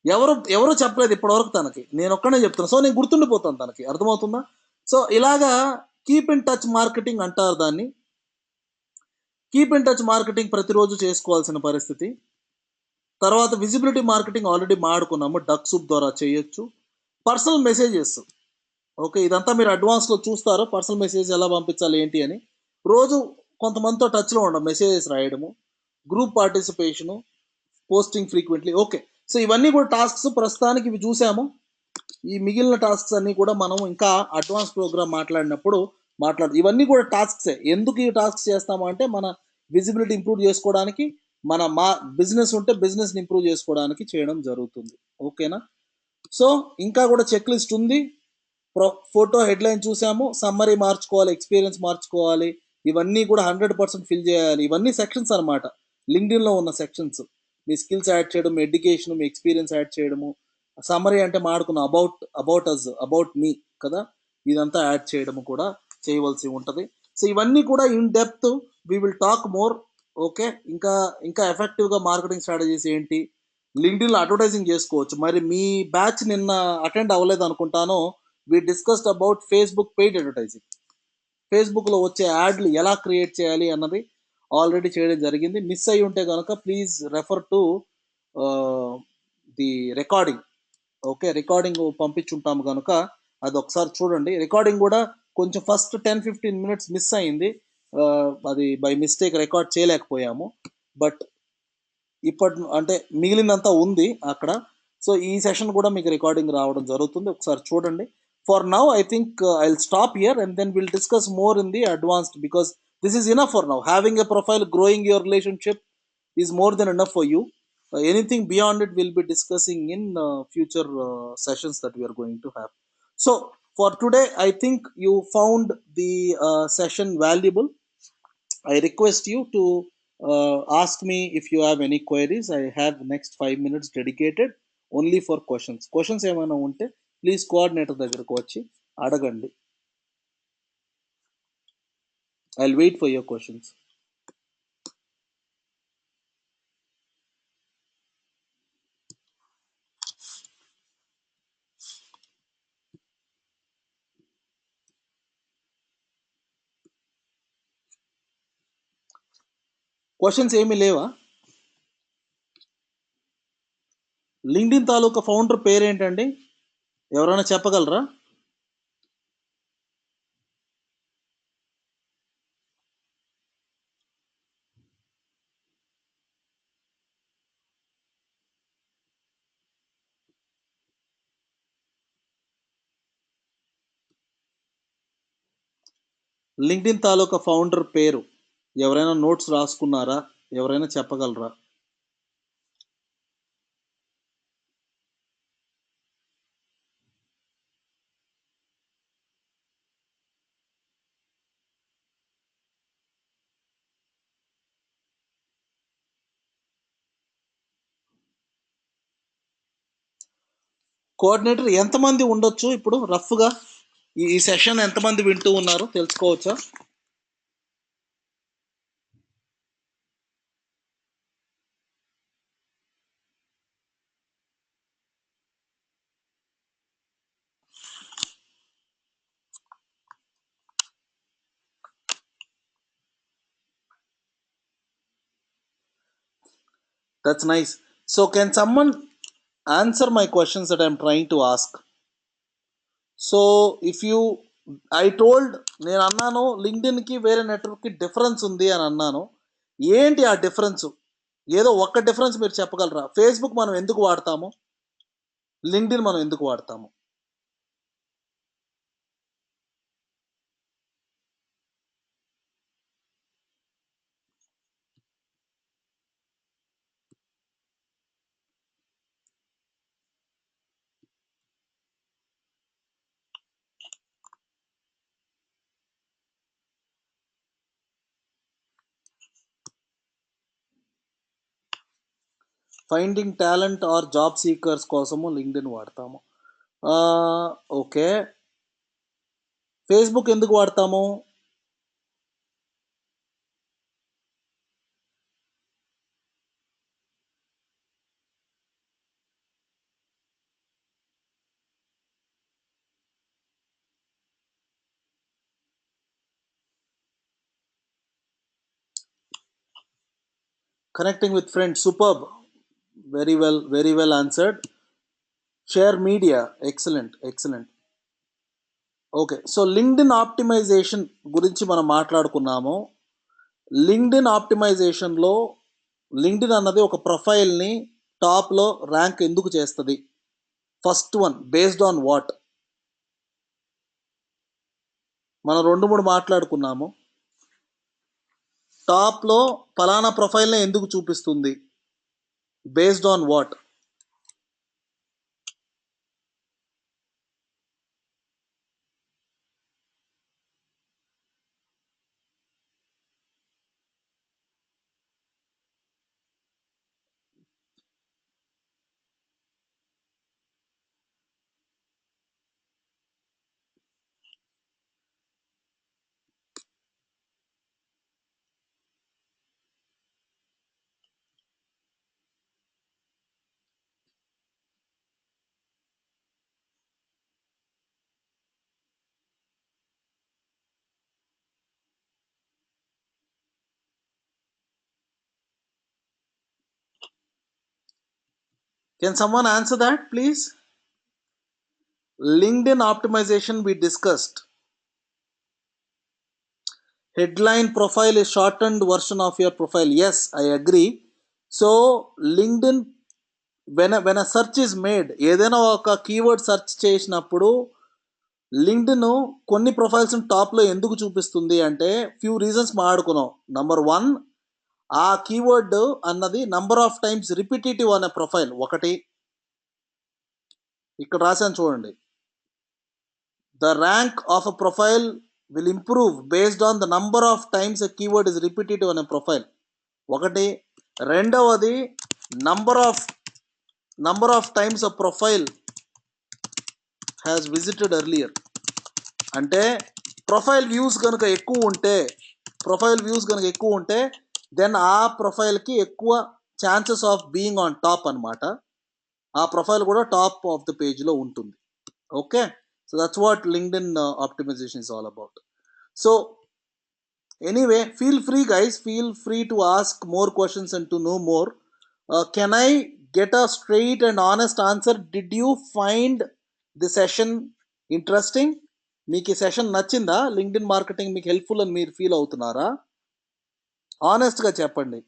[SPEAKER 1] ఎవరు ఎవరు చెప్పలేదు ఇప్పటివరకు తనకి, నేను ఒక్కనే చెప్తున్నాను. సో నేను గుర్తుండిపోతాను తనకి, అర్థమవుతుందా? సో ఇలాగా కీప్ ఇన్ టచ్ మార్కెటింగ్ అంటారు దాన్ని. కీప్ ఇన్ టచ్ మార్కెటింగ్ ప్రతిరోజు చేసుకోవాల్సిన పరిస్థితి. తర్వాత విజిబిలిటీ మార్కెటింగ్ ఆల్రెడీ మాడుకున్నాము, డక్ సూప్ ద్వారా చేయొచ్చు. పర్సనల్ మెసేజెస్, ఓకే, ఇదంతా మీరు అడ్వాన్స్లో చూస్తారు, పర్సనల్ మెసేజ్ ఎలా పంపించాలి ఏంటి అని. రోజు కొంతమందితో టచ్లో ఉండడం, మెసేజెస్ రాయడము, group participation, posting frequently. Okay, so ఇవన్నీ కూడా టాస్క్స్, ప్రస్తుతానికి ఇవి చూసాము. ఈ మిగిలిన టాస్క్స్ అన్నీ కూడా మనం ఇంకా అడ్వాన్స్ ప్రోగ్రామ్ మాట్లాడినప్పుడు ఇవన్నీ కూడా టాస్క్సే. ఎందుకు ఈ టాస్క్స్ చేస్తాము అంటే, మన విజిబిలిటీ ఇంప్రూవ్ చేసుకోవడానికి, మా బిజినెస్ ఉంటే బిజినెస్ని ఇంప్రూవ్ చేసుకోవడానికి చేయడం జరుగుతుంది. ఓకేనా? సో ఇంకా కూడా చెక్ లిస్ట్ ఉంది. ఫోటో హెడ్లైన్ చూసాము, సమ్మరీ మార్చుకోవాలి, ఎక్స్పీరియన్స్ మార్చుకోవాలి, ఇవన్నీ కూడా 100% ఫిల్ చేయాలి. ఇవన్నీ సెక్షన్స్ అనమాట, లింక్డ్ఇన్లో ఉన్న సెక్షన్స్. మీ స్కిల్స్ యాడ్ చేయడం, మీ ఎడ్యుకేషన్, మీ ఎక్స్పీరియన్స్ యాడ్ చేయడము, సమ్మరీ అంటే మాడుకున్న అబౌట్ అస్, అబౌట్ మీ కదా, ఇదంతా యాడ్ చేయడము కూడా చేయవలసి ఉంటుంది. సో ఇవన్నీ కూడా in depth we will talk more. Okay, ఇంకా ఇంకా ఎఫెక్టివ్గా మార్కెటింగ్ స్ట్రాటజీస్ ఏంటి, లింక్డ్ఇన్లో అడ్వర్టైజింగ్ చేసుకోవచ్చు. మరి మీ బ్యాచ్ నిన్న అటెండ్ అవ్వలేదు అనుకుంటాను. We discussed about Facebook paid advertising. ఫేస్బుక్లో వచ్చే యాడ్లు ఎలా క్రియేట్ చేయాలి అన్నది ఆల్రెడీ చేయడం జరిగింది. మిస్ అయ్యి ఉంటే కనుక please refer to the recording. Okay, recording పంపించుంటాము కనుక అది ఒకసారి చూడండి. రికార్డింగ్ కూడా కొంచెం ఫస్ట్ 10-15 minutes మిస్ అయింది, అది బై మిస్టేక్ రికార్డ్ చేయలేకపోయాము. బట్ ఇప్పటి అంటే మిగిలినంతా ఉంది అక్కడ. సో ఈ సెషన్ కూడా మీకు రికార్డింగ్ రావడం జరుగుతుంది, ఒకసారి చూడండి. For now I think I will stop here and then will discuss more in the advanced, because this is enough for now. Having a profile, growing your relationship is more than enough for you. Anything beyond it we'll be discussing in future sessions that we are going to have. So for today I think you found the session valuable. I request you to ask me if you have any queries. I have next 5 minutes dedicated only for questions ఏమైనా ఉంటే please coordinator దగ్గరకు వచ్చి అడగండి. I'll wait for your questions. Questions ఏమీ లేవా? LinkedIn తాలూకా founder పేరేంటండి, ఎవరైనా చెప్పగలరా? లింక్డ్ఇన్ తాలూకా ఫౌండర్ పేరు ఎవరైనా నోట్స్ రాసుకున్నారా, ఎవరైనా చెప్పగలరా? కోఆర్డినేటర్ ఎంతమంది ఉండొచ్చు ఇప్పుడు రఫ్గా? ఈ సెషన్ ఎంతమంది వింటూ ఉన్నారు తెలుసుకోవచ్చా? That's nice. So can someone answer my questions that I'm trying to ask? So if you, I told, నేను అన్నాను లింక్డ్ఇన్కి వేరే నెట్వర్క్కి డిఫరెన్స్ ఉంది అని అన్నాను. ఏంటి ఆ డిఫరెన్స్? ఏదో ఒక్క డిఫరెన్స్ మీరు చెప్పగలరా? ఫేస్బుక్ మనం ఎందుకు వాడతాము, లింక్డ్ఇన్ మనం ఎందుకు వాడతాము? Finding talent or job seekers కోసము లింక్డ్ఇన్ వాడతాము. ఓకే. ఫేస్బుక్ ఎందుకు వాడతాము? Connecting with friends, superb. Very well answered. Share media, excellent. Okay. So LinkedIn optimization గురించి మనం మాట్లాడుకున్నాము. లింక్డ్ఇన్ ఆప్టిమైజేషన్లో లింక్డ్ఇన్ అన్నది ఒక ప్రొఫైల్ని టాప్లో ర్యాంక్ ఎందుకు చేస్తుంది? First one, based on what? మనం 2-3 మాట్లాడుకున్నాము. టాప్లో ఫలానా ప్రొఫైల్ని ఎందుకు చూపిస్తుంది? Based on what? Can someone answer that, please? LinkedIn optimization we discussed. Headline profile is shortened version of your profile. Yes, I agree. So LinkedIn, when a search is made, ఏదైనా ఒక keyword search చేసినప్పుడు LinkedIn కొన్ని ప్రొఫైల్స్ని టాప్లో ఎందుకు చూపిస్తుంది అంటే few reasons మాట్లాడుకున్నాం. Number 1, ఆ కీవర్డ్ అన్నది నంబర్ ఆఫ్ టైమ్స్ రిపిటేటివ్ అనే ప్రొఫైల్ ఒకటి. ఇక్కడ రాశాను చూడండి. The rank of a profile will improve based on the number of times a keyword is repetitive on a profile. ఒకటి. రెండవది, number of times a profile has visited earlier. అంటే profile views కనుక ఎక్కువ ఉంటే దెన్ ఆ ప్రొఫైల్కి ఎక్కువ chances of being on top అనమాట. ఆ ప్రొఫైల్ కూడా టాప్ ఆఫ్ ద పేజ్లో ఉంటుంది. Okay. So that's what LinkedIn optimization is all about. So anyway, feel free guys, feel free to ask more questions and to know more. Can I get a straight and honest answer? Did you find the session interesting? మీకు ఈ session నచ్చిందా? LinkedIn marketing మీకు helpful అని మీరు feel అవుతున్నారా? ఆనెస్ట్గా చెప్పండి.